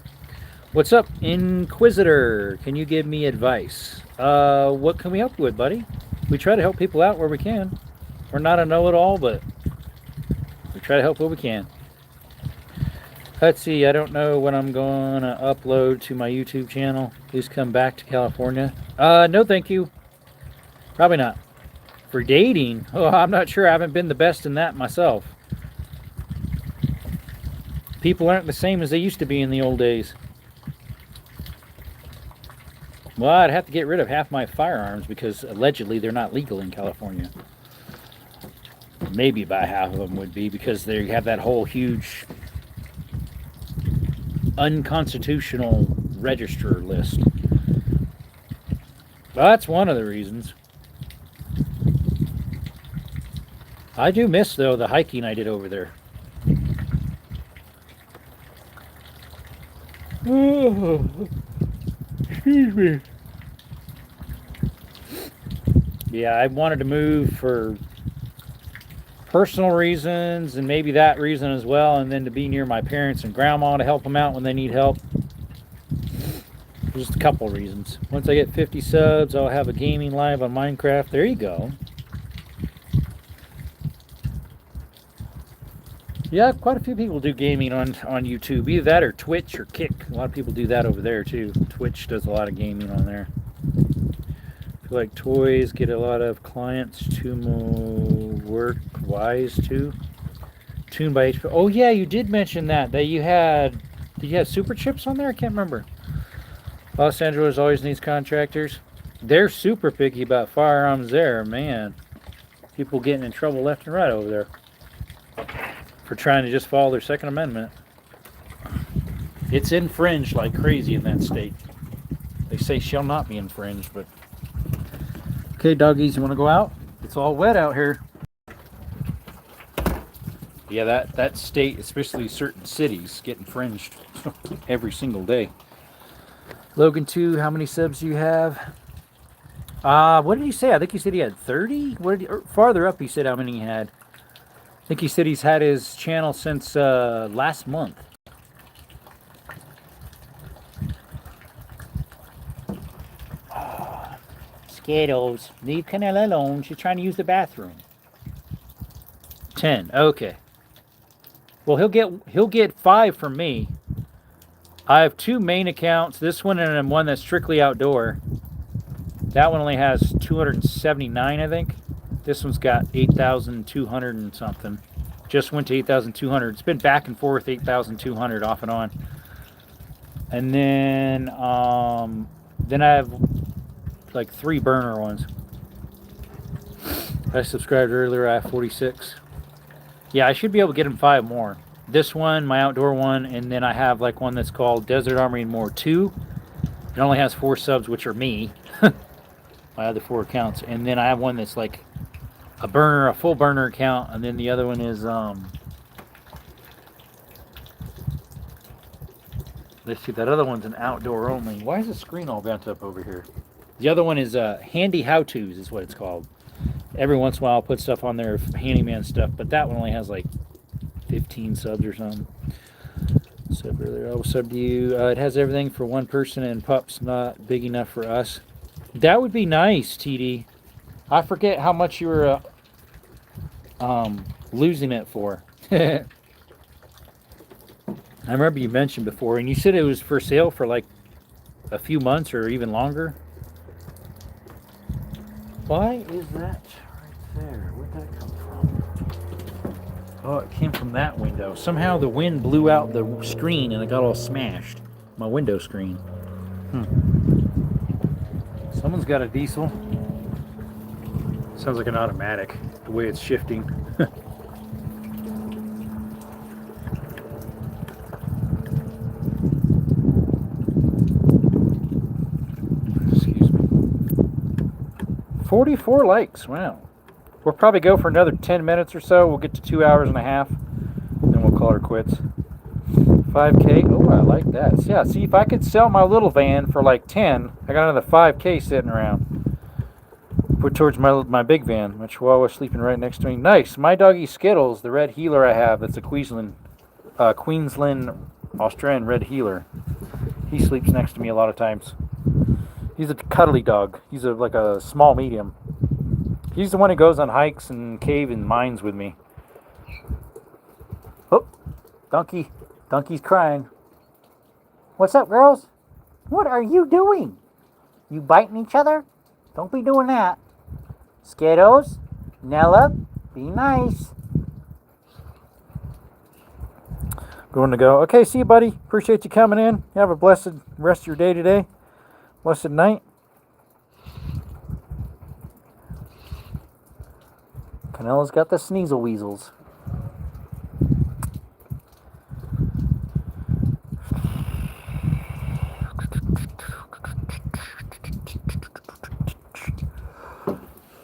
Speaker 1: What's up, Inquisitor? Can you give me advice? What can we help you with, buddy? We try to help people out where we can. We're not a know-it-all, but we try to help where we can. Let's see, I don't know when I'm going to upload to my YouTube channel. Please come back to California. No thank you. Probably not. For dating, oh, I'm not sure. I haven't been the best in that myself. People aren't the same as they used to be in the old days. Well, I'd have to get rid of half my firearms because allegedly they're not legal in California. Maybe about half of them would be because they have that whole huge unconstitutional register list. Well, that's one of the reasons. I do miss, though, the hiking I did over there. Oh, excuse me. Yeah, I wanted to move for personal reasons and maybe that reason as well, and then to be near my parents and grandma to help them out when they need help. Just a couple reasons. Once I get 50 subs, I'll have a gaming live on Minecraft. There you go. Yeah, quite a few people do gaming on YouTube. Either that or Twitch or Kick. A lot of people do that over there too. Twitch does a lot of gaming on there. I feel like toys get a lot of clients to work wise too. Tuned by HP. Oh yeah, you did mention that you had. Did you have super chips on there? I can't remember. Los Angeles always needs contractors. They're super picky about firearms there, man. People getting in trouble left and right over there for trying to just follow their Second Amendment. It's infringed like crazy in that state. They say shall not be infringed, but... Okay, doggies, you want to go out? It's all wet out here. Yeah, that state, especially certain cities, get infringed every single day. Logan 2, how many subs do you have? What did he say? I think he said he had 30? Farther up, he said how many he had. I think he said he's had his channel since last month. Skittles, leave Canella alone. She's trying to use the bathroom. 10. Okay. Well, he'll get 5 from me. I have 2 main accounts. This one and one that's strictly outdoor. That one only has 279, I think. This one's got 8,200 and something. Just went to 8,200. It's been back and forth 8,200 off and on. And then I have like 3 burner ones. I subscribed earlier. I have 46. Yeah, I should be able to get him 5 more. This one, my outdoor one, and then I have like one that's called Desert Army and More 2. It only has 4 subs, which are me. My other 4 accounts. And then I have one that's like a full burner account, and then the other one is let's see, that other one's an outdoor only. Why is the screen all bent up over here? The other one is Handy How-Tos is what it's called. Every once in a while I'll put stuff on there, handyman stuff, but that one only has like 15 subs or something. Sub earlier, I will sub to you. It has everything for 1 person, and pup's not big enough for us. That would be nice, TD. I forget how much you were losing it for. I remember you mentioned before, and you said it was for sale for like a few months or even longer. Why is that right there? Where'd that come from? Oh, it came from that window. Somehow the wind blew out the screen and it got all smashed. My window screen. Someone's got a diesel. Sounds like an automatic, the way it's shifting. Excuse me. 44 likes, wow. We'll probably go for another 10 minutes or so. We'll get to 2 hours and a half. Then we'll call her quits. 5K. Oh, I like that. So, yeah, see, if I could sell my little van for like 10, I got another 5K sitting around. Put towards my big van, my Chihuahua sleeping right next to me. Nice. My doggy Skittles, the red heeler I have, that's a Queensland Australian red heeler. He sleeps next to me a lot of times. He's a cuddly dog. He's like a small medium. He's the one who goes on hikes and cave and mines with me. Oh, donkey. Donkey's crying. What's up, girls? What are you doing? You biting each other? Don't be doing that. Skittles, Nella, be nice. Going to go. Okay, see you, buddy. Appreciate you coming in. Have a blessed rest of your day today. Blessed night. Canella's got the sneasel weasels.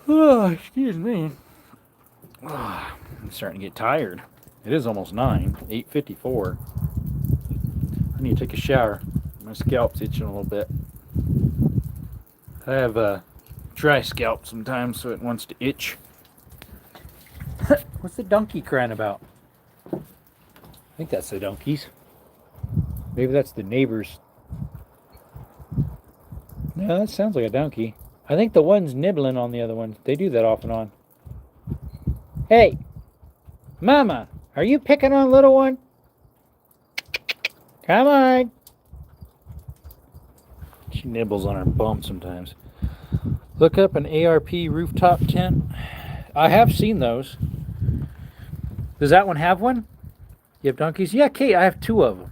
Speaker 1: Oh, excuse me. Oh, I'm starting to get tired. It is almost 9, 8:54. I need to take a shower. My scalp's itching a little bit. I have a dry scalp sometimes, so it wants to itch. What's the donkey crying about? I think that's the donkeys. Maybe that's the neighbors. No, that sounds like a donkey. I think the one's nibbling on the other one. They do that off and on. Hey, Mama, are you picking on little one? Come on. She nibbles on her bum sometimes. Look up an ARP rooftop tent. I have seen those. Does that one have one? You have donkeys? Yeah, Kate, I have 2 of them.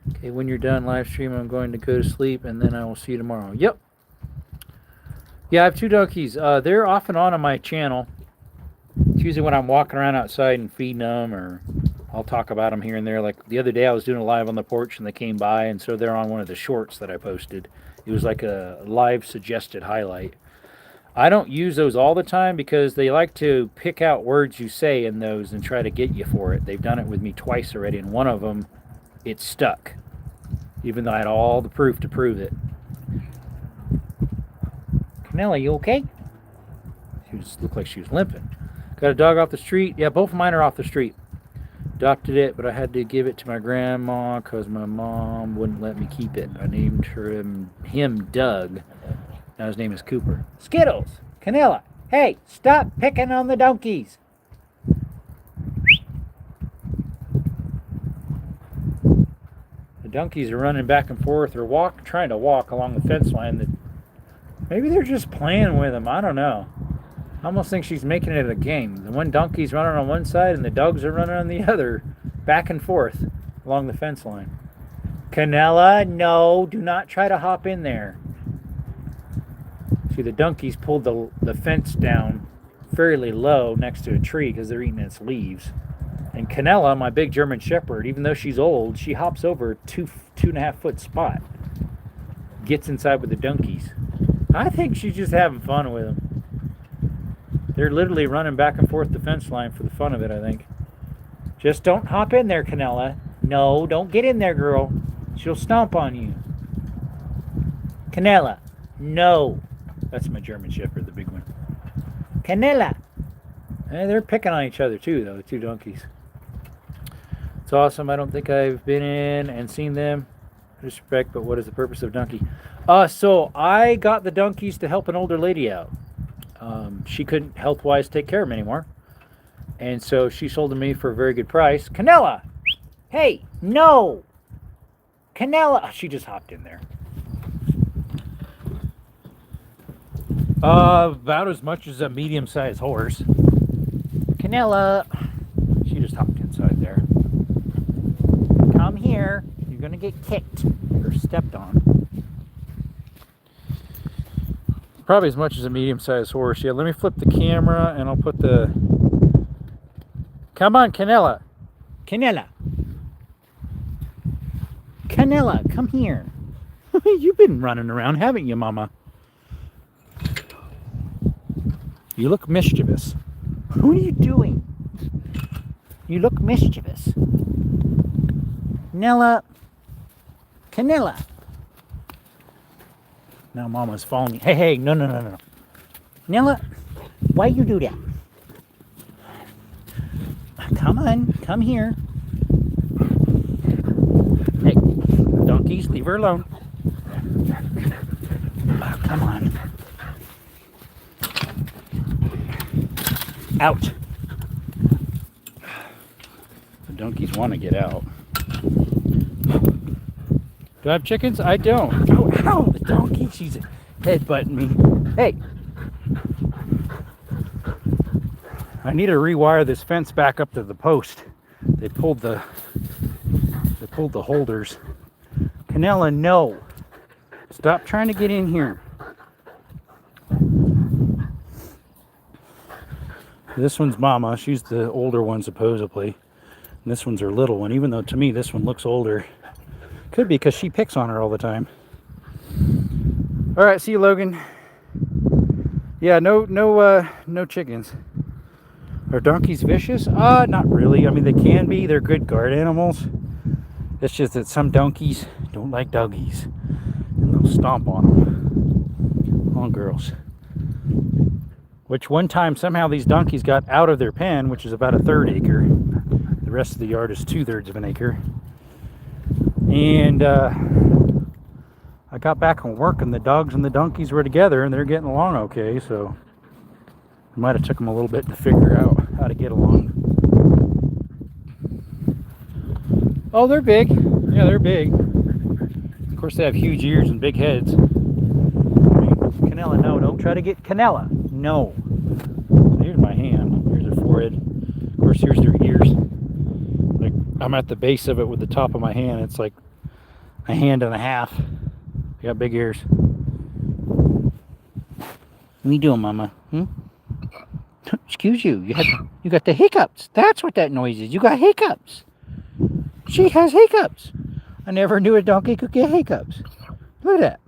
Speaker 1: Okay, when you're done live stream, I'm going to go to sleep, and then I will see you tomorrow. Yep. Yeah, I have 2 donkeys. They're off and on my channel. It's usually when I'm walking around outside and feeding them, or I'll talk about them here and there. Like the other day, I was doing a live on the porch, and they came by, and so they're on one of the shorts that I posted. It was like a live suggested highlight. I don't use those all the time because they like to pick out words you say in those and try to get you for it. They've done it with me twice already, and one of them, it stuck, even though I had all the proof to prove it. Canella, you okay? She just looked like she was limping. Got a dog off the street. Yeah, both of mine are off the street. Adopted it, but I had to give it to my grandma because my mom wouldn't let me keep it. I named him Doug. Now his name is Cooper. Skittles, Canella, hey, stop picking on the donkeys. The donkeys are running back and forth or trying to walk along the fence line. Maybe they're just playing with them. I don't know. I almost think she's making it a game. The one donkey's running on one side and the dogs are running on the other, back and forth along the fence line. Canella, no, do not try to hop in there. See, the donkeys pulled the fence down fairly low next to a tree because they're eating its leaves. And Canella, my big German Shepherd, even though she's old, she hops over a 2.5 foot spot. Gets inside with the donkeys. I think she's just having fun with them. They're literally running back and forth the fence line for the fun of it, I think. Just don't hop in there, Canella. No, don't get in there, girl. She'll stomp on you. Canella, no. That's my German Shepherd, the big one. Canella. They're picking on each other too, though, the 2 donkeys. It's awesome. I don't think I've been in and seen them. Respect, but what is the purpose of donkey? So I got the donkeys to help an older lady out. She couldn't health-wise take care of them anymore. And so she sold them to me for a very good price. Canella! Hey, no! Canella! She just hopped in there. About as much as a medium-sized horse. Canella! She just hopped inside there. Come here. You're gonna get kicked or stepped on. Probably as much as a medium-sized horse. Yeah, let me flip the camera and I'll put the... Come on, Canella. Canella. Canella, come here. You've been running around, haven't you, Mama? You look mischievous. What are you doing? You look mischievous.
Speaker 3: Nella. Canella. Now Mama's following me. Hey, hey, no, no, no, no. Nella, why you do that? Come on, come here. Hey, donkeys, leave her alone. Oh, come on. Out. The donkeys want to get out. Do I have chickens? I don't. Oh, ow, the donkey, she's headbutting me. Hey. I need to rewire this fence back up to the post. They pulled the holders. Canella, no. Stop trying to get in here. This one's Mama. She's the older one, supposedly. And this one's her little one, even though to me this one looks older. Could be because she picks on her all the time. All right, see you, Logan. Yeah, no chickens. Are donkeys vicious? Not really. I mean, they can be. They're good guard animals. It's just that some donkeys don't like doggies, and they'll stomp on them. On girls. Which one time somehow these donkeys got out of their pen, which is about a 1/3 acre. The rest of the yard is 2/3 of an acre. And I got back from work, and the dogs and the donkeys were together, and they're getting along okay. So it might have took them a little bit to figure out how to get along. Oh, they're big. Yeah, they're big. Of course, they have huge ears and big heads. I mean, Canella, no, don't try to get Canella. No. Here's my hand. Here's her forehead. Of course, here's their ears. Like, I'm at the base of it with the top of my hand. It's like a hand and a half. They got big ears. What are you doing, Mama? Excuse you. You got the hiccups. That's what that noise is. You got hiccups. She has hiccups. I never knew a donkey could get hiccups. Look at that.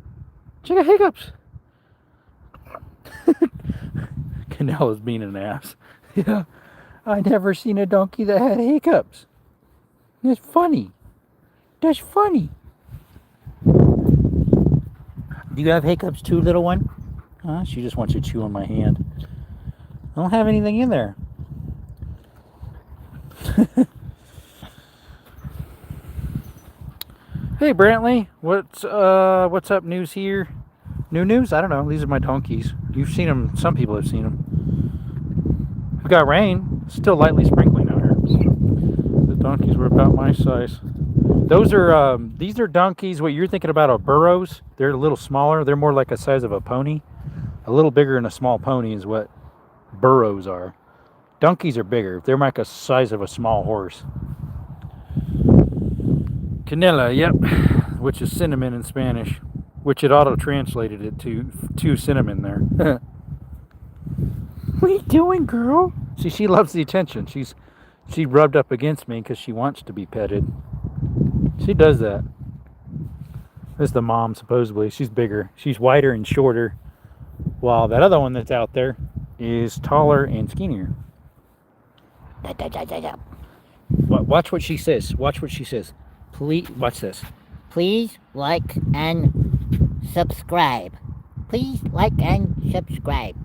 Speaker 3: She got hiccups. Canella's being an ass. Yeah. I never seen a donkey that had hiccups. That's funny. That's funny. Do you have hiccups too, little one? She just wants to chew on my hand. I don't have anything in there. Hey, Brantley. What's up news here? New news? I don't know. These are my donkeys. You've seen them. Some people have seen them. We got rain. Still lightly sprinkling out here. The donkeys were about my size. Those are, these are donkeys. What you're thinking about are burros. They're a little smaller. They're more like the size of a pony. A little bigger than a small pony is what burros are. Donkeys are bigger. They're like the size of a small horse. Canela, yep. Which is cinnamon in Spanish. Which it auto-translated it to cinnamon there. What are you doing, girl? See, she loves the attention. She rubbed up against me because she wants to be petted. She does that. This is the mom, supposedly. She's bigger. She's wider and shorter. While that other one that's out there is taller and skinnier. Watch what she says. Watch what she says. Please, watch this.
Speaker 4: Please like and subscribe. Please like and subscribe.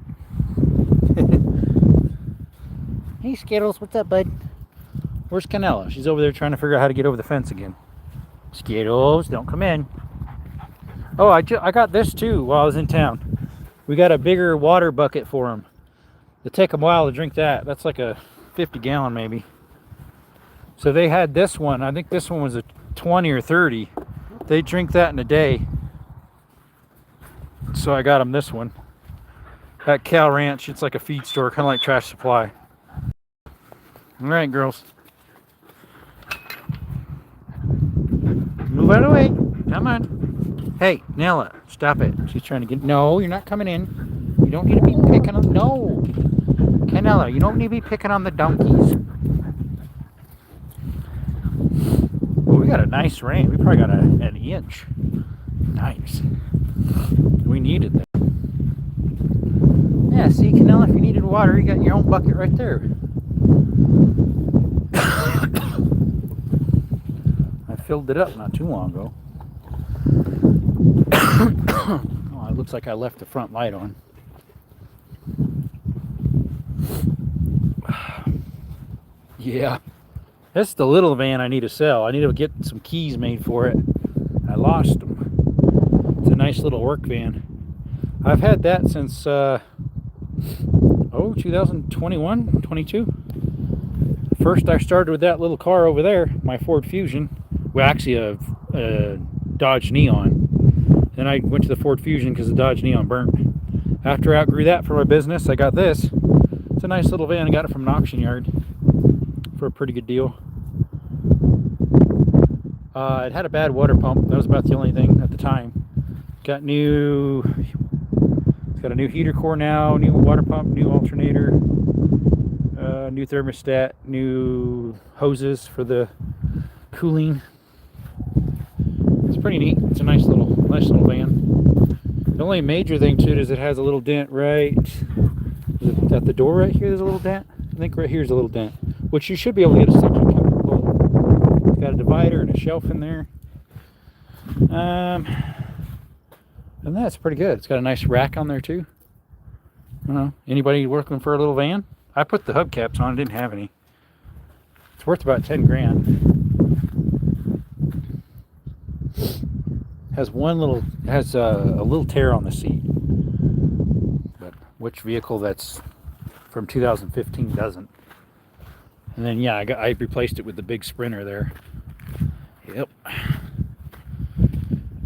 Speaker 3: Hey, Skittles. What's up, bud? Where's Canella? She's over there trying to figure out how to get over the fence again. Skittles, don't come in. Oh, I got this too while I was in town. We got a bigger water bucket for them. It'll take them a while to drink that. That's like a 50-gallon maybe. So they had this one. I think this one was a 20 or 30. They drink that in a day. So I got them this one. At Cal Ranch, it's like a feed store, kind of like Trash Supply. All right, girls. Move out of the way. Come on. Hey, Nella, stop it. She's trying to get... No, you're not coming in. You don't need to be picking on... No. Canella, you don't need to be picking on the donkeys. Well, we got a nice rain. We probably got an inch. Nice. We needed that. Yeah, see, Canella, if you needed water, you got your own bucket right there. I filled it up not too long ago. Oh, it looks like I left the front light on. Yeah. That's the little van I need to sell. I need to get some keys made for it. I lost them. It's a nice little work van. I've had that since 2021, 22. First I started with that little car over there, my Ford Fusion. Well, actually a Dodge Neon. Then I went to the Ford Fusion because the Dodge Neon burnt. After I outgrew that for my business, I got this. It's a nice little van. I got it from an auction yard for a pretty good deal. It had a bad water pump. That was about the only thing at the time. It's got a new heater core now, new water pump, new alternator, new thermostat, new hoses for the cooling. It's pretty neat. It's a nice little van. The only major thing to it is it has a little dent right at the door right here. There's a little dent. I think right here's a little dent, which you should be able to get a suction cup to pull. It's got a divider and a shelf in there. And that's pretty good. It's got a nice rack on there too. I don't know. Anybody working for a little van? I put the hubcaps on. I didn't have any. It's worth about 10 grand. Has a little tear on the seat. But which vehicle that's from 2015 doesn't? And then yeah, I replaced it with the big Sprinter there. Yep.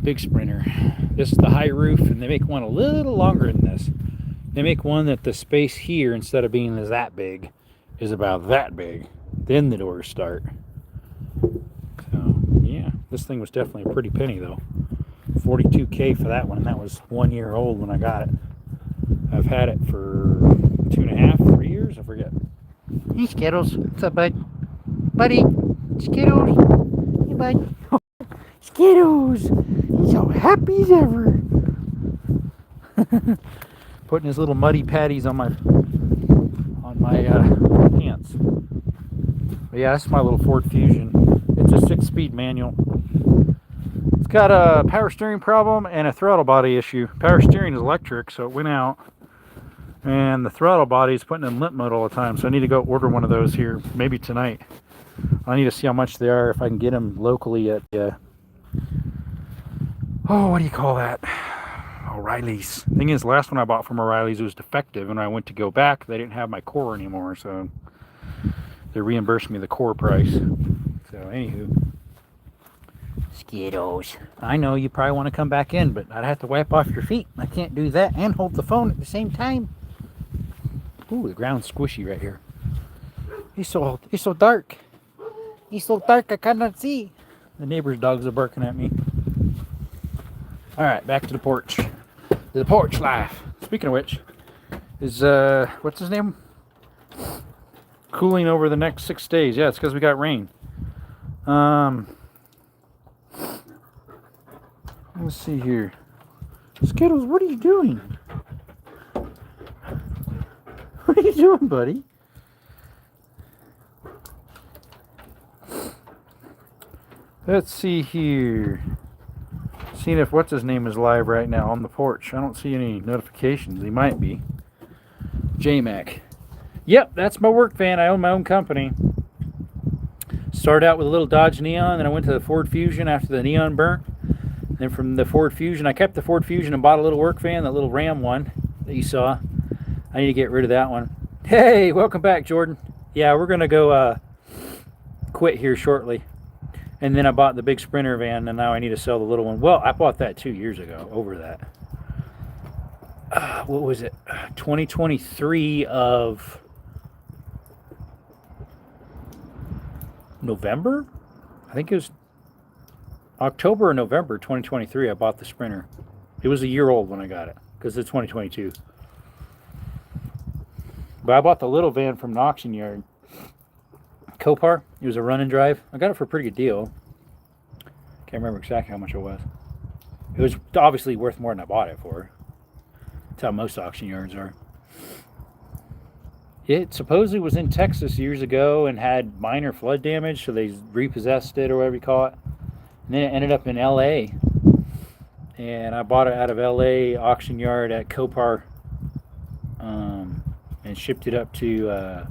Speaker 3: Big Sprinter. This is the high roof, and they make one a little longer than this. They make one that the space here, instead of being that big, is about that big. Then the doors start. So yeah, this thing was definitely a pretty penny though. $42K for that one, and that was 1 year old when I got it. I've had it for 2.5, 3 years, I forget.
Speaker 4: Hey, Skittles. What's up, bud? Buddy. Skittles. Hey, bud. Skittles. He's so happy as ever.
Speaker 3: Putting his little muddy patties on my pants. But yeah, that's my little Ford Fusion. It's a 6-speed manual. It's got a power steering problem and a throttle body issue. Power steering is electric, so it went out. And the throttle body is putting in limp mode all the time, so I need to go order one of those here, maybe tonight. I need to see how much they are, if I can get them locally at, what do you call that? O'Reilly's. Thing is, the last one I bought from O'Reilly's was defective, and I went to go back, they didn't have my core anymore, so they reimbursed me the core price. So, anywho.
Speaker 4: Skittles.
Speaker 3: I know you probably want to come back in, but I'd have to wipe off your feet. I can't do that and hold the phone at the same time. Ooh, the ground's squishy right here. He's so dark. He's so dark I cannot see. The neighbor's dogs are barking at me. All right, back to the porch. The porch life. Speaking of which, is what's his name? Cooling over the next 6 days. Yeah, it's because we got rain. Let's see here. Skittles, what are you doing? What are you doing, buddy? Let's see here. Seeing if what's his name is live right now on the porch. I don't see any notifications. He might be. J-Mac. Yep, that's my work van. I own my own company. Started out with a little Dodge Neon, then I went to the Ford Fusion after the Neon burnt. Then from the Ford Fusion, I kept the Ford Fusion and bought a little work van, that little Ram one that you saw. I need to get rid of that one. Hey, welcome back, Jordan. Yeah, we're going to go quit here shortly. And then I bought the big Sprinter van, and now I need to sell the little one. Well, I bought that 2 years ago, over that. What was it? 2023 of November? I think it was October or November 2023 I bought the Sprinter. It was a year old when I got it, because it's 2022. But I bought the little van from an auction yard. Copar. It was a run and drive. I got it for a pretty good deal. Can't remember exactly how much it was. It was obviously worth more than I bought it for. That's how most auction yards are. It supposedly was in Texas years ago and had minor flood damage, so they repossessed it or whatever you call it. And then it ended up in LA. And I bought it out of LA auction yard at Copar, and shipped it up to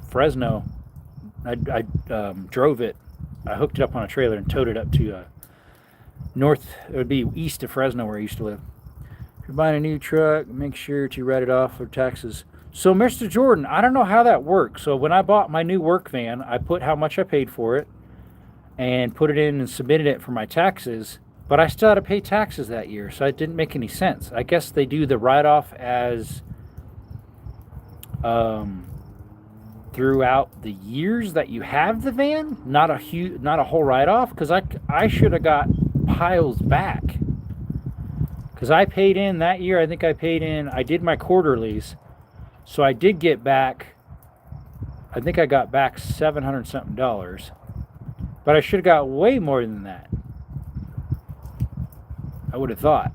Speaker 3: Fresno. I drove it. I hooked it up on a trailer and towed it up to north. It would be east of Fresno where I used to live. If you're buying a new truck, make sure to write it off for taxes. So, Mr. Jordan, I don't know how that works. So when I bought my new work van, I put how much I paid for it and put it in and submitted it for my taxes. But I still had to pay taxes that year, so it didn't make any sense. I guess they do the write-off as throughout the years that you have the van, not a whole write-off. Because I should have got piles back. Because I paid in that year. I think I did my quarterlies, so I did get back. I think I got back $700 something, but I should have got way more than that. I would have thought,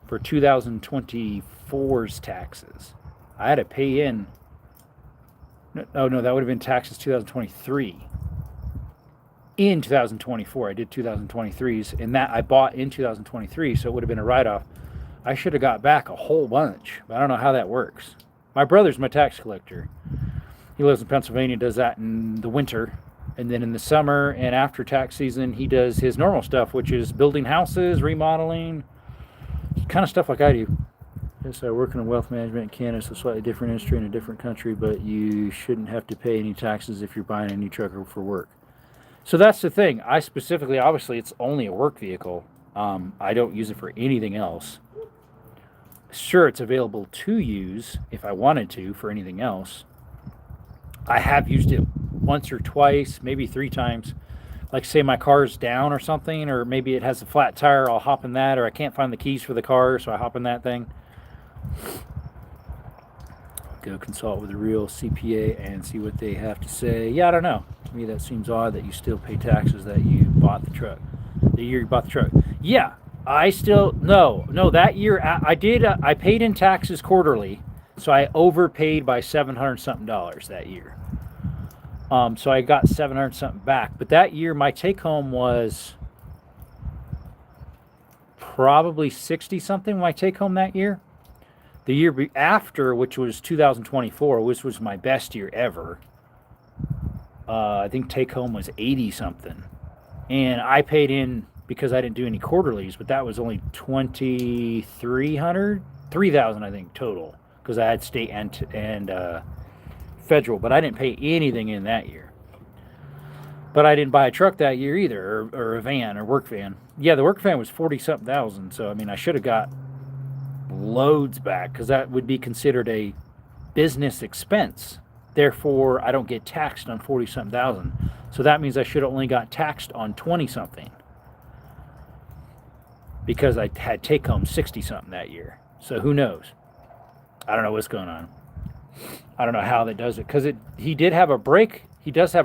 Speaker 3: for 2024's taxes. I had to pay in. No, that would have been taxes 2023. In 2024, I did 2023's, and that I bought in 2023, so it would have been a write-off. I should have got back a whole bunch, but I don't know how that works. My brother's my tax collector. He lives in Pennsylvania, does that in the winter. And then in the summer and after tax season, he does his normal stuff, which is building houses, remodeling, kind of stuff like I do. Yes, I work in a wealth management in Canada. It's a slightly different industry in a different country, but you shouldn't have to pay any taxes if you're buying a new truck for work. So that's the thing. I specifically, obviously, it's only a work vehicle. I don't use it for anything else. Sure, it's available to use if I wanted to for anything else. I have used it once or twice, maybe 3 times. Like, say my car's down or something, or maybe it has a flat tire, I'll hop in that, or I can't find the keys for the car, so I hop in that thing. Go consult with a real CPA and see what they have to say. Yeah, I don't know. To me, that seems odd that you still pay taxes that you bought the truck. The year you bought the truck. Yeah, I still, no, that year I did, I paid in taxes quarterly, so I overpaid by $700 something that year. So I got $700 something back. But that year, my take home was probably 60 something. My take home that year. The year after, which was 2024, which was my best year ever, I think take home was 80 something. And I paid in because I didn't do any quarterlies, but that was only 2,300, 3,000 I think total, because I had state and federal, but I didn't pay anything in that year. But I didn't buy a truck that year either, or a van or work van. Yeah, the work van was 40 something thousand, so I mean I should have got loads back, because that would be considered a business expense. Therefore, I don't get taxed on 40 something thousand. So that means I should have only got taxed on 20 something, because I had take home 60 something that year. So who knows? I don't know what's going on. I don't know how that does it, because he does have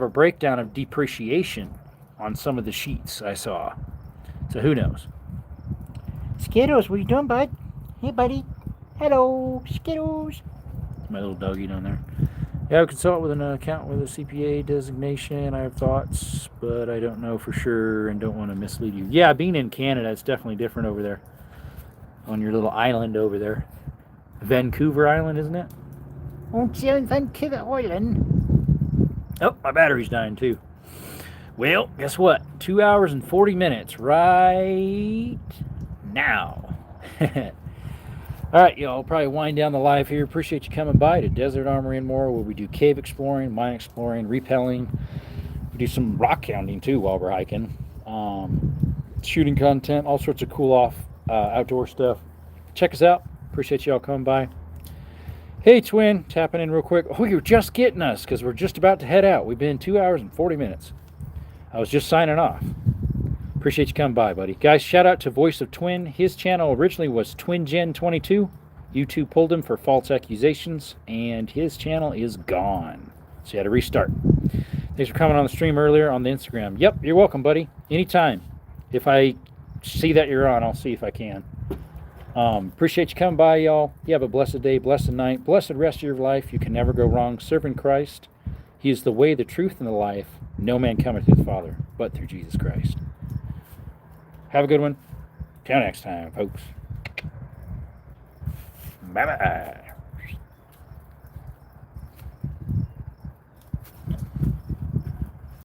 Speaker 3: a breakdown of depreciation on some of the sheets I saw. So who knows?
Speaker 4: Skittles, what you doing, bud? Hey, buddy. Hello, Skittles.
Speaker 3: My little doggy down there. Yeah, I would consult with an accountant with a CPA designation. I have thoughts, but I don't know for sure and don't want to mislead you. Yeah, being in Canada, it's definitely different over there. On your little island over there. Vancouver Island, isn't it?
Speaker 4: Oh, it's in Vancouver Island.
Speaker 3: Oh, my battery's dying too. Well, guess what? 2 hours and 40 minutes right now. All right, y'all, probably wind down the live here. Appreciate you coming by to Desert Armory and More, where we do cave exploring, mine exploring, rappelling. We do some rock hounding too while we're hiking. Shooting content, all sorts of cool outdoor stuff. Check us out. Appreciate y'all coming by. Hey, Twin, tapping in real quick. Oh, you're just getting us, because we're just about to head out. We've been 2 hours and 40 minutes. I was just signing off. Appreciate you coming by, buddy. Guys, shout out to Voice of Twin. His channel originally was TwinGen22. YouTube pulled him for false accusations, and his channel is gone. So you had to restart. Thanks for coming on the stream earlier on the Instagram. Yep, you're welcome, buddy. Anytime. If I see that you're on, I'll see if I can. Appreciate you coming by, y'all. You have a blessed day, blessed night, blessed rest of your life. You can never go wrong serving Christ. He is the way, the truth, and the life. No man cometh to the Father but through Jesus Christ.
Speaker 1: Have a good one. Till next time, folks. Bye bye.